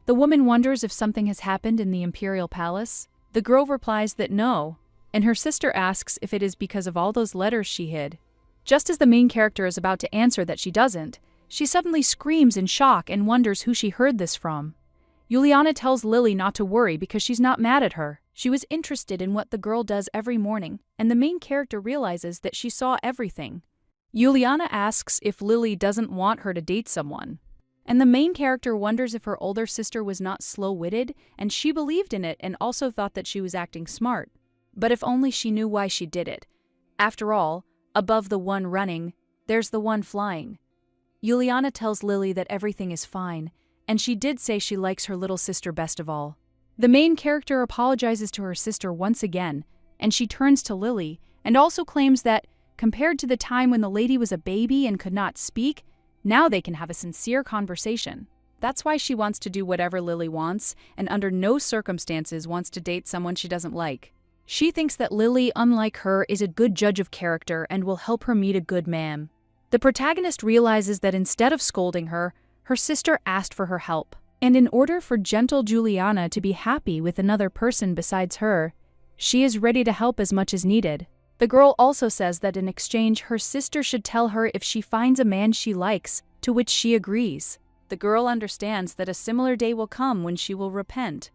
The woman wonders if something has happened in the Imperial Palace. The girl replies that no, and her sister asks if it is because of all those letters she hid. Just as the main character is about to answer that she doesn't, she suddenly screams in shock and wonders who she heard this from. Juliana tells Lily not to worry because she's not mad at her. She was interested in what the girl does every morning, and the main character realizes that she saw everything. Juliana asks if Lily doesn't want her to date someone. And the main character wonders if her older sister was not slow-witted, and she believed in it and also thought that she was acting smart. But if only she knew why she did it. After all, above the one running, there's the one flying. Juliana tells Lily that everything is fine, and she did say she likes her little sister best of all. The main character apologizes to her sister once again, and she turns to Lily, and also claims that, compared to the time when the lady was a baby and could not speak, now they can have a sincere conversation. That's why she wants to do whatever Lily wants, and under no circumstances wants to date someone she doesn't like. She thinks that Lily, unlike her, is a good judge of character and will help her meet a good man. The protagonist realizes that instead of scolding her, her sister asked for her help. And in order for gentle Juliana to be happy with another person besides her, she is ready to help as much as needed. The girl also says that in exchange, her sister should tell her if she finds a man she likes, to which she agrees. The girl understands that a similar day will come when she will repent,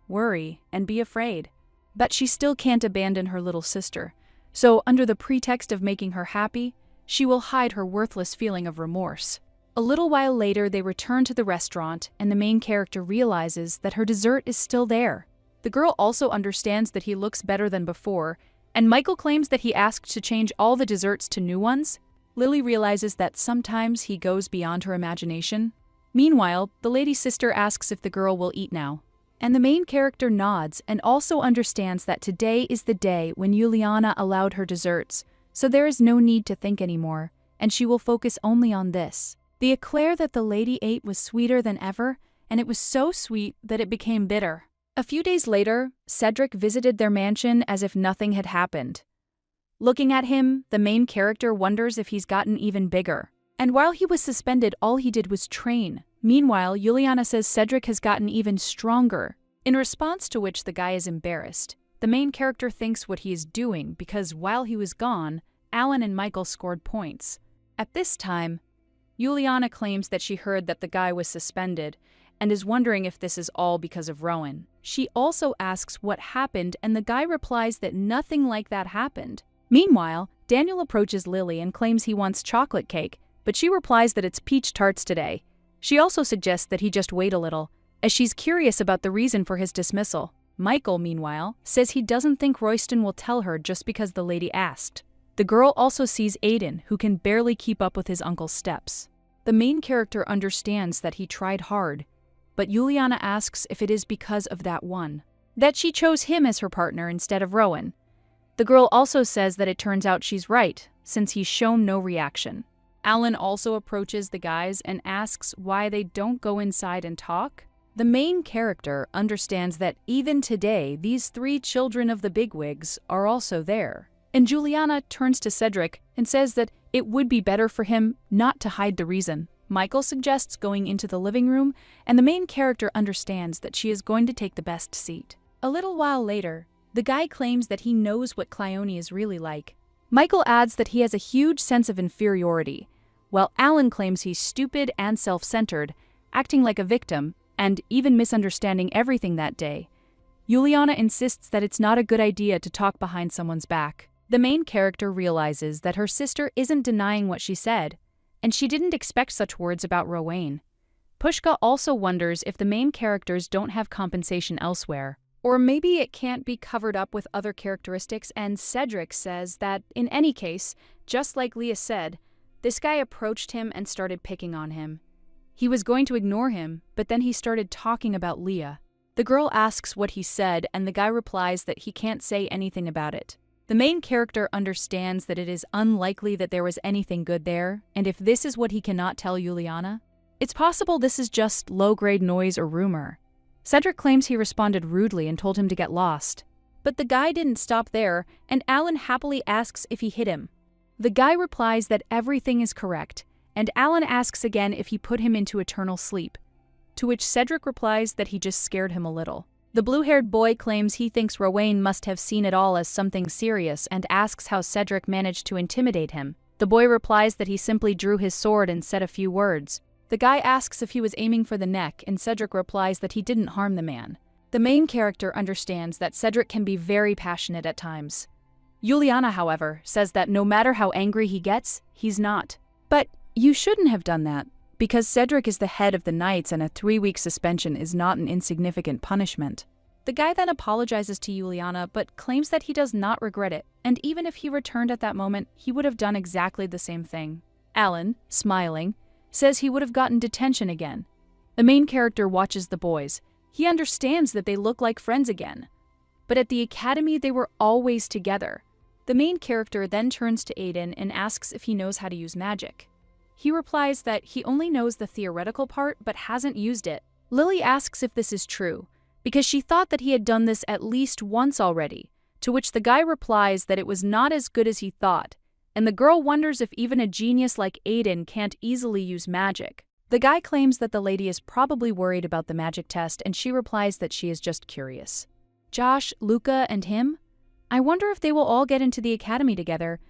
worry, and be afraid. But she still can't abandon her little sister, so under the pretext of making her happy, she will hide her worthless feeling of remorse. A little while later, they return to the restaurant, and the main character realizes that her dessert is still there. The girl also understands that he looks better than before, and Michael claims that he asked to change all the desserts to new ones. Lily realizes that sometimes he goes beyond her imagination. Meanwhile, the lady's sister asks if the girl will eat now. And the main character nods and also understands that today is the day when Juliana allowed her desserts, so there is no need to think anymore, and she will focus only on this. The eclair that the lady ate was sweeter than ever, and it was so sweet that it became bitter. A few days later, Cedric visited their mansion as if nothing had happened. Looking at him, the main character wonders if he's gotten even bigger. And while he was suspended, all he did was train. Meanwhile, Juliana says Cedric has gotten even stronger, in response to which the guy is embarrassed. The main character thinks what he is doing because while he was gone, Alan and Michael scored points. At this time, Juliana claims that she heard that the guy was suspended and is wondering if this is all because of Rowan. She also asks what happened, and the guy replies that nothing like that happened. Meanwhile, Daniel approaches Lily and claims he wants chocolate cake, but she replies that it's peach tarts today. She also suggests that he just wait a little, as she's curious about the reason for his dismissal. Michael, meanwhile, says he doesn't think Royston will tell her just because the lady asked. The girl also sees Aiden, who can barely keep up with his uncle's steps. The main character understands that he tried hard, but Juliana asks if it is because of that one, that she chose him as her partner instead of Rowan. The girl also says that it turns out she's right, since he's shown no reaction. Alan also approaches the guys and asks why they don't go inside and talk. The main character understands that even today, these three children of the bigwigs are also there. And Juliana turns to Cedric and says that it would be better for him not to hide the reason. Michael suggests going into the living room, and the main character understands that she is going to take the best seat. A little while later, the guy claims that he knows what Cleone is really like. Michael adds that he has a huge sense of inferiority, while Alan claims he's stupid and self-centered, acting like a victim, and even misunderstanding everything that day. Juliana insists that it's not a good idea to talk behind someone's back. The main character realizes that her sister isn't denying what she said, and she didn't expect such words about Rowan. Pushka also wonders if the main characters don't have compensation elsewhere. Or maybe it can't be covered up with other characteristics, and Cedric says that, in any case, just like Leah said, this guy approached him and started picking on him. He was going to ignore him, but then he started talking about Leah. The girl asks what he said, and the guy replies that he can't say anything about it. The main character understands that it is unlikely that there was anything good there, and if this is what he cannot tell Juliana, it's possible this is just low-grade noise or rumor. Cedric claims he responded rudely and told him to get lost. But the guy didn't stop there, and Alan happily asks if he hit him. The guy replies that everything is correct, and Alan asks again if he put him into eternal sleep, to which Cedric replies that he just scared him a little. The blue-haired boy claims he thinks Rowan must have seen it all as something serious and asks how Cedric managed to intimidate him. The boy replies that he simply drew his sword and said a few words. The guy asks if he was aiming for the neck, and Cedric replies that he didn't harm the man. The main character understands that Cedric can be very passionate at times. Juliana, however, says that no matter how angry he gets, he's not. But you shouldn't have done that, because Cedric is the head of the Knights and a 3-week suspension is not an insignificant punishment. The guy then apologizes to Juliana, but claims that he does not regret it, and even if he returned at that moment, he would have done exactly the same thing. Alan, smiling, says he would have gotten detention again. The main character watches the boys. He understands that they look like friends again. But at the academy, they were always together. The main character then turns to Aiden and asks if he knows how to use magic. He replies that he only knows the theoretical part but hasn't used it. Lily asks if this is true, because she thought that he had done this at least once already, to which the guy replies that it was not as good as he thought, and the girl wonders if even a genius like Aiden can't easily use magic. The guy claims that the lady is probably worried about the magic test, and she replies that she is just curious. Josh, Luca, and him? I wonder if they will all get into the academy together,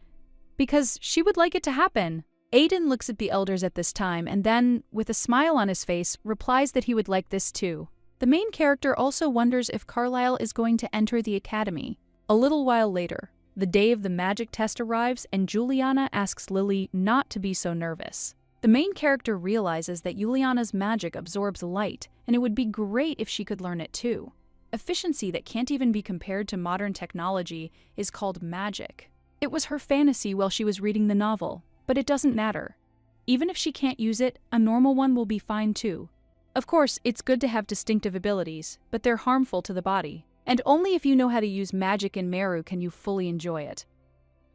because she would like it to happen. Aiden looks at the elders at this time and then, with a smile on his face, replies that he would like this too. The main character also wonders if Carlisle is going to enter the academy. A little while later, the day of the magic test arrives and Juliana asks Lily not to be so nervous. The main character realizes that Juliana's magic absorbs light, and it would be great if she could learn it too. Efficiency that can't even be compared to modern technology is called magic. It was her fantasy while she was reading the novel, but it doesn't matter. Even if she can't use it, a normal one will be fine too. Of course, it's good to have distinctive abilities, but they're harmful to the body. And only if you know how to use magic in Meru can you fully enjoy it.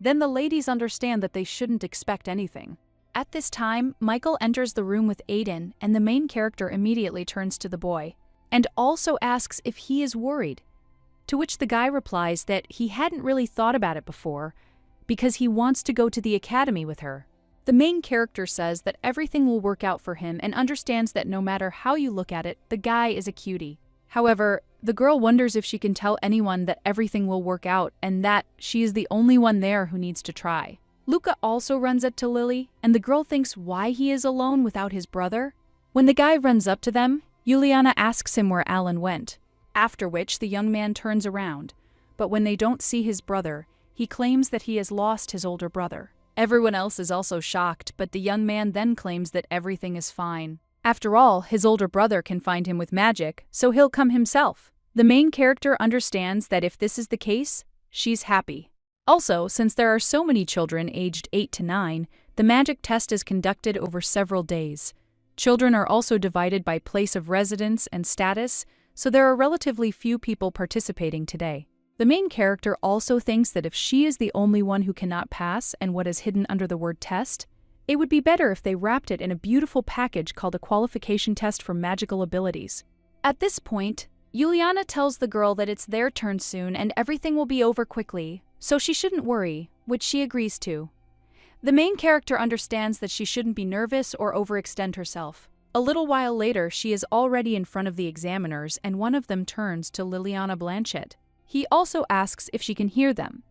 Then the ladies understand that they shouldn't expect anything. At this time, Michael enters the room with Aiden, and the main character immediately turns to the boy, and also asks if he is worried, to which the guy replies that he hadn't really thought about it before, because he wants to go to the academy with her. The main character says that everything will work out for him and understands that no matter how you look at it, the guy is a cutie. However, the girl wonders if she can tell anyone that everything will work out and that she is the only one there who needs to try. Luca also runs up to Lily, and the girl thinks why he is alone without his brother. When the guy runs up to them, Juliana asks him where Alan went, after which the young man turns around, but when they don't see his brother, he claims that he has lost his older brother. Everyone else is also shocked, but the young man then claims that everything is fine. After all, his older brother can find him with magic, so he'll come himself. The main character understands that if this is the case, she's happy. Also, since there are so many children aged 8 to 9, the magic test is conducted over several days. Children are also divided by place of residence and status, so there are relatively few people participating today. The main character also thinks that if she is the only one who cannot pass and what is hidden under the word test, it would be better if they wrapped it in a beautiful package called a qualification test for magical abilities. At this point, Juliana tells the girl that it's their turn soon and everything will be over quickly, so she shouldn't worry, which she agrees to. The main character understands that she shouldn't be nervous or overextend herself. A little while later, she is already in front of the examiners and one of them turns to Liliana Blanchett. He also asks if she can hear them.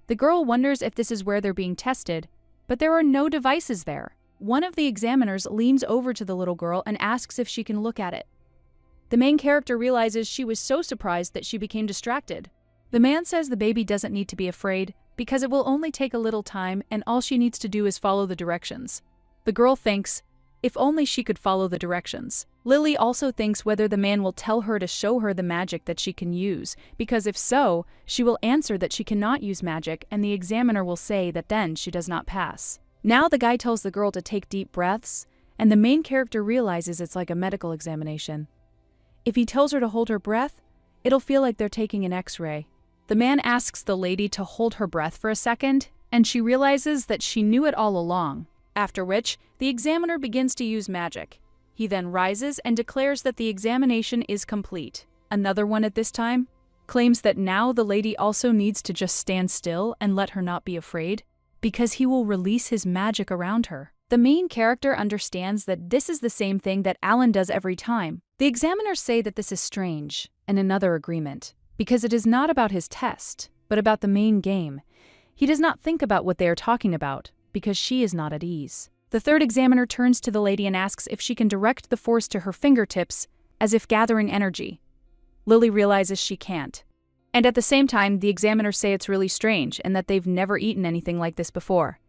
The girl wonders if this is where they're being tested, but there are no devices there. One of the examiners leans over to the little girl and asks if she can look at it. The main character realizes she was so surprised that she became distracted. The man says the baby doesn't need to be afraid because it will only take a little time and all she needs to do is follow the directions. The girl thinks, if only she could follow the directions. Lily also thinks whether the man will tell her to show her the magic that she can use, because if so, she will answer that she cannot use magic and the examiner will say that then she does not pass. Now the guy tells the girl to take deep breaths, and the main character realizes it's like a medical examination. If he tells her to hold her breath, it'll feel like they're taking an X-ray. The man asks the lady to hold her breath for a second, and she realizes that she knew it all along, after which the examiner begins to use magic. He then rises and declares that the examination is complete. Another one at this time claims that now the lady also needs to just stand still and let her not be afraid, because he will release his magic around her. The main character understands that this is the same thing that Alan does every time. The examiners say that this is strange, and another agreement, because it is not about his test, but about the main game. He does not think about what they are talking about, because she is not at ease. The third examiner turns to the lady and asks if she can direct the force to her fingertips, as if gathering energy. Lily realizes she can't. And at the same time, the examiners say it's really strange and that they've never eaten anything like this before.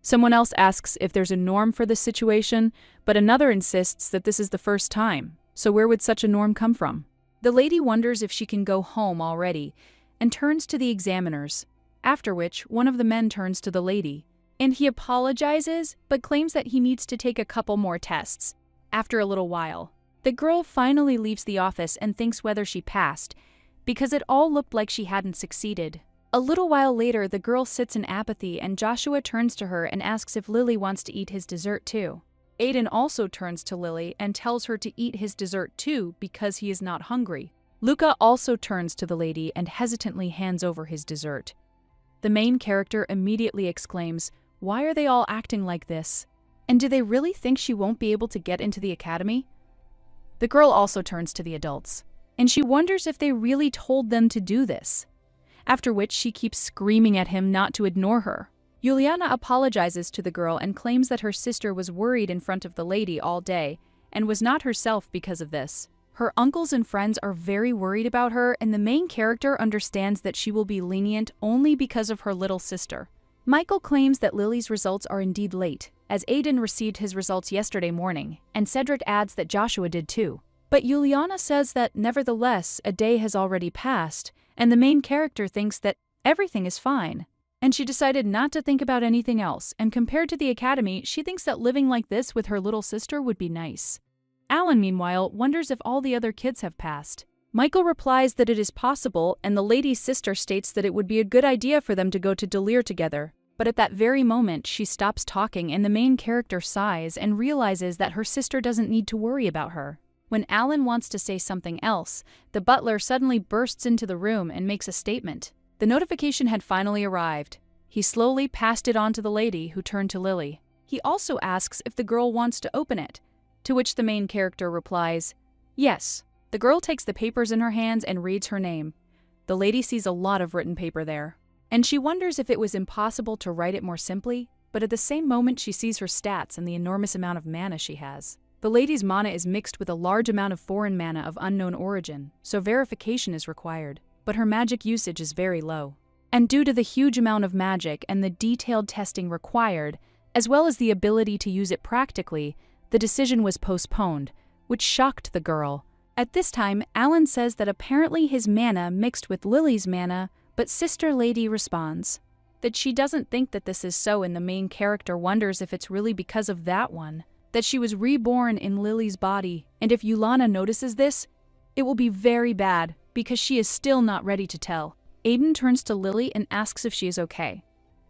Someone else asks if there's a norm for this situation, but another insists that this is the first time, so where would such a norm come from? The lady wonders if she can go home already, and turns to the examiners, after which one of the men turns to the lady, and he apologizes, but claims that he needs to take a couple more tests. After a little while, the girl finally leaves the office and thinks whether she passed, because it all looked like she hadn't succeeded. A little while later, the girl sits in apathy and Joshua turns to her and asks if Lily wants to eat his dessert too. Aiden also turns to Lily and tells her to eat his dessert too because he is not hungry. Luca also turns to the lady and hesitantly hands over his dessert. The main character immediately exclaims, "Why are they all acting like this? And do they really think she won't be able to get into the academy?" The girl also turns to the adults, and she wonders if they really told them to do this, after which she keeps screaming at him not to ignore her. Juliana apologizes to the girl and claims that her sister was worried in front of the lady all day and was not herself because of this. Her uncles and friends are very worried about her, and the main character understands that she will be lenient only because of her little sister. Michael claims that Lily's results are indeed late, as Aiden received his results yesterday morning, and Cedric adds that Joshua did too. But Juliana says that nevertheless, a day has already passed, and the main character thinks that everything is fine. And she decided not to think about anything else, and compared to the academy, she thinks that living like this with her little sister would be nice. Alan, meanwhile, wonders if all the other kids have passed. Michael replies that it is possible, and the lady's sister states that it would be a good idea for them to go to Delir together. But at that very moment, she stops talking and the main character sighs and realizes that her sister doesn't need to worry about her. When Alan wants to say something else, the butler suddenly bursts into the room and makes a statement. The notification had finally arrived. He slowly passed it on to the lady, who turned to Lily. He also asks if the girl wants to open it, to which the main character replies, "Yes." The girl takes the papers in her hands and reads her name. The lady sees a lot of written paper there, and she wonders if it was impossible to write it more simply, but at the same moment she sees her stats and the enormous amount of mana she has. The lady's mana is mixed with a large amount of foreign mana of unknown origin, so verification is required, but her magic usage is very low. And due to the huge amount of magic and the detailed testing required, as well as the ability to use it practically, the decision was postponed, which shocked the girl. At this time, Alan says that apparently his mana mixed with Lily's mana, but Sister Lady responds that she doesn't think that this is so, and the main character wonders if it's really because of that one, that she was reborn in Lily's body, and if Yulana notices this, it will be very bad, because she is still not ready to tell. Aiden turns to Lily and asks if she is okay,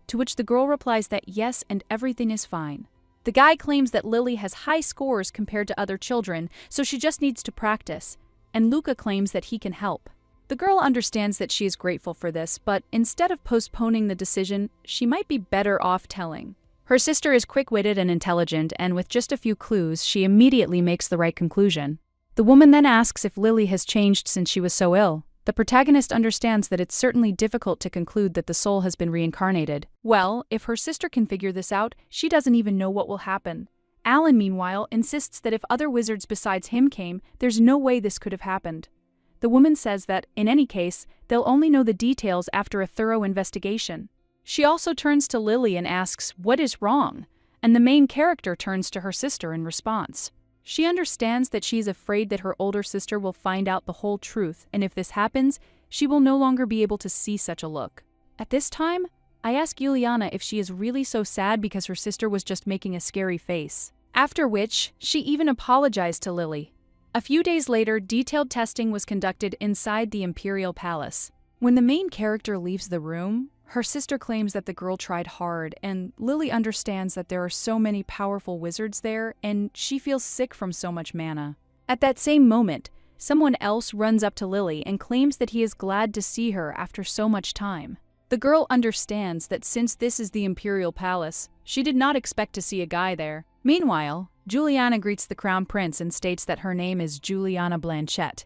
to which the girl replies that yes, and everything is fine. The guy claims that Lily has high scores compared to other children, so she just needs to practice, and Luca claims that he can help. The girl understands that she is grateful for this, but instead of postponing the decision, she might be better off telling. Her sister is quick-witted and intelligent, and with just a few clues, she immediately makes the right conclusion. The woman then asks if Lily has changed since she was so ill. The protagonist understands that it's certainly difficult to conclude that the soul has been reincarnated. Well, if her sister can figure this out, she doesn't even know what will happen. Alan, meanwhile, insists that if other wizards besides him came, there's no way this could have happened. The woman says that, in any case, they'll only know the details after a thorough investigation. She also turns to Lily and asks, "What is wrong?" And the main character turns to her sister in response. She understands that she is afraid that her older sister will find out the whole truth, and if this happens, she will no longer be able to see such a look. At this time, I ask Juliana if she is really so sad because her sister was just making a scary face. After which, she even apologized to Lily. A few days later, detailed testing was conducted inside the Imperial Palace. When the main character leaves the room, her sister claims that the girl tried hard, and Lily understands that there are so many powerful wizards there, and she feels sick from so much mana. At that same moment, someone else runs up to Lily and claims that he is glad to see her after so much time. The girl understands that since this is the Imperial Palace, she did not expect to see a guy there. Meanwhile, Juliana greets the Crown Prince and states that her name is Juliana Blanchett.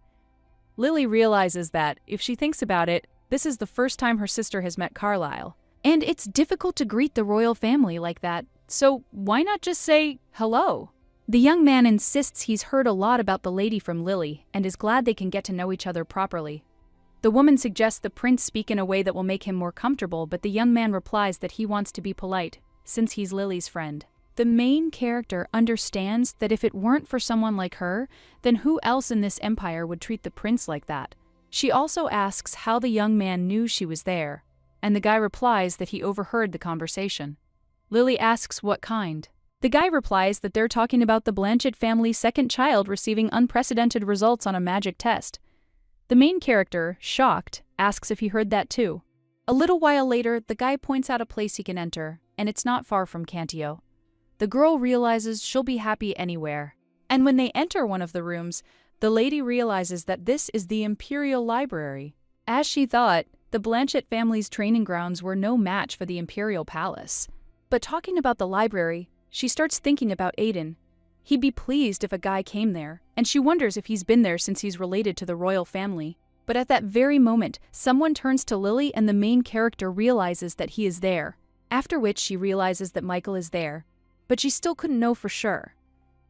Lily realizes that, if she thinks about it, this is the first time her sister has met Carlisle. And it's difficult to greet the royal family like that, so why not just say hello? The young man insists he's heard a lot about the lady from Lily and is glad they can get to know each other properly. The woman suggests the prince speak in a way that will make him more comfortable, but the young man replies that he wants to be polite, since he's Lily's friend. The main character understands that if it weren't for someone like her, then who else in this empire would treat the prince like that? She also asks how the young man knew she was there, and the guy replies that he overheard the conversation. Lily asks what kind. The guy replies that they're talking about the Blanchett family's second child receiving unprecedented results on a magic test. The main character, shocked, asks if he heard that too. A little while later, the guy points out a place he can enter, and it's not far from Cantio. The girl realizes she'll be happy anywhere, and when they enter one of the rooms, The lady realizes that this is the Imperial Library. As she thought, the Blanchett family's training grounds were no match for the Imperial Palace. But talking about the library, she starts thinking about Aiden. He'd be pleased if a guy came there, and she wonders if he's been there since he's related to the royal family. But at that very moment, someone turns to Lily and the main character realizes that he is there. After which she realizes that Michael is there, but she still couldn't know for sure.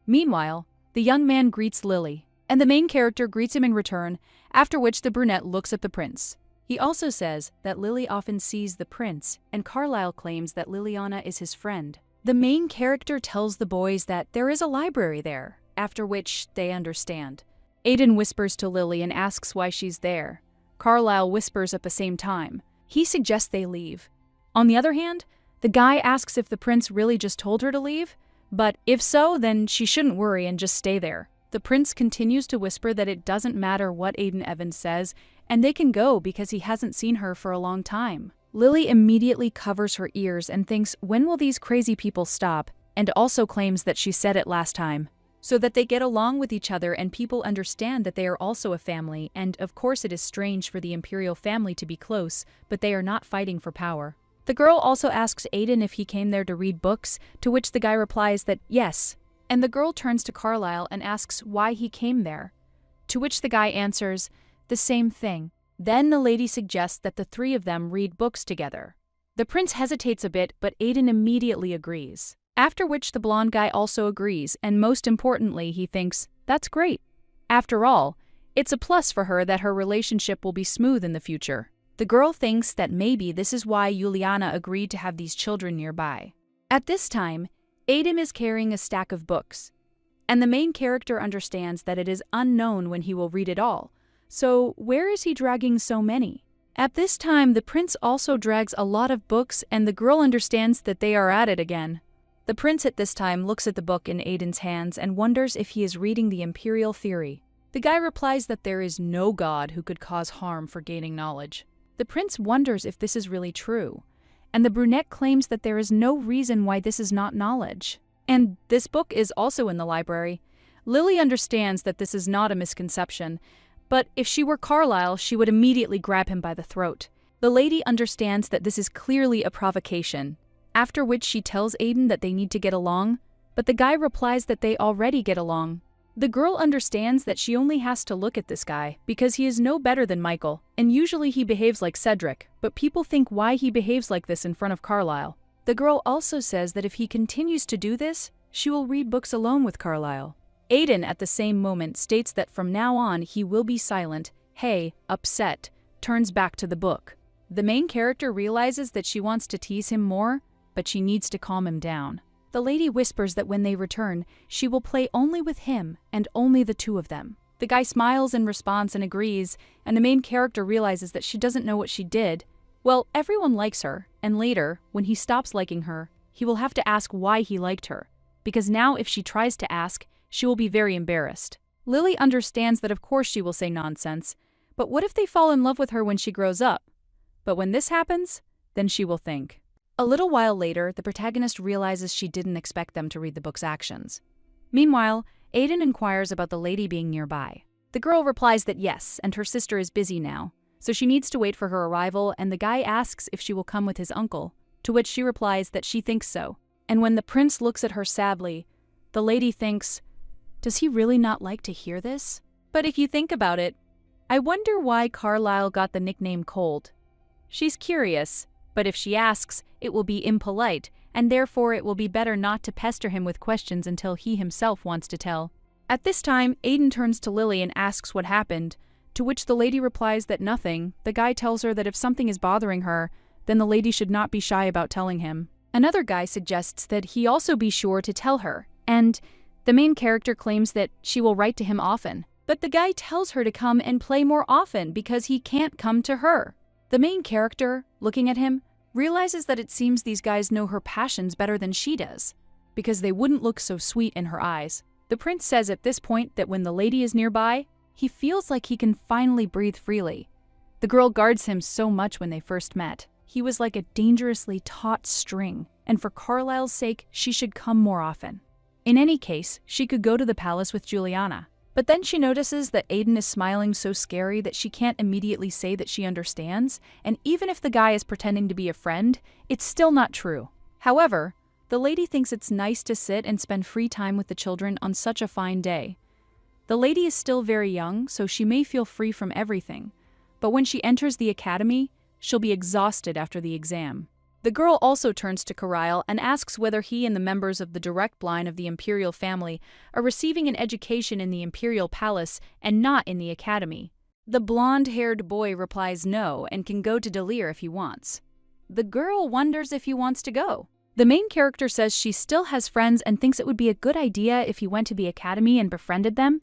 Meanwhile, the young man greets Lily, and the main character greets him in return, after which the brunette looks at the prince. He also says that Lily often sees the prince, and Carlisle claims that Liliana is his friend. The main character tells the boys that there is a library there, after which they understand. Aiden whispers to Lily and asks why she's there. Carlisle whispers at the same time. He suggests they leave. On the other hand, the guy asks if the prince really just told her to leave, but if so, then she shouldn't worry and just stay there. The prince continues to whisper that it doesn't matter what Aiden Evans says, and they can go because he hasn't seen her for a long time. Lily immediately covers her ears and thinks, when will these crazy people stop? And also claims that she said it last time. So that they get along with each other and people understand that they are also a family, and of course it is strange for the Imperial family to be close, but they are not fighting for power. The girl also asks Aiden if he came there to read books, to which the guy replies that yes. And the girl turns to Carlisle and asks why he came there, to which the guy answers, the same thing. Then the lady suggests that the three of them read books together. The prince hesitates a bit, but Aiden immediately agrees. After which the blonde guy also agrees, and most importantly, he thinks, that's great. After all, it's a plus for her that her relationship will be smooth in the future. The girl thinks that maybe this is why Juliana agreed to have these children nearby. At this time, Aiden is carrying a stack of books, and the main character understands that it is unknown when he will read it all. So where is he dragging so many? At this time, the prince also drags a lot of books, and the girl understands that they are at it again. The prince at this time looks at the book in Aiden's hands and wonders if he is reading the Imperial Theory. The guy replies that there is no god who could cause harm for gaining knowledge. The prince wonders if this is really true, and the brunette claims that there is no reason why this is not knowledge. And this book is also in the library. Lily understands that this is not a misconception, but if she were Carlisle, she would immediately grab him by the throat. The lady understands that this is clearly a provocation, after which she tells Aiden that they need to get along, but the guy replies that they already get along. The girl understands that she only has to look at this guy because he is no better than Michael, and usually he behaves like Cedric, but people think why he behaves like this in front of Carlisle. The girl also says that if he continues to do this, she will read books alone with Carlisle. Aiden at the same moment states that from now on he will be silent, upset, turns back to the book. The main character realizes that she wants to tease him more, but she needs to calm him down. The lady whispers that when they return, she will play only with him and only the two of them. The guy smiles in response and agrees, and the main character realizes that she doesn't know what she did. Well, everyone likes her, and later, when he stops liking her, he will have to ask why he liked her, because now if she tries to ask, she will be very embarrassed. Lily understands that of course she will say nonsense, but what if they fall in love with her when she grows up? But when this happens, then she will think. A little while later, the protagonist realizes she didn't expect them to read the book's actions. Meanwhile, Aiden inquires about the lady being nearby. The girl replies that yes, and her sister is busy now, so she needs to wait for her arrival, and the guy asks if she will come with his uncle, to which she replies that she thinks so. And when the prince looks at her sadly, the lady thinks, does he really not like to hear this? But if you think about it, I wonder why Carlisle got the nickname Cold. She's curious, but if she asks, it will be impolite, and therefore it will be better not to pester him with questions until he himself wants to tell. At this time, Aiden turns to Lily and asks what happened, to which the lady replies that nothing. The guy tells her that if something is bothering her, then the lady should not be shy about telling him. Another guy suggests that he also be sure to tell her, and the main character claims that she will write to him often. But the guy tells her to come and play more often because he can't come to her. The main character, looking at him, realizes that it seems these guys know her passions better than she does, because they wouldn't look so sweet in her eyes. The prince says at this point that when the lady is nearby, he feels like he can finally breathe freely. The girl guards him so much when they first met. He was like a dangerously taut string, and for Carlisle's sake, she should come more often. In any case, she could go to the palace with Juliana. But then she notices that Aiden is smiling so scary that she can't immediately say that she understands, and even if the guy is pretending to be a friend, it's still not true. However, the lady thinks it's nice to sit and spend free time with the children on such a fine day. The lady is still very young, so she may feel free from everything, but when she enters the academy, she'll be exhausted after the exam. The girl also turns to Carlyle and asks whether he and the members of the direct line of the imperial family are receiving an education in the imperial palace and not in the academy. The blonde-haired boy replies no and can go to Delir if he wants. The girl wonders if he wants to go. The main character says she still has friends and thinks it would be a good idea if he went to the academy and befriended them,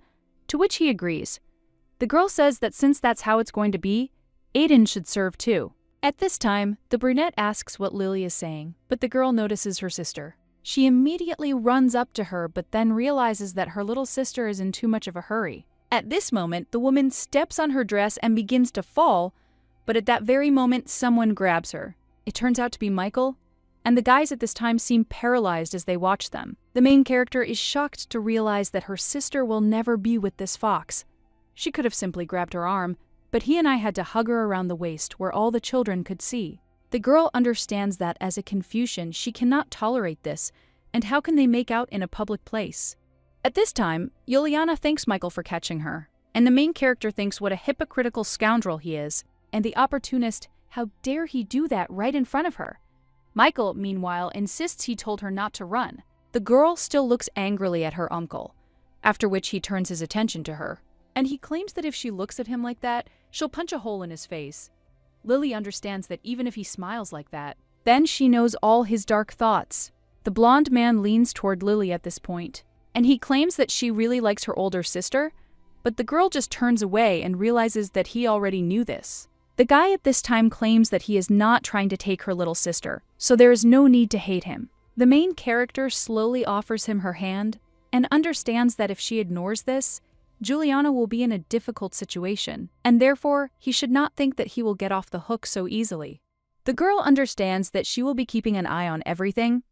to which he agrees. The girl says that since that's how it's going to be, Aiden should serve too. At this time, the brunette asks what Lily is saying, but the girl notices her sister. She immediately runs up to her but then realizes that her little sister is in too much of a hurry. At this moment, the woman steps on her dress and begins to fall, but at that very moment, someone grabs her. It turns out to be Michael, and the guys at this time seem paralyzed as they watch them. The main character is shocked to realize that her sister will never be with this fox. She could have simply grabbed her arm, but he and I had to hug her around the waist where all the children could see. The girl understands that as a Confucian, she cannot tolerate this, and how can they make out in a public place? At this time, Juliana thanks Michael for catching her, and the main character thinks what a hypocritical scoundrel he is, and the opportunist, how dare he do that right in front of her? Michael, meanwhile, insists he told her not to run. The girl still looks angrily at her uncle, after which he turns his attention to her, and he claims that if she looks at him like that, she'll punch a hole in his face. Lily understands that even if he smiles like that, then she knows all his dark thoughts. The blonde man leans toward Lily at this point, and he claims that she really likes her older sister, but the girl just turns away and realizes that he already knew this. The guy at this time claims that he is not trying to take her little sister, so there is no need to hate him. The main character slowly offers him her hand and understands that if she ignores this, Juliana will be in a difficult situation, and therefore he should not think that he will get off the hook so easily. The girl understands that she will be keeping an eye on everything.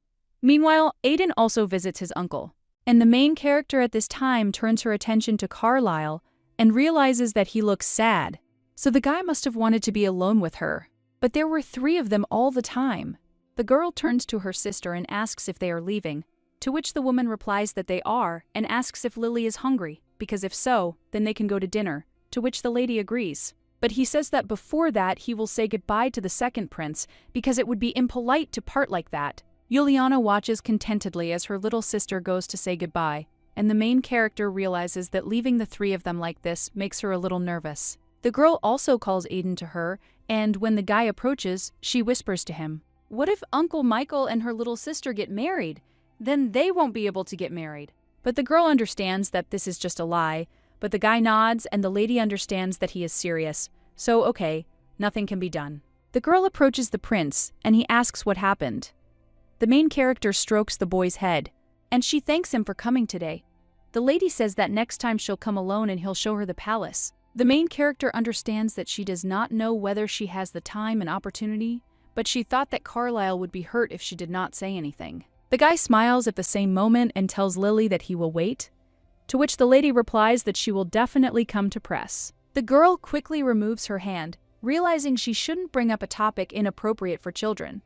Meanwhile, Aiden also visits his uncle, and the main character at this time turns her attention to Carlyle and realizes that he looks sad. So the guy must have wanted to be alone with her, but there were 3 of them all the time. The girl turns to her sister and asks if they are leaving, to which the woman replies that they are and asks if Lily is hungry, because if so, then they can go to dinner, to which the lady agrees. But he says that before that he will say goodbye to the second prince because it would be impolite to part like that. Juliana watches contentedly as her little sister goes to say goodbye, and the main character realizes that leaving the 3 of them like this makes her a little nervous. The girl also calls Aiden to her, and when the guy approaches, she whispers to him, "What if Uncle Michael and her little sister get married? Then they won't be able to get married." But the girl understands that this is just a lie, but the guy nods and the lady understands that he is serious. So, okay, nothing can be done. The girl approaches the prince, and he asks what happened. The main character strokes the boy's head, and she thanks him for coming today. The lady says that next time she'll come alone and he'll show her the palace. The main character understands that she does not know whether she has the time and opportunity, but she thought that Carlyle would be hurt if she did not say anything. The guy smiles at the same moment and tells Lily that he will wait, to which the lady replies that she will definitely come to press. The girl quickly removes her hand, realizing she shouldn't bring up a topic inappropriate for children.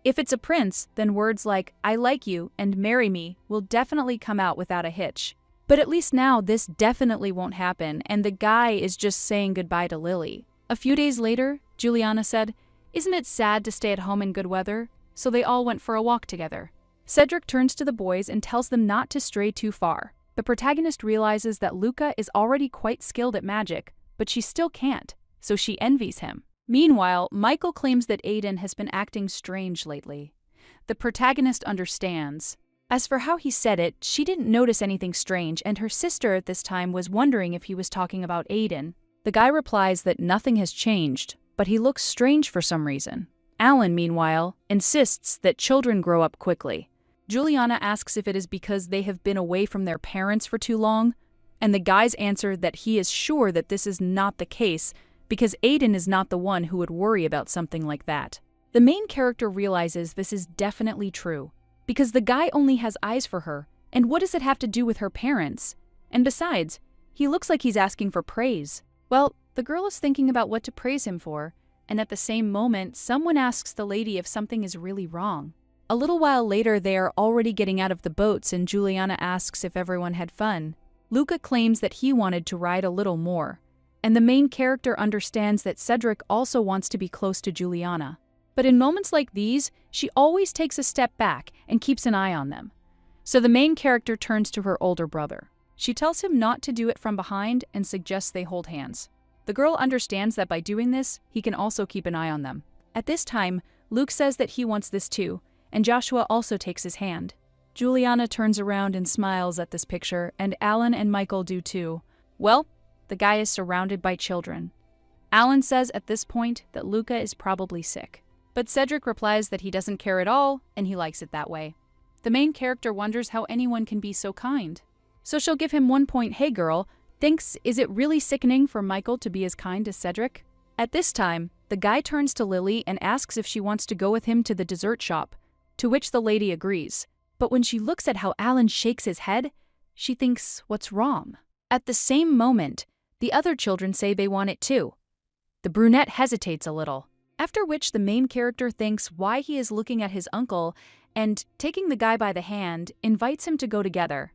If it's a prince, then words like "I like you" and "marry me" will definitely come out without a hitch. But at least now this definitely won't happen, and the guy is just saying goodbye to Lily. A few days later, Juliana said, "Isn't it sad to stay at home in good weather?" So they all went for a walk together. Cedric turns to the boys and tells them not to stray too far. The protagonist realizes that Luca is already quite skilled at magic, but she still can't, so she envies him. Meanwhile, Michael claims that Aiden has been acting strange lately. The protagonist understands. As for how he said it, she didn't notice anything strange, and her sister at this time was wondering if he was talking about Aiden. The guy replies that nothing has changed, but he looks strange for some reason. Alan, meanwhile, insists that children grow up quickly. Juliana asks if it is because they have been away from their parents for too long, and the guys answer that he is sure that this is not the case because Aiden is not the one who would worry about something like that. The main character realizes this is definitely true, because the guy only has eyes for her, and what does it have to do with her parents? And besides, He looks like he's asking for praise. Well, the girl is thinking about what to praise him for, and at the same moment, someone asks the lady if something is really wrong. A little while later, they are already getting out of the boats and Juliana asks if everyone had fun. Luca claims that he wanted to ride a little more, and the main character understands that Cedric also wants to be close to Juliana. But in moments like these, she always takes a step back and keeps an eye on them. So the main character turns to her older brother. She tells him not to do it from behind and suggests they hold hands. The girl understands that by doing this, he can also keep an eye on them. At this time, Luke says that he wants this too, and Joshua also takes his hand. Juliana turns around and smiles at this picture, and Alan and Michael do too. Well, the guy is surrounded by children. Alan says at this point that Luca is probably sick, but Cedric replies that he doesn't care at all and he likes it that way. The main character wonders how anyone can be so kind. So she'll give him 1 point, "Hey girl, thinks, is it really sickening for Michael to be as kind as Cedric?" At this time, the guy turns to Lily and asks if she wants to go with him to the dessert shop, to which the lady agrees. But when she looks at how Alan shakes his head, she thinks, what's wrong? At the same moment, the other children say they want it too. The brunette hesitates a little, after which the main character thinks why he is looking at his uncle and, taking the guy by the hand, invites him to go together.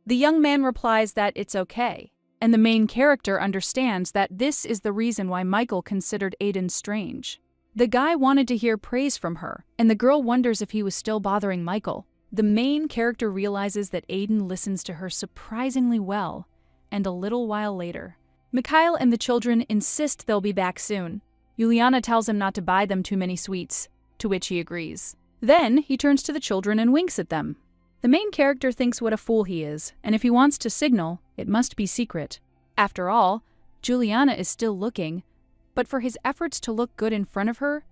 The young man replies that it's okay, and the main character understands that this is the reason why Michael considered Aiden strange. The guy wanted to hear praise from her, and the girl wonders if he was still bothering Michael. The main character realizes that Aiden listens to her surprisingly well, and a little while later, Mikhail and the children insist they'll be back soon. Juliana tells him not to buy them too many sweets, to which he agrees. Then he turns to the children and winks at them. The main character thinks what a fool he is, and if he wants to signal, it must be secret. After all, Juliana is still looking, but for his efforts to look good in front of her,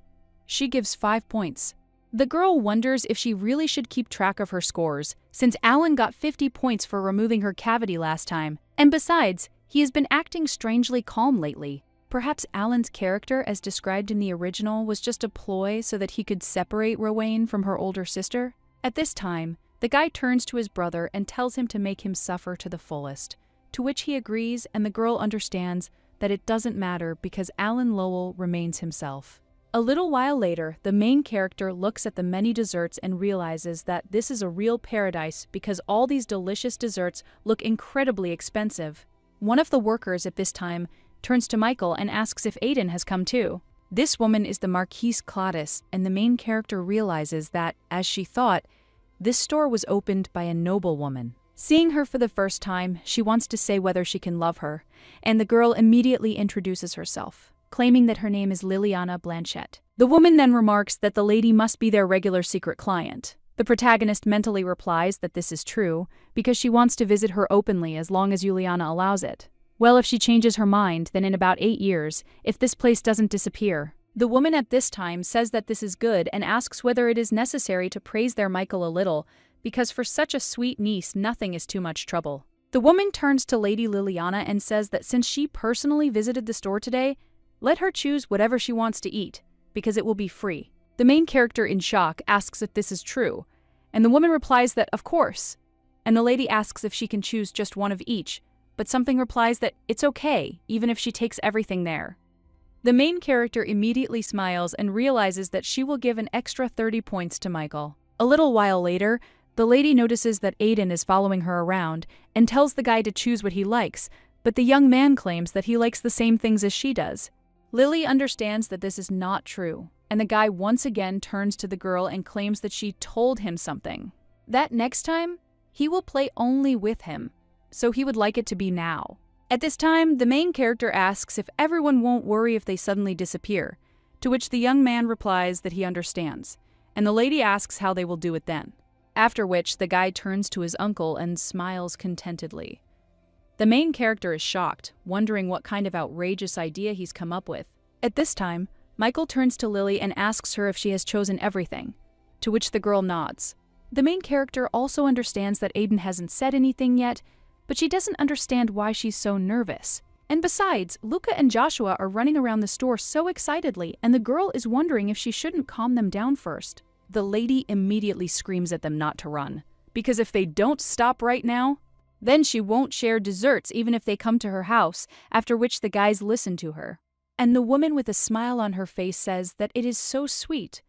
she gives 5 points. The girl wonders if she really should keep track of her scores, since Alan got 50 points for removing her cavity last time, and besides, he has been acting strangely calm lately. Perhaps Alan's character, as described in the original, was just a ploy so that he could separate Rowan from her older sister? At this time, the guy turns to his brother and tells him to make him suffer to the fullest, to which he agrees, and the girl understands that it doesn't matter because Alan Lowell remains himself. A little while later, the main character looks at the many desserts and realizes that this is a real paradise because all these delicious desserts look incredibly expensive. One of the workers at this time turns to Michael and asks if Aiden has come too. This woman is the Marquise Claudius, and the main character realizes that, as she thought, this store was opened by a noblewoman. Seeing her for the first time, she wants to say whether she can love her, and the girl immediately introduces herself, claiming that her name is Liliana Blanchette. The woman then remarks that the lady must be their regular secret client. The protagonist mentally replies that this is true, because she wants to visit her openly as long as Juliana allows it. Well, if she changes her mind, then in about 8 years, if this place doesn't disappear. The woman at this time says that this is good and asks whether it is necessary to praise their Michael a little, because for such a sweet niece, nothing is too much trouble. The woman turns to Lady Liliana and says that since she personally visited the store today, let her choose whatever she wants to eat, because it will be free. The main character, in shock, asks if this is true, and the woman replies that of course, and the lady asks if she can choose just one of each, but something replies that it's okay, even if she takes everything there. The main character immediately smiles and realizes that she will give an extra 30 points to Michael. A little while later, the lady notices that Aiden is following her around and tells the guy to choose what he likes, but the young man claims that he likes the same things as she does. Lily understands that this is not true, and the guy once again turns to the girl and claims that she told him something. That next time, he will play only with him, so he would like it to be now. At this time, the main character asks if everyone won't worry if they suddenly disappear, to which the young man replies that he understands, and the lady asks how they will do it then. After which, the guy turns to his uncle and smiles contentedly. The main character is shocked, wondering what kind of outrageous idea he's come up with. At this time, Michael turns to Lily and asks her if she has chosen everything, to which the girl nods. The main character also understands that Aiden hasn't said anything yet, but she doesn't understand why she's so nervous. And besides, Luca and Joshua are running around the store so excitedly, and the girl is wondering if she shouldn't calm them down first. The lady immediately screams at them not to run, because if they don't stop right now, Then she won't share desserts even if they come to her house, after which the guys listen to her. And the woman with a smile on her face says that it is so sweet.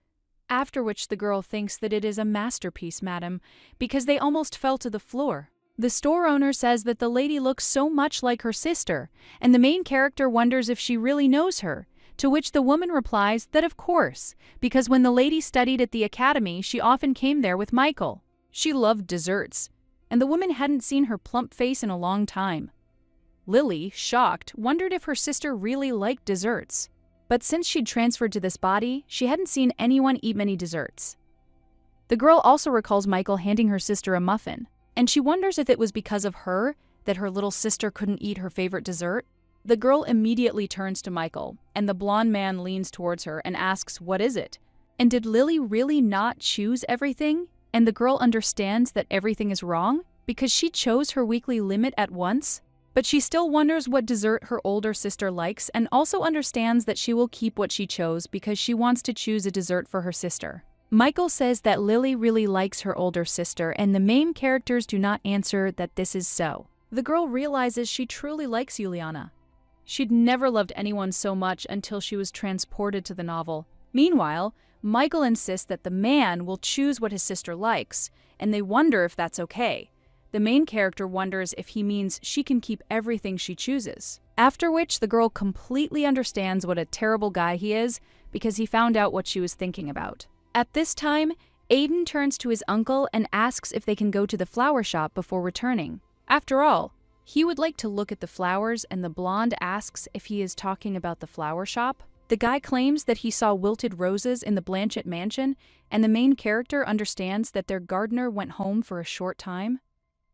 After which the girl thinks that it is a masterpiece, madam, because they almost fell to the floor. The store owner says that the lady looks so much like her sister, and the main character wonders if she really knows her, to which the woman replies that of course, because when the lady studied at the academy, she often came there with Michael. She loved desserts, and the woman hadn't seen her plump face in a long time. Lily, shocked, wondered if her sister really liked desserts. But since she'd transferred to this body, she hadn't seen anyone eat many desserts. The girl also recalls Michael handing her sister a muffin, and she wonders if it was because of her that her little sister couldn't eat her favorite dessert. The girl immediately turns to Michael, and the blonde man leans towards her and asks, "What is it?" And did Lily really not choose everything? And the girl understands that everything is wrong because she chose her weekly limit at once? But she still wonders what dessert her older sister likes and also understands that she will keep what she chose because she wants to choose a dessert for her sister. Michael says that Lily really likes her older sister, and the main characters do not answer that this is so. The girl realizes she truly likes Juliana. She'd never loved anyone so much until she was transported to the novel. Meanwhile, Michael insists that the man will choose what his sister likes, and they wonder if that's okay. The main character wonders if he means she can keep everything she chooses. After which, the girl completely understands what a terrible guy he is because he found out what she was thinking about. At this time, Aiden turns to his uncle and asks if they can go to the flower shop before returning. After all, he would like to look at the flowers, and the blonde asks if he is talking about the flower shop. The guy claims that he saw wilted roses in the Blanchett mansion, and the main character understands that their gardener went home for a short time.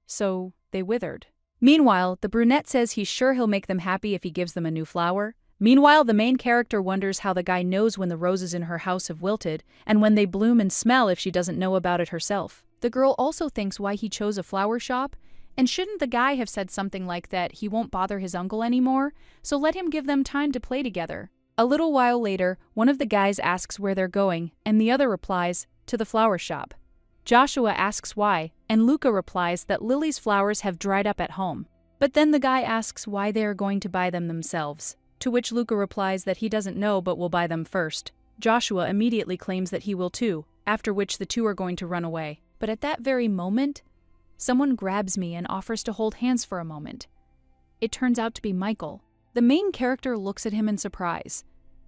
So they withered. Meanwhile, the brunette says he's sure he'll make them happy if he gives them a new flower. Meanwhile, the main character wonders how the guy knows when the roses in her house have wilted, and when they bloom and smell if she doesn't know about it herself. The girl also thinks why he chose a flower shop, and shouldn't the guy have said something like that he won't bother his uncle anymore, so let him give them time to play together. A little while later, one of the guys asks where they're going, and the other replies, to the flower shop. Joshua asks why, and Luca replies that Lily's flowers have dried up at home. But then the guy asks why they are going to buy them themselves, to which Luca replies that he doesn't know but will buy them first. Joshua immediately claims that he will too, after which the two are going to run away. But at that very moment, someone grabs me and offers to hold hands for a moment. It turns out to be Michael. The main character looks at him in surprise.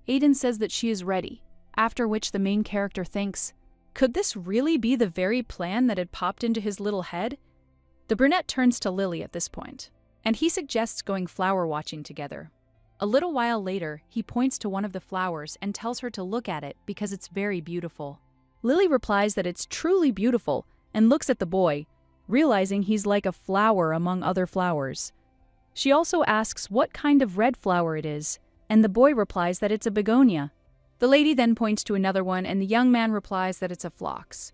Aiden says that she is ready, after which the main character thinks, could this really be the very plan that had popped into his little head? The brunette turns to Lily at this point, and he suggests going flower watching together. A little while later, he points to one of the flowers and tells her to look at it because it's very beautiful. Lily replies that it's truly beautiful and looks at the boy, realizing he's like a flower among other flowers. She also asks what kind of red flower it is, and the boy replies that it's a begonia. The lady then points to another one, and the young man replies that it's a phlox.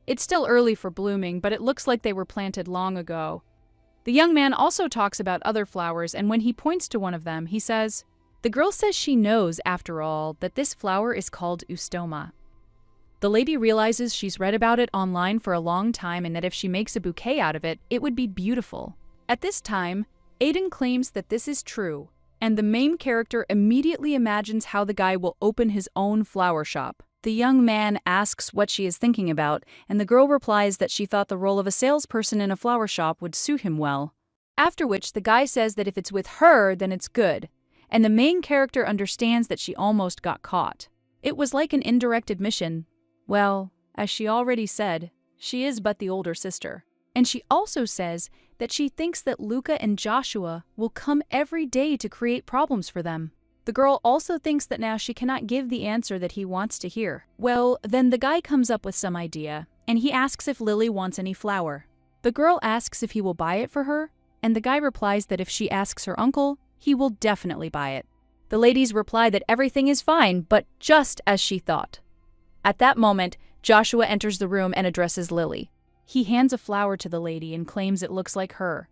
It's still early for blooming, but it looks like they were planted long ago. The young man also talks about other flowers, and when he points to one of them, he says, the girl says she knows, after all, that this flower is called eustoma. The lady realizes she's read about it online for a long time and that if she makes a bouquet out of it, it would be beautiful. At this time, Aiden claims that this is true, and the main character immediately imagines how the guy will open his own flower shop. The young man asks what she is thinking about, and the girl replies that she thought the role of a salesperson in a flower shop would suit him well. After which, the guy says that if it's with her, then it's good, and the main character understands that she almost got caught. It was like an indirect admission. Well, as she already said, she is but the older sister. And she also says that she thinks that Luca and Joshua will come every day to create problems for them. The girl also thinks that now she cannot give the answer that he wants to hear. Well, then the guy comes up with some idea, and he asks if Lily wants any flour. The girl asks if he will buy it for her, and the guy replies that if she asks her uncle, he will definitely buy it. The ladies reply that everything is fine, but just as she thought. At that moment, Joshua enters the room and addresses Lily. He hands a flower to the lady and claims it looks like her.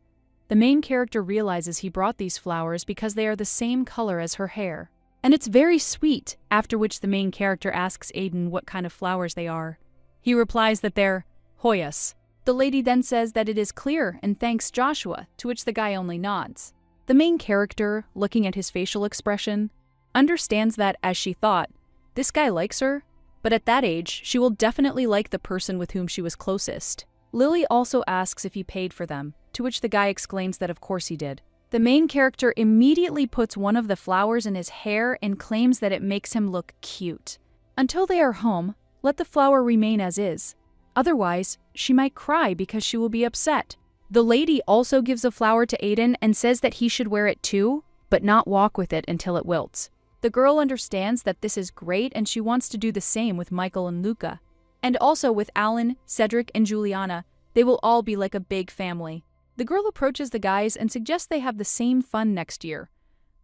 The main character realizes he brought these flowers because they are the same color as her hair. And it's very sweet, after which the main character asks Aiden what kind of flowers they are. He replies that they're Hoyas. The lady then says that it is clear and thanks Joshua, to which the guy only nods. The main character, looking at his facial expression, understands that, as she thought, this guy likes her, but at that age, she will definitely like the person with whom she was closest. Lily also asks if he paid for them, to which the guy exclaims that of course he did. The main character immediately puts one of the flowers in his hair and claims that it makes him look cute. Until they are home, let the flower remain as is. Otherwise, she might cry because she will be upset. The lady also gives a flower to Aiden and says that he should wear it too, but not walk with it until it wilts. The girl understands that this is great and she wants to do the same with Michael and Luca. And also with Alan, Cedric, and Juliana, they will all be like a big family. The girl approaches the guys and suggests they have the same fun next year.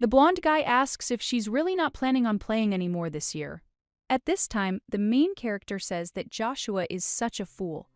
The blonde guy asks if she's really not planning on playing anymore this year. At this time, the main character says that Joshua is such a fool.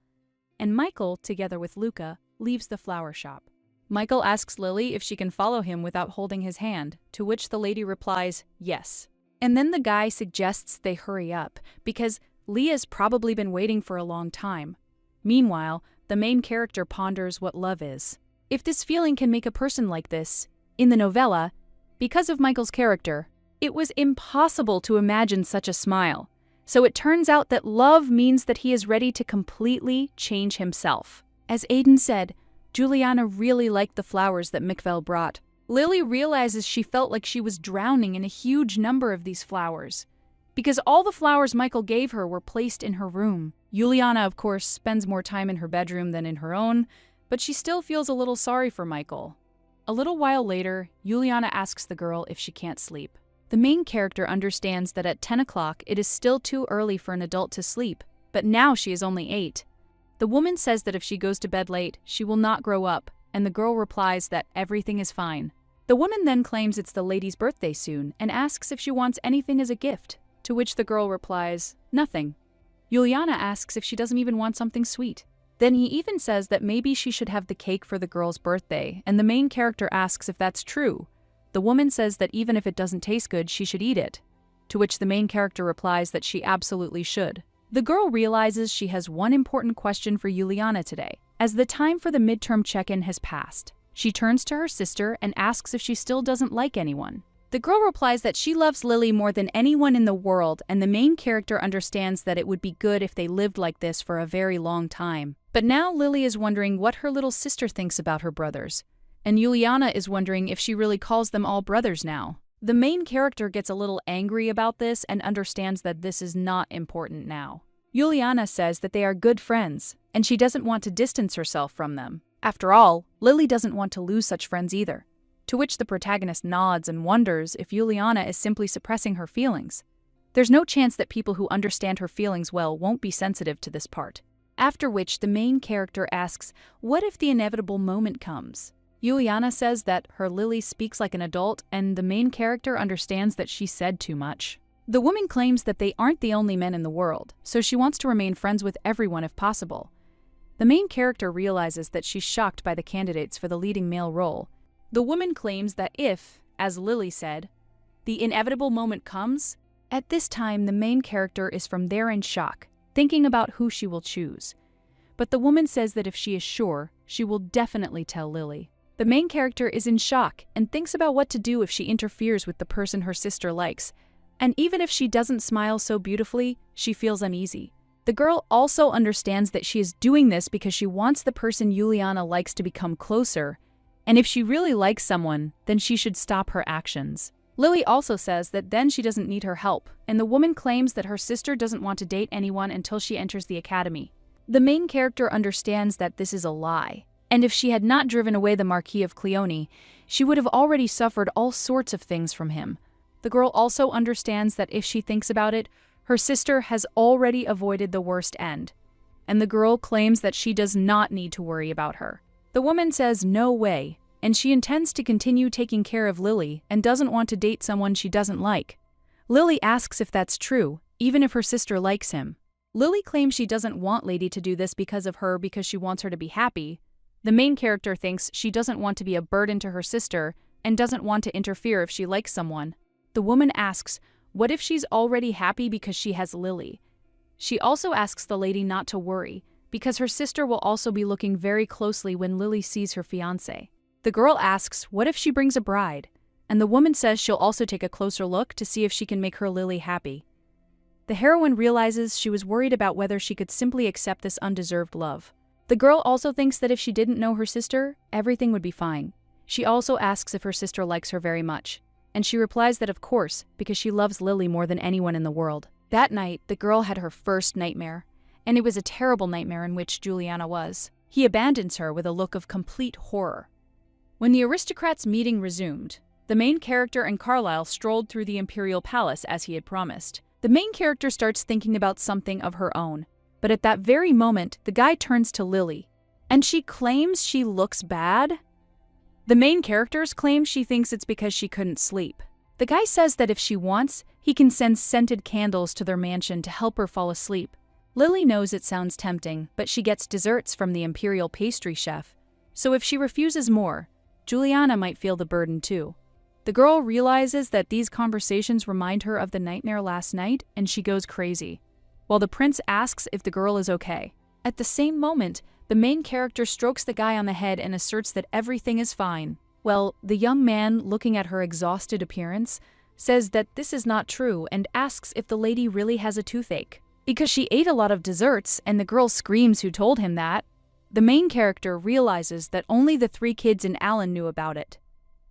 And Michael, together with Luca, leaves the flower shop. Michael asks Lily if she can follow him without holding his hand, to which the lady replies, yes. And then the guy suggests they hurry up, because Leah's probably been waiting for a long time. Meanwhile, the main character ponders what love is. If this feeling can make a person like this, in the novella, because of Michael's character, it was impossible to imagine such a smile. So it turns out that love means that he is ready to completely change himself. As Aiden said, Juliana really liked the flowers that Mikvel brought. Lily realizes she felt like she was drowning in a huge number of these flowers, because all the flowers Michael gave her were placed in her room. Juliana, of course, spends more time in her bedroom than in her own, but she still feels a little sorry for Michael. A little while later, Juliana asks the girl if she can't sleep. The main character understands that at 10 o'clock it is still too early for an adult to sleep, but now she is only 8. The woman says that if she goes to bed late, she will not grow up, and the girl replies that everything is fine. The woman then claims it's the lady's birthday soon and asks if she wants anything as a gift, to which the girl replies, nothing. Juliana asks if she doesn't even want something sweet. Then he even says that maybe she should have the cake for the girl's birthday, and the main character asks if that's true. The woman says that even if it doesn't taste good, she should eat it, to which the main character replies that she absolutely should. The girl realizes she has one important question for Juliana today, as the time for the midterm check-in has passed. She turns to her sister and asks if she still doesn't like anyone. The girl replies that she loves Lily more than anyone in the world, and the main character understands that it would be good if they lived like this for a very long time. But now Lily is wondering what her little sister thinks about her brothers, and Juliana is wondering if she really calls them all brothers now. The main character gets a little angry about this and understands that this is not important now. Juliana says that they are good friends, and she doesn't want to distance herself from them. After all, Lily doesn't want to lose such friends either. To which the protagonist nods and wonders if Juliana is simply suppressing her feelings. There's no chance that people who understand her feelings well won't be sensitive to this part. After which the main character asks, what if the inevitable moment comes? Juliana says that her Lily speaks like an adult, and the main character understands that she said too much. The woman claims that they aren't the only men in the world, so she wants to remain friends with everyone if possible. The main character realizes that she's shocked by the candidates for the leading male role. The woman claims that if, as Lily said, the inevitable moment comes, at this time the main character is from there in shock, thinking about who she will choose. But the woman says that if she is sure, she will definitely tell Lily. The main character is in shock and thinks about what to do if she interferes with the person her sister likes, and even if she doesn't smile so beautifully, she feels uneasy. The girl also understands that she is doing this because she wants the person Juliana likes to become closer, and if she really likes someone, then she should stop her actions. Lily also says that then she doesn't need her help, and the woman claims that her sister doesn't want to date anyone until she enters the academy. The main character understands that this is a lie, and if she had not driven away the Marquis of Cleone, she would have already suffered all sorts of things from him. The girl also understands that if she thinks about it, her sister has already avoided the worst end, and the girl claims that she does not need to worry about her. The woman says no way, and she intends to continue taking care of Lily and doesn't want to date someone she doesn't like. Lily asks if that's true, even if her sister likes him. Lily claims she doesn't want Lady to do this because of her because she wants her to be happy. The main character thinks she doesn't want to be a burden to her sister and doesn't want to interfere if she likes someone. The woman asks, what if she's already happy because she has Lily? She also asks the lady not to worry, because her sister will also be looking very closely when Lily sees her fiancé. The girl asks what if she brings a bride, and the woman says she'll also take a closer look to see if she can make her Lily happy. The heroine realizes she was worried about whether she could simply accept this undeserved love. The girl also thinks that if she didn't know her sister, everything would be fine. She also asks if her sister likes her very much, and she replies that of course, because she loves Lily more than anyone in the world. That night, the girl had her first nightmare, and it was a terrible nightmare in which Juliana was. He abandons her with a look of complete horror. When the aristocrats' meeting resumed, the main character and Carlisle strolled through the imperial palace as he had promised. The main character starts thinking about something of her own, but at that very moment, the guy turns to Lily, and she claims she looks bad. The main characters claim she thinks it's because she couldn't sleep. The guy says that if she wants, he can send scented candles to their mansion to help her fall asleep. Lily knows it sounds tempting, but she gets desserts from the imperial pastry chef, so if she refuses more, Juliana might feel the burden too. The girl realizes that these conversations remind her of the nightmare last night, and she goes crazy, while the prince asks if the girl is okay. At the same moment, the main character strokes the guy on the head and asserts that everything is fine. Well, the young man, looking at her exhausted appearance, says that this is not true and asks if the lady really has a toothache, because she ate a lot of desserts, and the girl screams who told him that. The main character realizes that only the 3 kids and Alan knew about it.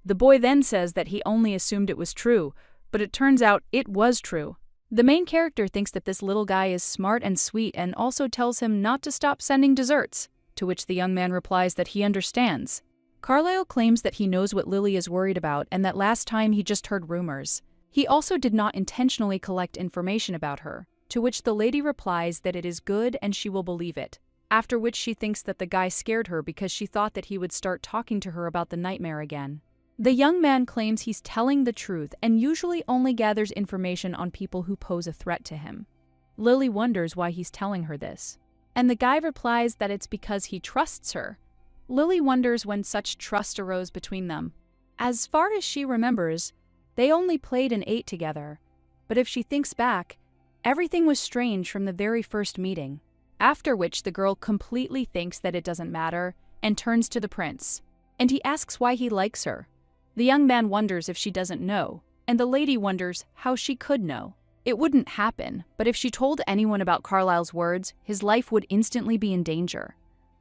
The boy then says that he only assumed it was true, but it turns out it was true. The main character thinks that this little guy is smart and sweet and also tells him not to stop sending desserts, to which the young man replies that he understands. Carlisle claims that he knows what Lily is worried about and that last time he just heard rumors. He also did not intentionally collect information about her, to which the lady replies that it is good and she will believe it. After which she thinks that the guy scared her because she thought that he would start talking to her about the nightmare again. The young man claims he's telling the truth and usually only gathers information on people who pose a threat to him. Lily wonders why he's telling her this, and the guy replies that it's because he trusts her. Lily wonders when such trust arose between them. As far as she remembers, they only played and ate together, but if she thinks back, everything was strange from the very first meeting. After which the girl completely thinks that it doesn't matter and turns to the prince, and he asks why he likes her. The young man wonders if she doesn't know, and the lady wonders how she could know. It wouldn't happen, but if she told anyone about Carlisle's words, his life would instantly be in danger.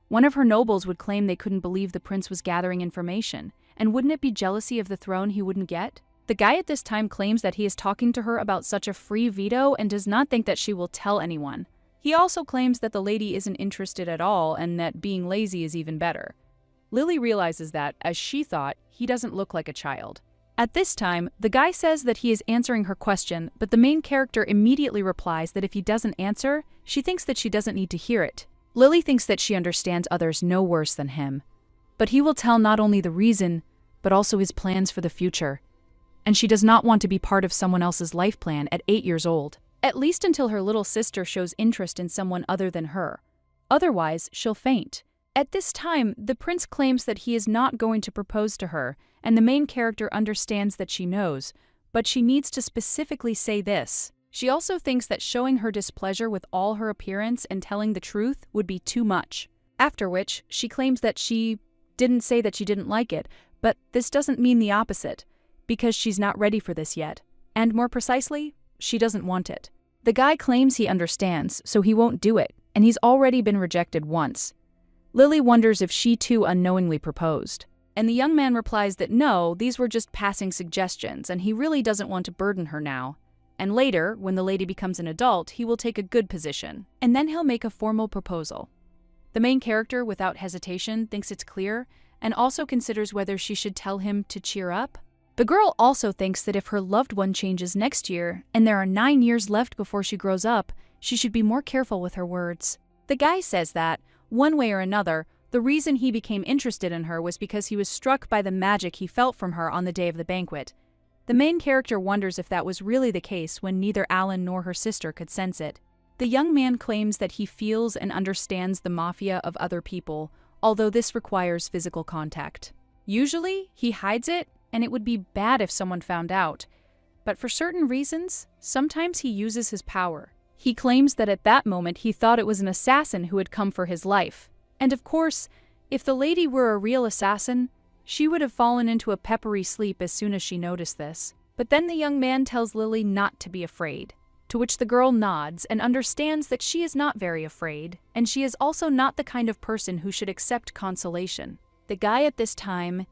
One of her nobles would claim they couldn't believe the prince was gathering information, and wouldn't it be jealousy of the throne he wouldn't get? The guy at this time claims that he is talking to her about such a free veto and does not think that she will tell anyone. He also claims that the lady isn't interested at all and that being lazy is even better. Lily realizes that, as she thought, he doesn't look like a child. At this time, the guy says that he is answering her question, but the main character immediately replies that if he doesn't answer, she thinks that she doesn't need to hear it. Lily thinks that she understands others no worse than him, but he will tell not only the reason, but also his plans for the future. And she does not want to be part of someone else's life plan at 8 years old. At least until her little sister shows interest in someone other than her. Otherwise, she'll faint. At this time, the prince claims that he is not going to propose to her, and the main character understands that she knows, but she needs to specifically say this. She also thinks that showing her displeasure with all her appearance and telling the truth would be too much. After which, she claims that she didn't say that she didn't like it, but this doesn't mean the opposite, because she's not ready for this yet. And more precisely, she doesn't want it. The guy claims he understands, so he won't do it, and he's already been rejected once. Lily wonders if she too unknowingly proposed. And the young man replies that no, these were just passing suggestions, and he really doesn't want to burden her now. And later, when the lady becomes an adult, he will take a good position, and then he'll make a formal proposal. The main character, without hesitation, thinks it's clear, and also considers whether she should tell him to cheer up. The girl also thinks that if her loved one changes next year, and there are 9 years left before she grows up, she should be more careful with her words. The guy says that, one way or another, the reason he became interested in her was because he was struck by the magic he felt from her on the day of the banquet. The main character wonders if that was really the case when neither Alan nor her sister could sense it. The young man claims that he feels and understands the mafia of other people, although this requires physical contact. Usually, he hides it, and it would be bad if someone found out. But for certain reasons, sometimes he uses his power. He claims that at that moment he thought it was an assassin who had come for his life. And of course, if the lady were a real assassin, she would have fallen into a peppery sleep as soon as she noticed this. But then the young man tells Lily not to be afraid, to which the girl nods and understands that she is not very afraid, and she is also not the kind of person who should accept consolation. The guy at this time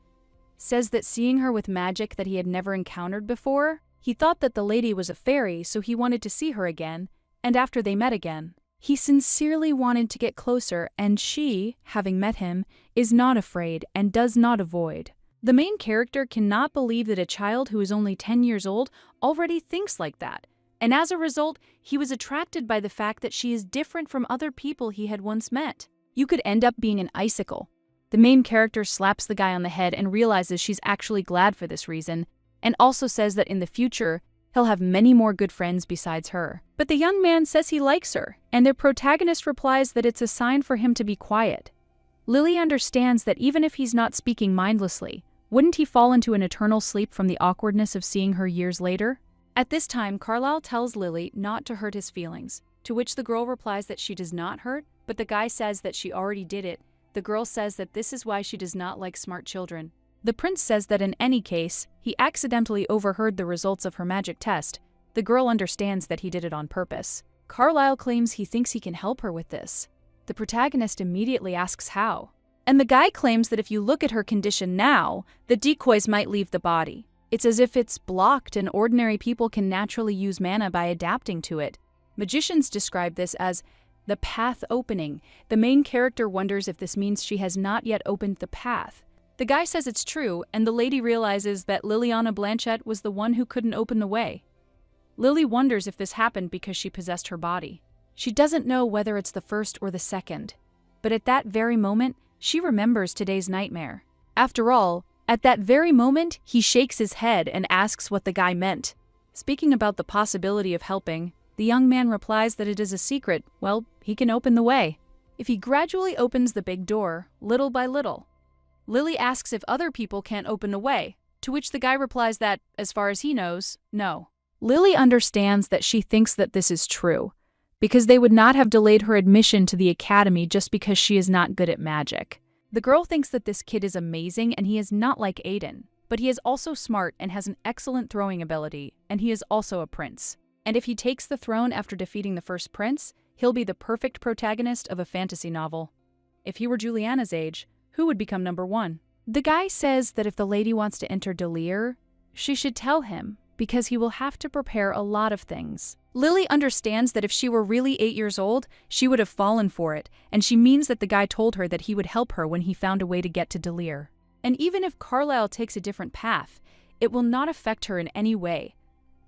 says that seeing her with magic that he had never encountered before, he thought that the lady was a fairy, so he wanted to see her again, and after they met again, he sincerely wanted to get closer, and she, having met him, is not afraid and does not avoid. The main character cannot believe that a child who is only 10 years old already thinks like that, and as a result, he was attracted by the fact that she is different from other people he had once met. You could end up being an icicle. The main character slaps the guy on the head and realizes she's actually glad for this reason, and also says that in the future, he'll have many more good friends besides her. But the young man says he likes her, and the protagonist replies that it's a sign for him to be quiet. Lily understands that even if he's not speaking mindlessly, wouldn't he fall into an eternal sleep from the awkwardness of seeing her years later? At this time, Carlisle tells Lily not to hurt his feelings, to which the girl replies that she does not hurt, but the guy says that she already did it. The girl says that this is why she does not like smart children. The prince says that in any case, he accidentally overheard the results of her magic test. The girl understands that he did it on purpose. Carlisle claims he thinks he can help her with this. The protagonist immediately asks how. And the guy claims that if you look at her condition now, the decoys might leave the body. It's as if it's blocked and ordinary people can naturally use mana by adapting to it. Magicians describe this as the path opening. The main character wonders if this means she has not yet opened the path. The guy says it's true, and the lady realizes that Liliana Blanchett was the one who couldn't open the way. Lily wonders if this happened because she possessed her body. She doesn't know whether it's the first or the second, but at that very moment, she remembers today's nightmare. After all, at that very moment, he shakes his head and asks what the guy meant. Speaking about the possibility of helping, the young man replies that it is a secret. Well, he can open the way if he gradually opens the big door, little by little. Lily asks if other people can't open the way, to which the guy replies that, as far as he knows, no. Lily understands that she thinks that this is true, because they would not have delayed her admission to the academy just because she is not good at magic. The girl thinks that this kid is amazing and he is not like Aiden, but he is also smart and has an excellent throwing ability, and he is also a prince. And if he takes the throne after defeating the first prince, he'll be the perfect protagonist of a fantasy novel. If he were Juliana's age, who would become number one? The guy says that if the lady wants to enter Delir, she should tell him, because he will have to prepare a lot of things. Lily understands that if she were really 8 years old, she would have fallen for it, and she means that the guy told her that he would help her when he found a way to get to Delir. And even if Carlisle takes a different path, it will not affect her in any way.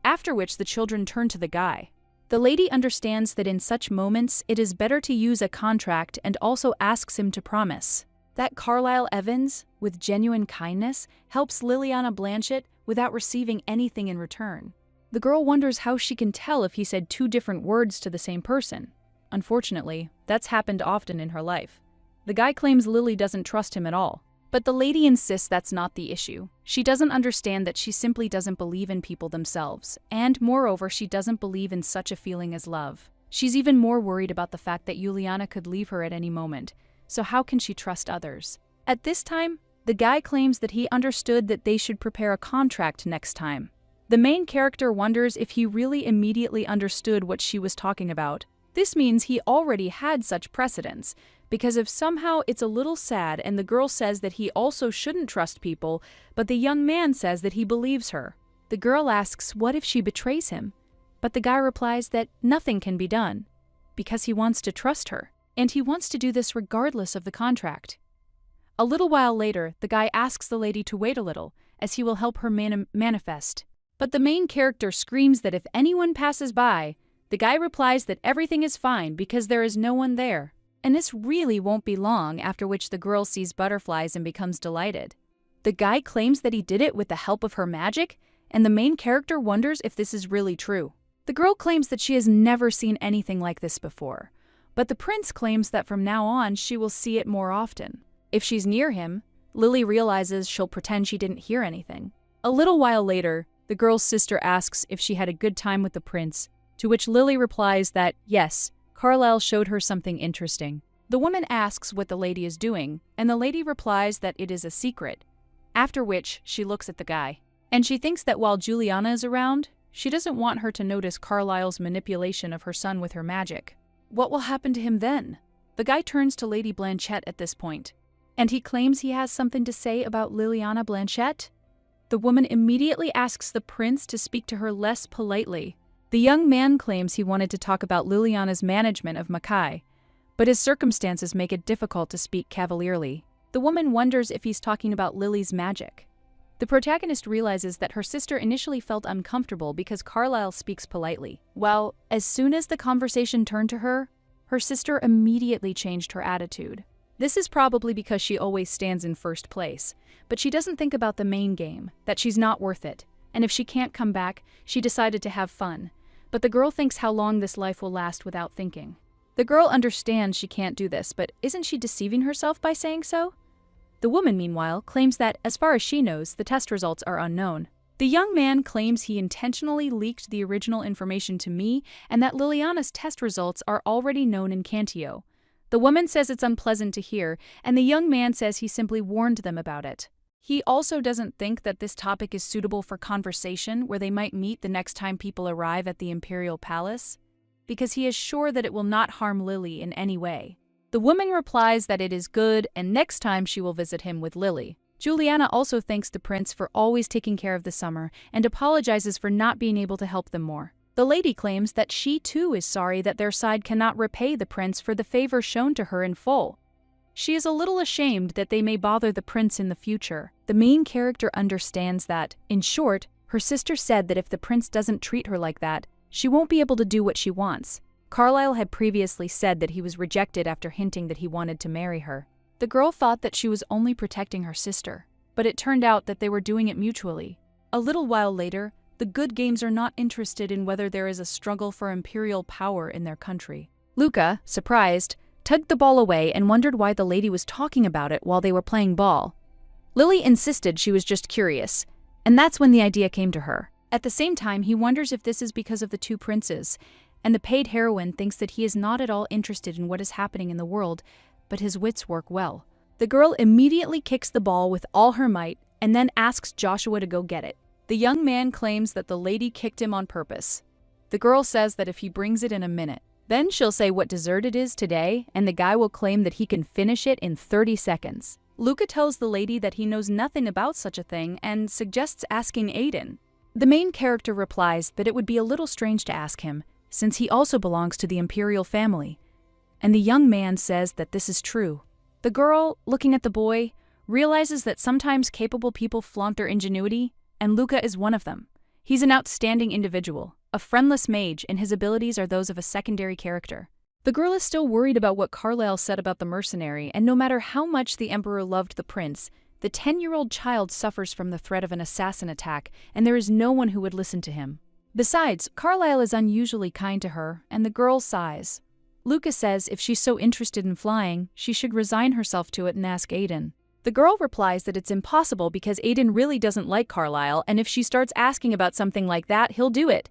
After which the children turn to the guy. The lady understands that in such moments, it is better to use a contract and also asks him to promise that Carlisle Evans, with genuine kindness, helps Liliana Blanchett without receiving anything in return. The girl wonders how she can tell if he said two different words to the same person. Unfortunately, that's happened often in her life. The guy claims Lily doesn't trust him at all, but the lady insists that's not the issue. She doesn't understand that she simply doesn't believe in people themselves, and moreover, she doesn't believe in such a feeling as love. She's even more worried about the fact that Juliana could leave her at any moment, so how can she trust others? At this time, the guy claims that he understood that they should prepare a contract next time. The main character wonders if he really immediately understood what she was talking about. This means he already had such precedents, because if somehow it's a little sad and the girl says that he also shouldn't trust people, but the young man says that he believes her. The girl asks what if she betrays him, but the guy replies that nothing can be done, because he wants to trust her, and he wants to do this regardless of the contract. A little while later, the guy asks the lady to wait a little, as he will help her manifest. But the main character screams that if anyone passes by, the guy replies that everything is fine because there is no one there. And this really won't be long, after which the girl sees butterflies and becomes delighted. The guy claims that he did it with the help of her magic, and the main character wonders if this is really true. The girl claims that she has never seen anything like this before, but the prince claims that from now on she will see it more often. If she's near him, Lily realizes she'll pretend she didn't hear anything. A little while later, the girl's sister asks if she had a good time with the prince, To which Lily replies that, yes, Carlisle showed her something interesting. The woman asks what the lady is doing, and the lady replies that it is a secret, after which she looks at the guy. And she thinks that while Juliana is around, she doesn't want her to notice Carlisle's manipulation of her son with her magic. What will happen to him then? The guy turns to Lady Blanchett at this point, and he claims he has something to say about Liliana Blanchett. The woman immediately asks the prince to speak to her less politely. The young man claims he wanted to talk about Liliana's management of Makai, but his circumstances make it difficult to speak cavalierly. The woman wonders if he's talking about Lily's magic. The protagonist realizes that her sister initially felt uncomfortable because Carlisle speaks politely. Well, as soon as the conversation turned to her, her sister immediately changed her attitude. This is probably because she always stands in first place, but she doesn't think about the main game, that she's not worth it, and if she can't come back, she decided to have fun. But the girl thinks how long this life will last without thinking. The girl understands she can't do this, but isn't she deceiving herself by saying so? The woman, meanwhile, claims that, as far as she knows, the test results are unknown. The young man claims he intentionally leaked the original information to me and that Liliana's test results are already known in Cantio. The woman says it's unpleasant to hear, and the young man says he simply warned them about it. He also doesn't think that this topic is suitable for conversation where they might meet the next time people arrive at the Imperial Palace, because he is sure that it will not harm Lily in any way. The woman replies that it is good and next time she will visit him with Lily. Juliana also thanks the prince for always taking care of the summer and apologizes for not being able to help them more. The lady claims that she too is sorry that their side cannot repay the prince for the favor shown to her in full. She is a little ashamed that they may bother the prince in the future. The main character understands that, in short, her sister said that if the prince doesn't treat her like that, she won't be able to do what she wants. Carlisle had previously said that he was rejected after hinting that he wanted to marry her. The girl thought that she was only protecting her sister, but it turned out that they were doing it mutually. A little while later, the Good Games are not interested in whether there is a struggle for imperial power in their country. Luca, surprised, tugged the ball away and wondered why the lady was talking about it while they were playing ball. Lily insisted she was just curious, and that's when the idea came to her. At the same time, he wonders if this is because of the two princes, and the paid heroine thinks that he is not at all interested in what is happening in the world, but his wits work well. The girl immediately kicks the ball with all her might and then asks Joshua to go get it. The young man claims that the lady kicked him on purpose. The girl says that if he brings it in a minute, then she'll say what dessert it is today, and the guy will claim that he can finish it in 30 seconds. Luca tells the lady that he knows nothing about such a thing and suggests asking Aiden. The main character replies that it would be a little strange to ask him, since he also belongs to the imperial family, and the young man says that this is true. The girl, looking at the boy, realizes that sometimes capable people flaunt their ingenuity, and Luca is one of them. He's an outstanding individual, a friendless mage, and his abilities are those of a secondary character. The girl is still worried about what Carlisle said about the mercenary, and no matter how much the Emperor loved the prince, the 10-year-old child suffers from the threat of an assassin attack, and there is no one who would listen to him. Besides, Carlisle is unusually kind to her, and the girl sighs. Luca says if she's so interested in flying, she should resign herself to it and ask Aiden. The girl replies that it's impossible because Aiden really doesn't like Carlisle, and if she starts asking about something like that, he'll do it.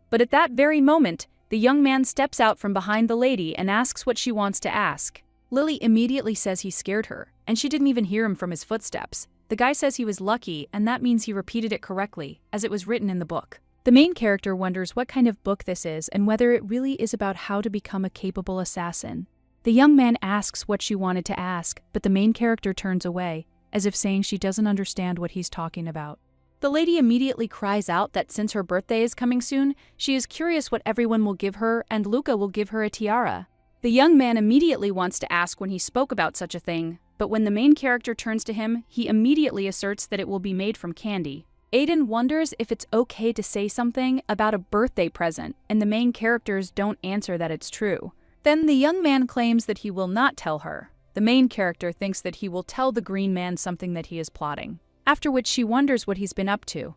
But at that very moment, the young man steps out from behind the lady and asks what she wants to ask. Lily immediately says he scared her, and she didn't even hear him from his footsteps. The guy says he was lucky, and that means he repeated it correctly, as it was written in the book. The main character wonders what kind of book this is and whether it really is about how to become a capable assassin. The young man asks what she wanted to ask, but the main character turns away, as if saying she doesn't understand what he's talking about. The lady immediately cries out that since her birthday is coming soon, she is curious what everyone will give her, and Luca will give her a tiara. The young man immediately wants to ask when he spoke about such a thing, but when the main character turns to him, he immediately asserts that it will be made from candy. Aiden wonders if it's okay to say something about a birthday present, and the main characters don't answer that it's true. Then the young man claims that he will not tell her. The main character thinks that he will tell the green man something that he is plotting, after which she wonders what he's been up to.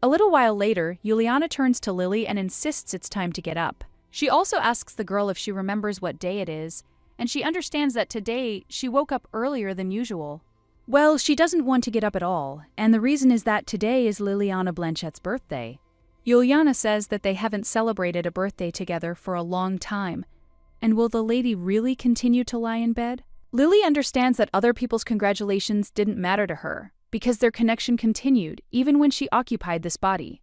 A little while later, Juliana turns to Lily and insists it's time to get up. She also asks the girl if she remembers what day it is, and she understands that today she woke up earlier than usual. Well, she doesn't want to get up at all, and the reason is that today is Liliana Blanchett's birthday. Juliana says that they haven't celebrated a birthday together for a long time. And will the lady really continue to lie in bed? Lily understands that other people's congratulations didn't matter to her, because their connection continued even when she occupied this body.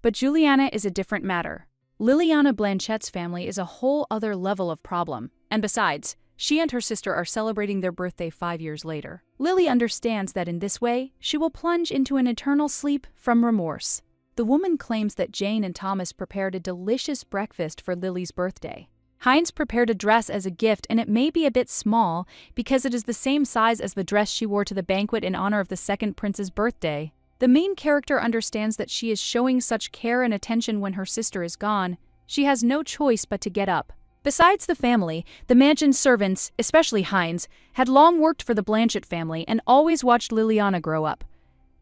But Juliana is a different matter. Liliana Blanchette's family is a whole other level of problem, and besides, she and her sister are celebrating their birthday 5 years later. Lily understands that in this way, she will plunge into an eternal sleep from remorse. The woman claims that Jane and Thomas prepared a delicious breakfast for Lily's birthday. Heinz prepared a dress as a gift, and it may be a bit small because it is the same size as the dress she wore to the banquet in honor of the second prince's birthday. The main character understands that she is showing such care and attention when her sister is gone. She has no choice but to get up. Besides the family, the mansion's servants, especially Heinz, had long worked for the Blanchett family and always watched Liliana grow up.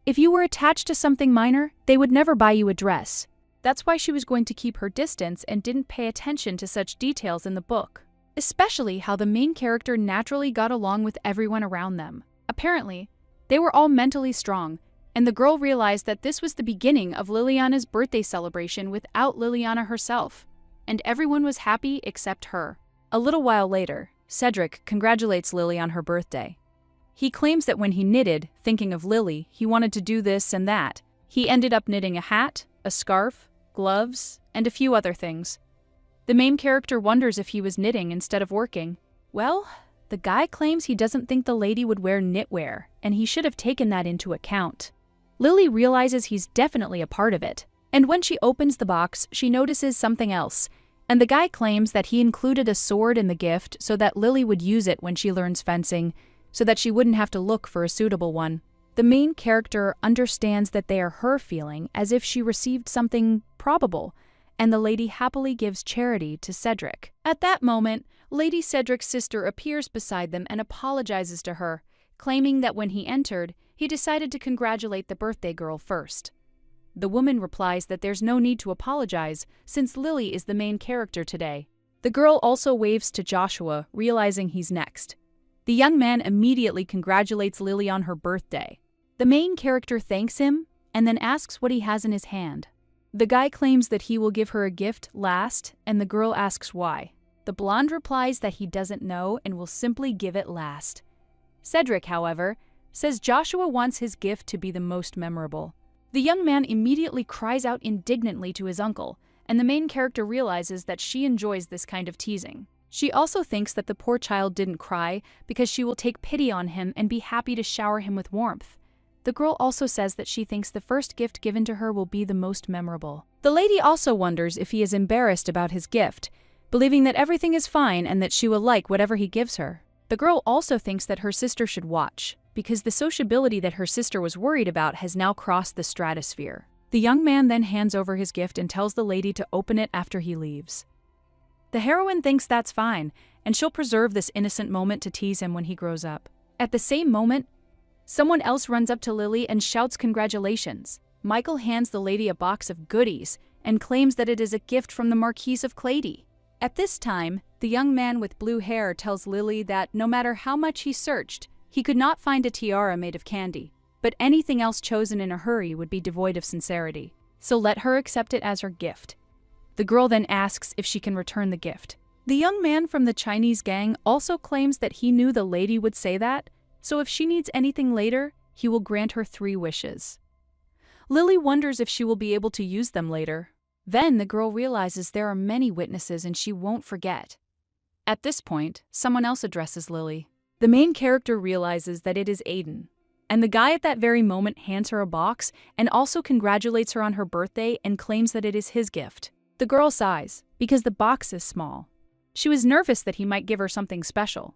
If you were attached to something minor, they would never buy you a dress. That's why she was going to keep her distance and didn't pay attention to such details in the book, especially how the main character naturally got along with everyone around them. Apparently, they were all mentally strong, and the girl realized that this was the beginning of Liliana's birthday celebration without Liliana herself, and everyone was happy except her. A little while later, Cedric congratulates Lily on her birthday. He claims that when he knitted, thinking of Lily, he wanted to do this and that. He ended up knitting a hat, a scarf, gloves, and a few other things. The main character wonders if he was knitting instead of working. Well, the guy claims he doesn't think the lady would wear knitwear, and he should have taken that into account. Lily realizes he's definitely a part of it, and when she opens the box, she notices something else, and the guy claims that he included a sword in the gift so that Lily would use it when she learns fencing, so that she wouldn't have to look for a suitable one. The main character understands that they are her feeling as if she received something probable, and the lady happily gives charity to Cedric. At that moment, Lady Cedric's sister appears beside them and apologizes to her, claiming that when he entered, he decided to congratulate the birthday girl first. The woman replies that there's no need to apologize, since Lily is the main character today. The girl also waves to Joshua, realizing he's next. The young man immediately congratulates Lily on her birthday. The main character thanks him and then asks what he has in his hand. The guy claims that he will give her a gift last, and the girl asks why. The blonde replies that he doesn't know and will simply give it last. Cedric, however, says Joshua wants his gift to be the most memorable. The young man immediately cries out indignantly to his uncle, and the main character realizes that she enjoys this kind of teasing. She also thinks that the poor child didn't cry because she will take pity on him and be happy to shower him with warmth. The girl also says that she thinks the first gift given to her will be the most memorable. The lady also wonders if he is embarrassed about his gift, believing that everything is fine and that she will like whatever he gives her. The girl also thinks that her sister should watch, because the sociability that her sister was worried about has now crossed the stratosphere. The young man then hands over his gift and tells the lady to open it after he leaves. The heroine thinks that's fine, and she'll preserve this innocent moment to tease him when he grows up. At the same moment, someone else runs up to Lily and shouts congratulations. Michael hands the lady a box of goodies and claims that it is a gift from the Marquise of Clady. At this time, the young man with blue hair tells Lily that no matter how much he searched, he could not find a tiara made of candy, but anything else chosen in a hurry would be devoid of sincerity. So let her accept it as her gift. The girl then asks if she can return the gift. The young man from the Chinese gang also claims that he knew the lady would say that, so if she needs anything later, he will grant her 3 wishes. Lily wonders if she will be able to use them later. Then the girl realizes there are many witnesses and she won't forget. At this point, someone else addresses Lily. The main character realizes that it is Aiden, and the guy at that very moment hands her a box and also congratulates her on her birthday and claims that it is his gift. The girl sighs, because the box is small. She was nervous that he might give her something special.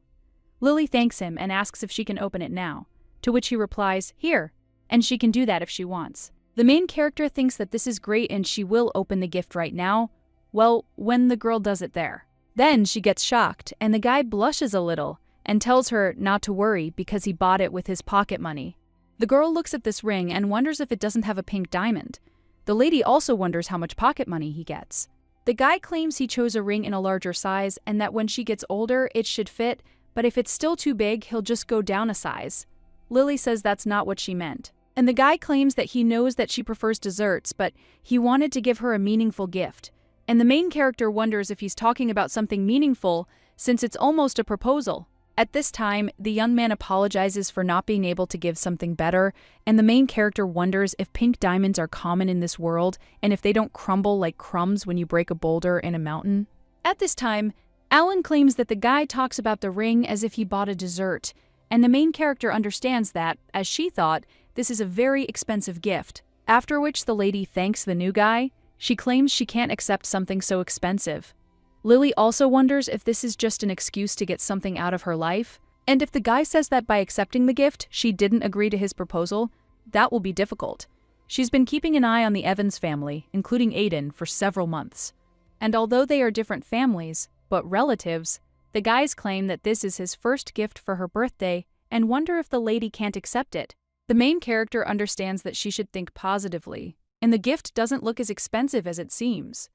Lily thanks him and asks if she can open it now, to which he replies, "Here," and she can do that if she wants. The main character thinks that this is great and she will open the gift right now, well, when the girl does it there. Then she gets shocked, and the guy blushes a little and tells her not to worry because he bought it with his pocket money. The girl looks at this ring and wonders if it doesn't have a pink diamond. The lady also wonders how much pocket money he gets. The guy claims he chose a ring in a larger size and that when she gets older, it should fit, but if it's still too big, he'll just go down a size. Lily says that's not what she meant. And the guy claims that he knows that she prefers desserts, but he wanted to give her a meaningful gift. And the main character wonders if he's talking about something meaningful since it's almost a proposal. At this time, the young man apologizes for not being able to give something better, and the main character wonders if pink diamonds are common in this world and if they don't crumble like crumbs when you break a boulder in a mountain. At this time, Alan claims that the guy talks about the ring as if he bought a dessert, and the main character understands that, as she thought, this is a very expensive gift. After which the lady thanks the new guy, she claims she can't accept something so expensive. Lily also wonders if this is just an excuse to get something out of her life, and if the guy says that by accepting the gift she didn't agree to his proposal, that will be difficult. She's been keeping an eye on the Evans family, including Aiden, for several months. And although they are different families, but relatives, the guys claim that this is his first gift for her birthday and wonder if the lady can't accept it. The main character understands that she should think positively, and the gift doesn't look as expensive as it seems.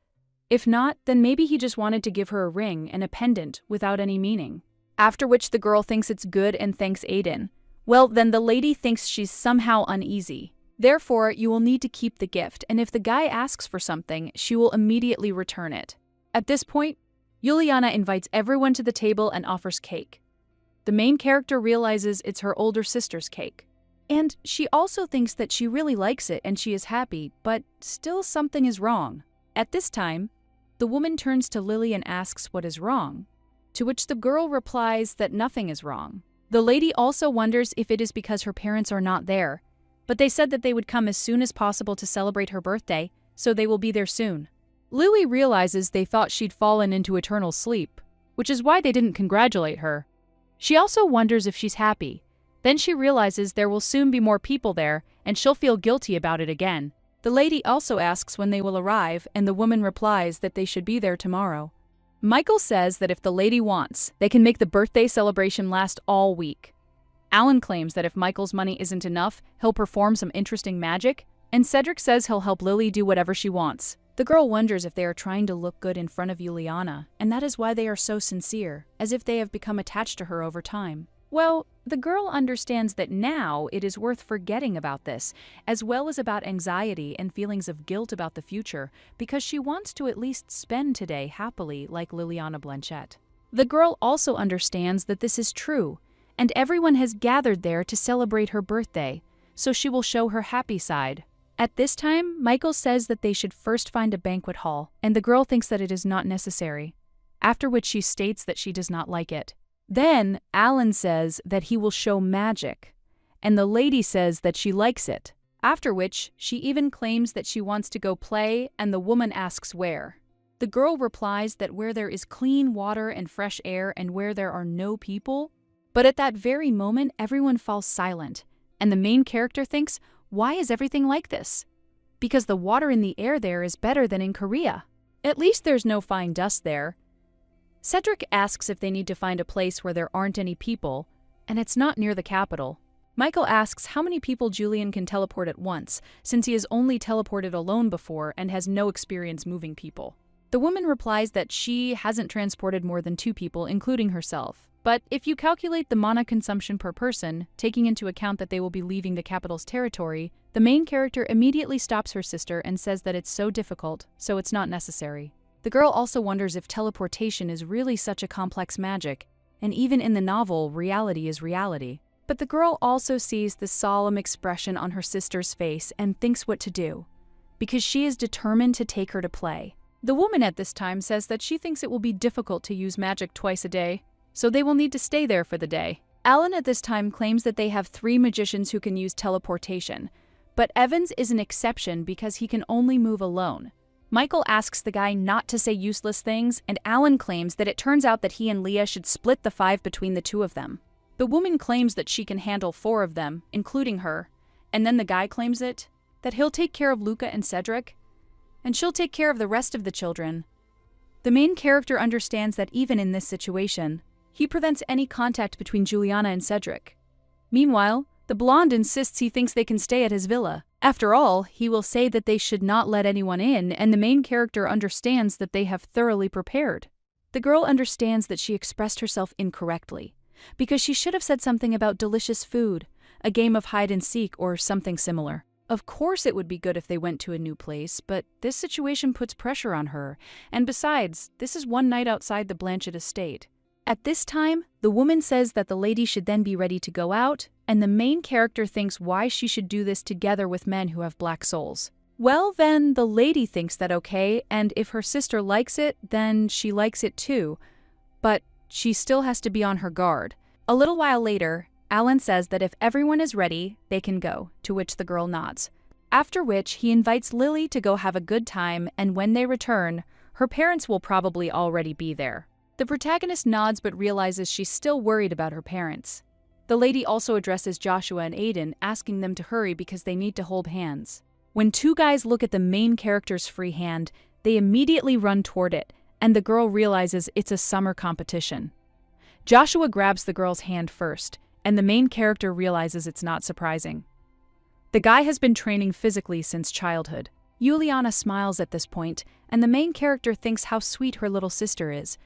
If not, then maybe he just wanted to give her a ring and a pendant without any meaning. After which the girl thinks it's good and thanks Aiden. Well, then the lady thinks she's somehow uneasy. Therefore, you will need to keep the gift, and if the guy asks for something, she will immediately return it. At this point, Juliana invites everyone to the table and offers cake. The main character realizes it's her older sister's cake. And she also thinks that she really likes it and she is happy, but still something is wrong. At this time, the woman turns to Lily and asks what is wrong, to which the girl replies that nothing is wrong. The lady also wonders if it is because her parents are not there, but they said that they would come as soon as possible to celebrate her birthday, so they will be there soon. Lily realizes they thought she'd fallen into eternal sleep, which is why they didn't congratulate her. She also wonders if she's happy. Then she realizes there will soon be more people there, and she'll feel guilty about it again. The lady also asks when they will arrive, and the woman replies that they should be there tomorrow. Michael says that if the lady wants, they can make the birthday celebration last all week. Alan claims that if Michael's money isn't enough, he'll perform some interesting magic, and Cedric says he'll help Lily do whatever she wants. The girl wonders if they are trying to look good in front of Juliana, and that is why they are so sincere, as if they have become attached to her over time. Well, the girl understands that now it is worth forgetting about this, as well as about anxiety and feelings of guilt about the future, because she wants to at least spend today happily like Liliana Blanchette. The girl also understands that this is true, and everyone has gathered there to celebrate her birthday, so she will show her happy side. At this time, Michael says that they should first find a banquet hall, and the girl thinks that it is not necessary, after which she states that she does not like it. Then, Alan says that he will show magic, and the lady says that she likes it, after which she even claims that she wants to go play, and the woman asks where. The girl replies that where there is clean water and fresh air and where there are no people, but at that very moment everyone falls silent, and the main character thinks, why is everything like this? Because the water in the air there is better than in Korea. At least there's no fine dust there. Cedric asks if they need to find a place where there aren't any people, and it's not near the capital. Michael asks how many people Julian can teleport at once, since he has only teleported alone before and has no experience moving people. The woman replies that she hasn't transported more than 2 people, including herself. But if you calculate the mana consumption per person, taking into account that they will be leaving the capital's territory, the main character immediately stops her sister and says that it's so difficult, so it's not necessary. The girl also wonders if teleportation is really such a complex magic, and even in the novel, reality is reality. But the girl also sees the solemn expression on her sister's face and thinks what to do, because she is determined to take her to play. The woman at this time says that she thinks it will be difficult to use magic twice a day, so they will need to stay there for the day. Alan at this time claims that they have 3 magicians who can use teleportation, but Evans is an exception because he can only move alone. Michael asks the guy not to say useless things, and Alan claims that it turns out that he and Leah should split the 5 between the 2 of them. The woman claims that she can handle 4 of them, including her, and then the guy claims that he'll take care of Luca and Cedric, and she'll take care of the rest of the children. The main character understands that even in this situation, he prevents any contact between Juliana and Cedric. Meanwhile, the blonde insists he thinks they can stay at his villa. After all, he will say that they should not let anyone in, and the main character understands that they have thoroughly prepared. The girl understands that she expressed herself incorrectly, because she should have said something about delicious food, a game of hide and seek or something similar. Of course it would be good if they went to a new place, but this situation puts pressure on her, and besides, this is one night outside the Blanchett estate. At this time, the woman says that the lady should then be ready to go out, and the main character thinks why she should do this together with men who have black souls. Well, then, the lady thinks that okay, and if her sister likes it, then she likes it too. But she still has to be on her guard. A little while later, Alan says that if everyone is ready, they can go, to which the girl nods. After which, he invites Lily to go have a good time, and when they return, her parents will probably already be there. The protagonist nods but realizes she's still worried about her parents. The lady also addresses Joshua and Aiden, asking them to hurry because they need to hold hands. When two guys look at the main character's free hand, they immediately run toward it, and the girl realizes it's a summer competition. Joshua grabs the girl's hand first, and the main character realizes it's not surprising. The guy has been training physically since childhood. Juliana smiles at this point, and the main character thinks how sweet her little sister is.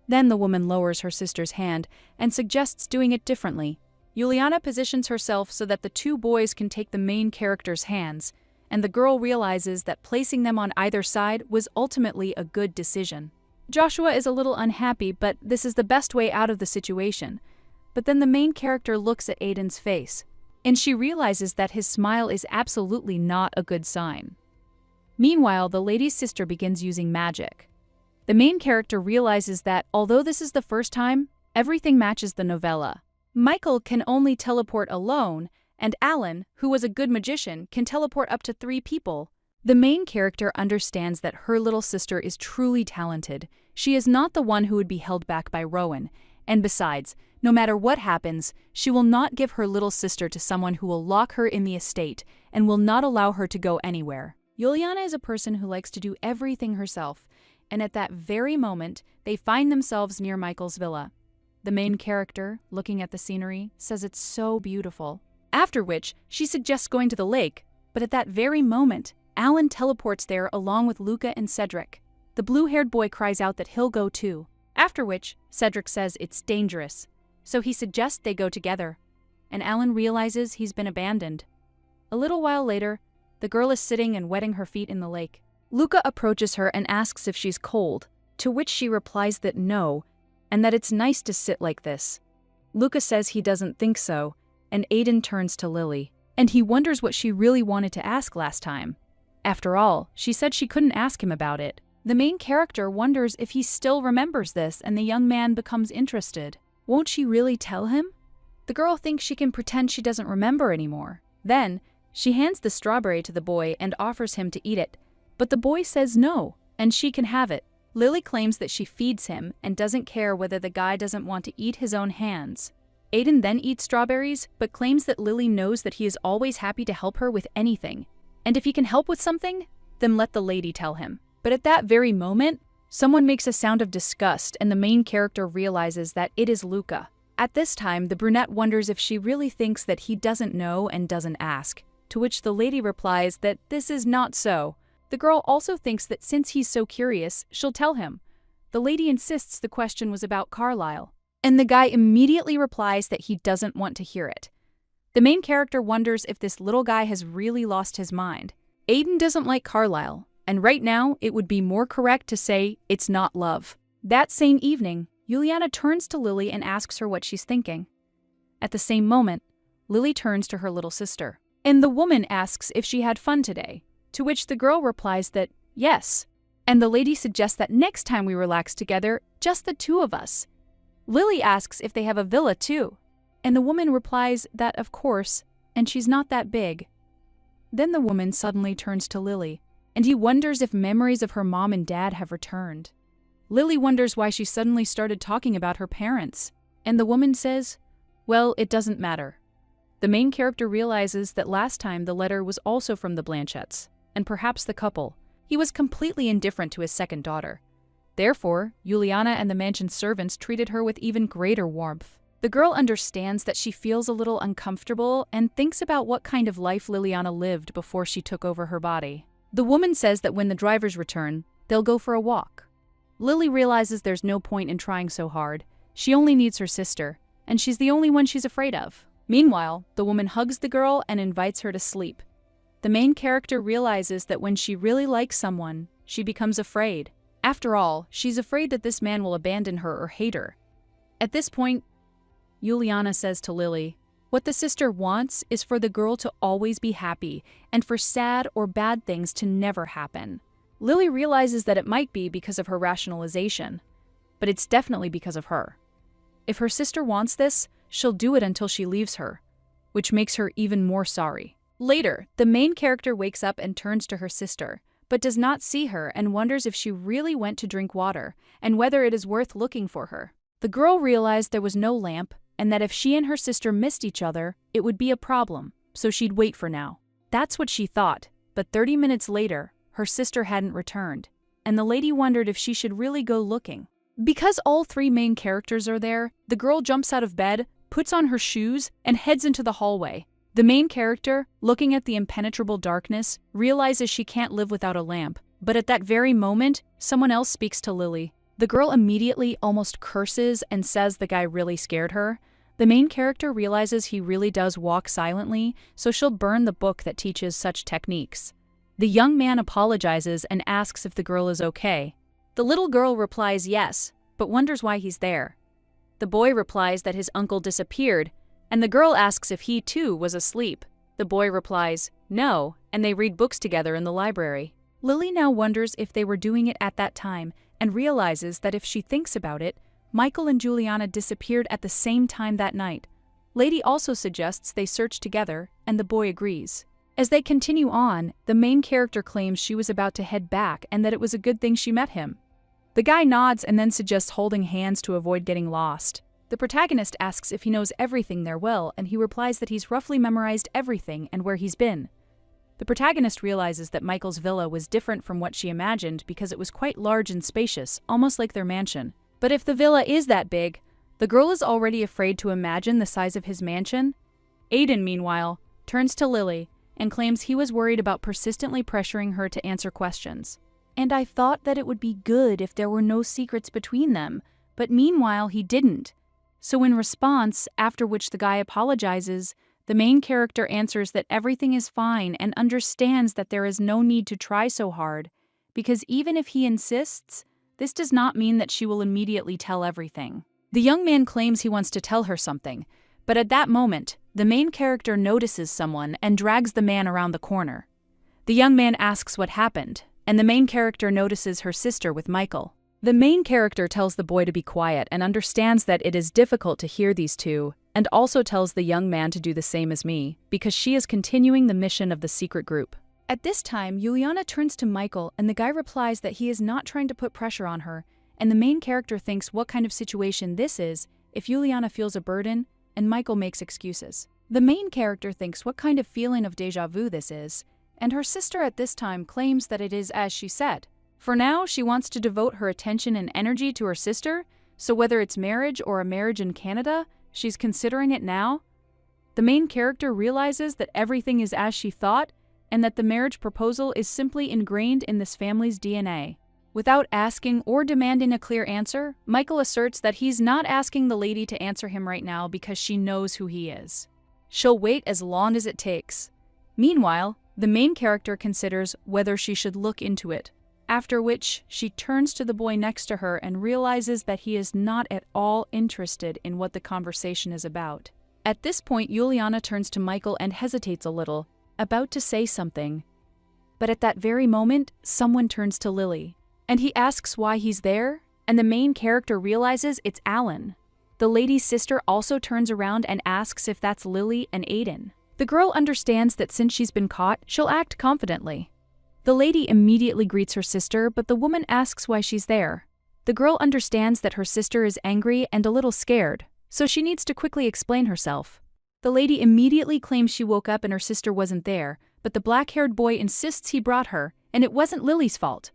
Then the woman lowers her sister's hand and suggests doing it differently. Juliana positions herself so that the two boys can take the main character's hands, and the girl realizes that placing them on either side was ultimately a good decision. Joshua is a little unhappy, but this is the best way out of the situation. But then the main character looks at Aiden's face, and she realizes that his smile is absolutely not a good sign. Meanwhile, the lady's sister begins using magic. The main character realizes that, although this is the first time, everything matches the novella. Michael can only teleport alone, and Alan, who was a good magician, can teleport up to 3 people. The main character understands that her little sister is truly talented. She is not the one who would be held back by Rowan, and besides, no matter what happens, she will not give her little sister to someone who will lock her in the estate and will not allow her to go anywhere. Juliana is a person who likes to do everything herself, and at that very moment, they find themselves near Michael's villa. The main character, looking at the scenery, says it's so beautiful. After which, she suggests going to the lake, but at that very moment, Alan teleports there along with Luca and Cedric. The blue-haired boy cries out that he'll go too. After which, Cedric says it's dangerous, so he suggests they go together, and Alan realizes he's been abandoned. A little while later, the girl is sitting and wetting her feet in the lake. Luca approaches her and asks if she's cold, to which she replies that no, and that it's nice to sit like this. Luca says he doesn't think so, and Aiden turns to Lily, and he wonders what she really wanted to ask last time. After all, she said she couldn't ask him about it. The main character wonders if he still remembers this, and the young man becomes interested. Won't she really tell him? The girl thinks she can pretend she doesn't remember anymore. Then, she hands the strawberry to the boy and offers him to eat it, but the boy says no, and she can have it. Lily claims that she feeds him and doesn't care whether the guy doesn't want to eat his own hands. Aiden then eats strawberries, but claims that Lily knows that he is always happy to help her with anything, and if he can help with something, then let the lady tell him. But at that very moment, someone makes a sound of disgust, and the main character realizes that it is Luca. At this time, the brunette wonders if she really thinks that he doesn't know and doesn't ask, to which the lady replies that this is not so. The girl also thinks that since he's so curious, she'll tell him. The lady insists the question was about Carlisle, and the guy immediately replies that he doesn't want to hear it. The main character wonders if this little guy has really lost his mind. Aiden doesn't like Carlisle, and right now it would be more correct to say it's not love. That same evening, Juliana turns to Lily and asks her what she's thinking. At the same moment, Lily turns to her little sister, and the woman asks if she had fun today, to which the girl replies that yes, and the lady suggests that next time we relax together, just the 2 of us. Lily asks if they have a villa too, and the woman replies that of course, and she's not that big. Then the woman suddenly turns to Lily, and he wonders if memories of her mom and dad have returned. Lily wonders why she suddenly started talking about her parents, and the woman says, well, it doesn't matter. The main character realizes that last time the letter was also from the Blanchetts, and perhaps the couple. He was completely indifferent to his second daughter. Therefore, Juliana and the mansion servants treated her with even greater warmth. The girl understands that she feels a little uncomfortable and thinks about what kind of life Liliana lived before she took over her body. The woman says that when the drivers return, they'll go for a walk. Lily realizes there's no point in trying so hard. She only needs her sister, and she's the only one she's afraid of. Meanwhile, the woman hugs the girl and invites her to sleep. The main character realizes that when she really likes someone, she becomes afraid. After all, she's afraid that this man will abandon her or hate her. At this point, Juliana says to Lily, what the sister wants is for the girl to always be happy and for sad or bad things to never happen. Lily realizes that it might be because of her rationalization, but it's definitely because of her. If her sister wants this, she'll do it until she leaves her, which makes her even more sorry. Later, the main character wakes up and turns to her sister, but does not see her and wonders if she really went to drink water and whether it is worth looking for her. The girl realized there was no lamp and that if she and her sister missed each other, it would be a problem, so she'd wait for now. That's what she thought, but 30 minutes later, her sister hadn't returned, and the lady wondered if she should really go looking. Because all three main characters are there, the girl jumps out of bed, puts on her shoes, and heads into the hallway. The main character, looking at the impenetrable darkness, realizes she can't live without a lamp, but at that very moment, someone else speaks to Lily. The girl immediately almost curses and says the guy really scared her. The main character realizes he really does walk silently, so she'll burn the book that teaches such techniques. The young man apologizes and asks if the girl is okay. The little girl replies yes, but wonders why he's there. The boy replies that his uncle disappeared, and the girl asks if he too was asleep. The boy replies no, and they read books together in the library. Lily now wonders if they were doing it at that time and realizes that if she thinks about it, Michael and Juliana disappeared at the same time that night. Lady also suggests they search together, and the boy agrees. As they continue on, the main character claims she was about to head back and that it was a good thing she met him. The guy nods and then suggests holding hands to avoid getting lost. The protagonist asks if he knows everything there well, and he replies that he's roughly memorized everything and where he's been. The protagonist realizes that Michael's villa was different from what she imagined because it was quite large and spacious, almost like their mansion. But if the villa is that big, the girl is already afraid to imagine the size of his mansion. Aiden, meanwhile, turns to Lily and claims he was worried about persistently pressuring her to answer questions. And I thought that it would be good if there were no secrets between them, but meanwhile he didn't. So in response, after which the guy apologizes, the main character answers that everything is fine and understands that there is no need to try so hard, because even if he insists, this does not mean that she will immediately tell everything. The young man claims he wants to tell her something, but at that moment, the main character notices someone and drags the man around the corner. The young man asks what happened, and the main character notices her sister with Michael. The main character tells the boy to be quiet and understands that it is difficult to hear these two, and also tells the young man to do the same as me, because she is continuing the mission of the secret group. At this time, Juliana turns to Michael, and the guy replies that he is not trying to put pressure on her, and the main character thinks what kind of situation this is if Juliana feels a burden, and Michael makes excuses. The main character thinks what kind of feeling of déjà vu this is, and her sister at this time claims that it is as she said. For now, she wants to devote her attention and energy to her sister, so whether it's marriage or a marriage in Canada, she's considering it now. The main character realizes that everything is as she thought, and that the marriage proposal is simply ingrained in this family's DNA. Without asking or demanding a clear answer, Michael asserts that he's not asking the lady to answer him right now because she knows who he is. She'll wait as long as it takes. Meanwhile, the main character considers whether she should look into it, after which she turns to the boy next to her and realizes that he is not at all interested in what the conversation is about. At this point, Juliana turns to Michael and hesitates a little, about to say something. But at that very moment, someone turns to Lily, and he asks why he's there, and the main character realizes it's Alan. The lady's sister also turns around and asks if that's Lily and Aiden. The girl understands that since she's been caught, she'll act confidently. The lady immediately greets her sister, but the woman asks why she's there. The girl understands that her sister is angry and a little scared, so she needs to quickly explain herself. The lady immediately claims she woke up and her sister wasn't there, but the black-haired boy insists he brought her, and it wasn't Lily's fault.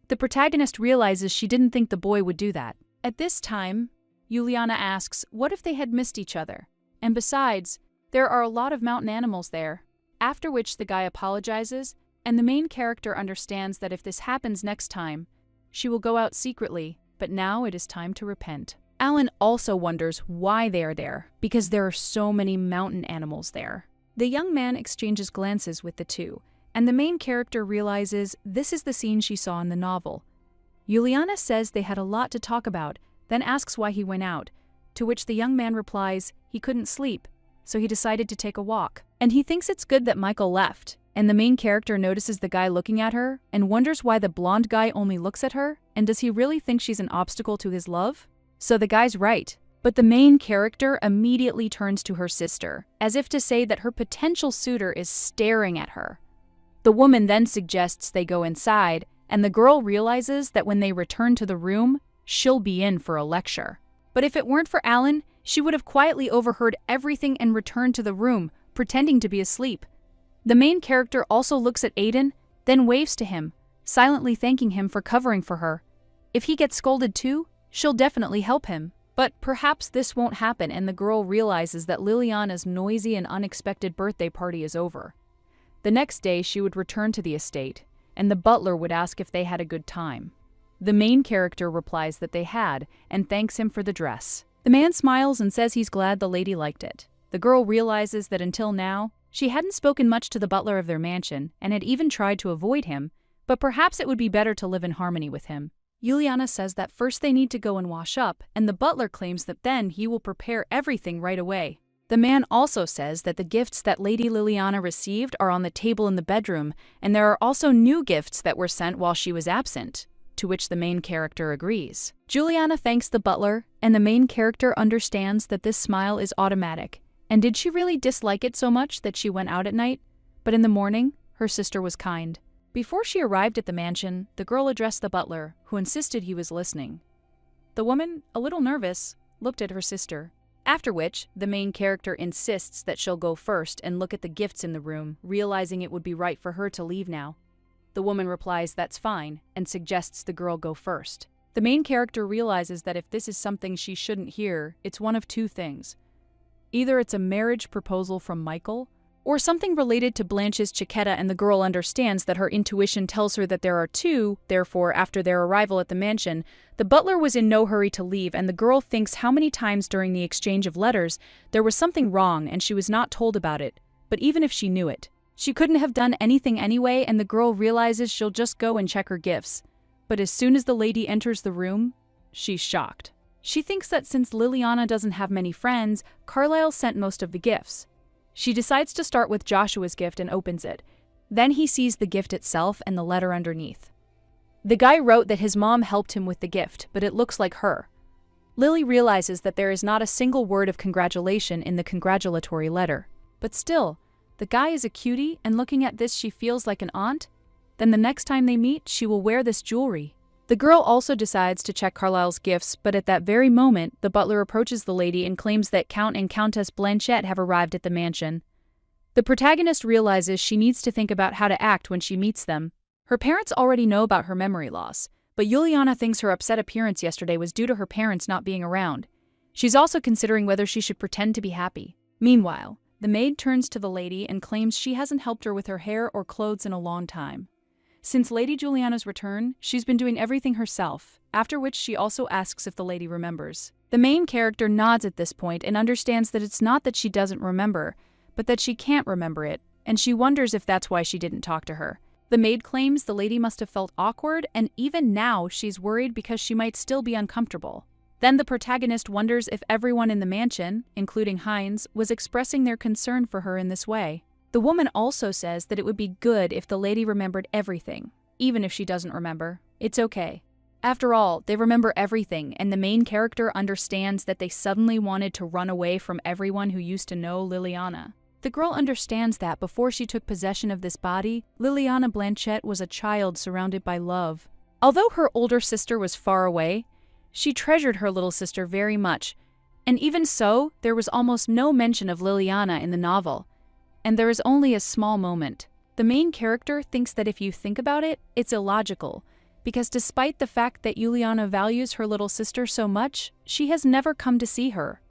The protagonist realizes she didn't think the boy would do that. At this time, Juliana asks what if they had missed each other, and besides, there are a lot of mountain animals there. After which the guy apologizes, and the main character understands that if this happens next time, she will go out secretly, but now it is time to repent. Alan also wonders why they are there, because there are so many mountain animals there. The young man exchanges glances with the two, and the main character realizes this is the scene she saw in the novel. Juliana says they had a lot to talk about, then asks why he went out, to which the young man replies he couldn't sleep, so he decided to take a walk. And he thinks it's good that Michael left, and the main character notices the guy looking at her and wonders why the blonde guy only looks at her, and does he really think she's an obstacle to his love? So the guy's right. But the main character immediately turns to her sister, as if to say that her potential suitor is staring at her. The woman then suggests they go inside, and the girl realizes that when they return to the room, she'll be in for a lecture. But if it weren't for Alan, she would have quietly overheard everything and returned to the room, pretending to be asleep. The main character also looks at Aiden, then waves to him, silently thanking him for covering for her. If he gets scolded too, she'll definitely help him. But perhaps this won't happen, and the girl realizes that Liliana's noisy and unexpected birthday party is over. The next day, she would return to the estate, and the butler would ask if they had a good time. The main character replies that they had, and thanks him for the dress. The man smiles and says he's glad the lady liked it. The girl realizes that until now, she hadn't spoken much to the butler of their mansion, and had even tried to avoid him, but perhaps it would be better to live in harmony with him. Juliana says that first they need to go and wash up, and the butler claims that then he will prepare everything right away. The man also says that the gifts that Lady Liliana received are on the table in the bedroom, and there are also new gifts that were sent while she was absent, to which the main character agrees. Juliana thanks the butler, and the main character understands that this smile is automatic. And did she really dislike it so much that she went out at night? But in the morning, her sister was kind. Before she arrived at the mansion, the girl addressed the butler, who insisted he was listening. The woman, a little nervous, looked at her sister. After which, the main character insists that she'll go first and look at the gifts in the room, realizing it would be right for her to leave now. The woman replies that's fine, and suggests the girl go first. The main character realizes that if this is something she shouldn't hear, it's one of two things. Either it's a marriage proposal from Michael, or something related to Blanche's Chiquetta, and the girl understands that her intuition tells her that there are two. Therefore, after their arrival at the mansion, the butler was in no hurry to leave, and the girl thinks how many times during the exchange of letters there was something wrong and she was not told about it, but even if she knew it, she couldn't have done anything anyway, and the girl realizes she'll just go and check her gifts. But as soon as the lady enters the room, she's shocked. She thinks that since Liliana doesn't have many friends, Carlisle sent most of the gifts. She decides to start with Joshua's gift and opens it. Then he sees the gift itself and the letter underneath. The guy wrote that his mom helped him with the gift, but it looks like her. Lily realizes that there is not a single word of congratulation in the congratulatory letter. But still, the guy is a cutie, and looking at this she feels like an aunt. Then the next time they meet, she will wear this jewelry. The girl also decides to check Carlisle's gifts, but at that very moment, the butler approaches the lady and claims that Count and Countess Blanchette have arrived at the mansion. The protagonist realizes she needs to think about how to act when she meets them. Her parents already know about her memory loss, but Juliana thinks her upset appearance yesterday was due to her parents not being around. She's also considering whether she should pretend to be happy. Meanwhile, the maid turns to the lady and claims she hasn't helped her with her hair or clothes in a long time. Since Lady Juliana's return, she's been doing everything herself, after which she also asks if the lady remembers. The main character nods at this point and understands that it's not that she doesn't remember, but that she can't remember it, and she wonders if that's why she didn't talk to her. The maid claims the lady must have felt awkward, and even now she's worried because she might still be uncomfortable. Then the protagonist wonders if everyone in the mansion, including Heinz, was expressing their concern for her in this way. The woman also says that it would be good if the lady remembered everything. Even if she doesn't remember, it's okay. After all, they remember everything, and the main character understands that they suddenly wanted to run away from everyone who used to know Liliana. The girl understands that before she took possession of this body, Liliana Blanchette was a child surrounded by love. Although her older sister was far away, she treasured her little sister very much, and even so, there was almost no mention of Liliana in the novel. And there is only a small moment. The main character thinks that if you think about it, it's illogical, because despite the fact that Juliana values her little sister so much, she has never come to see her.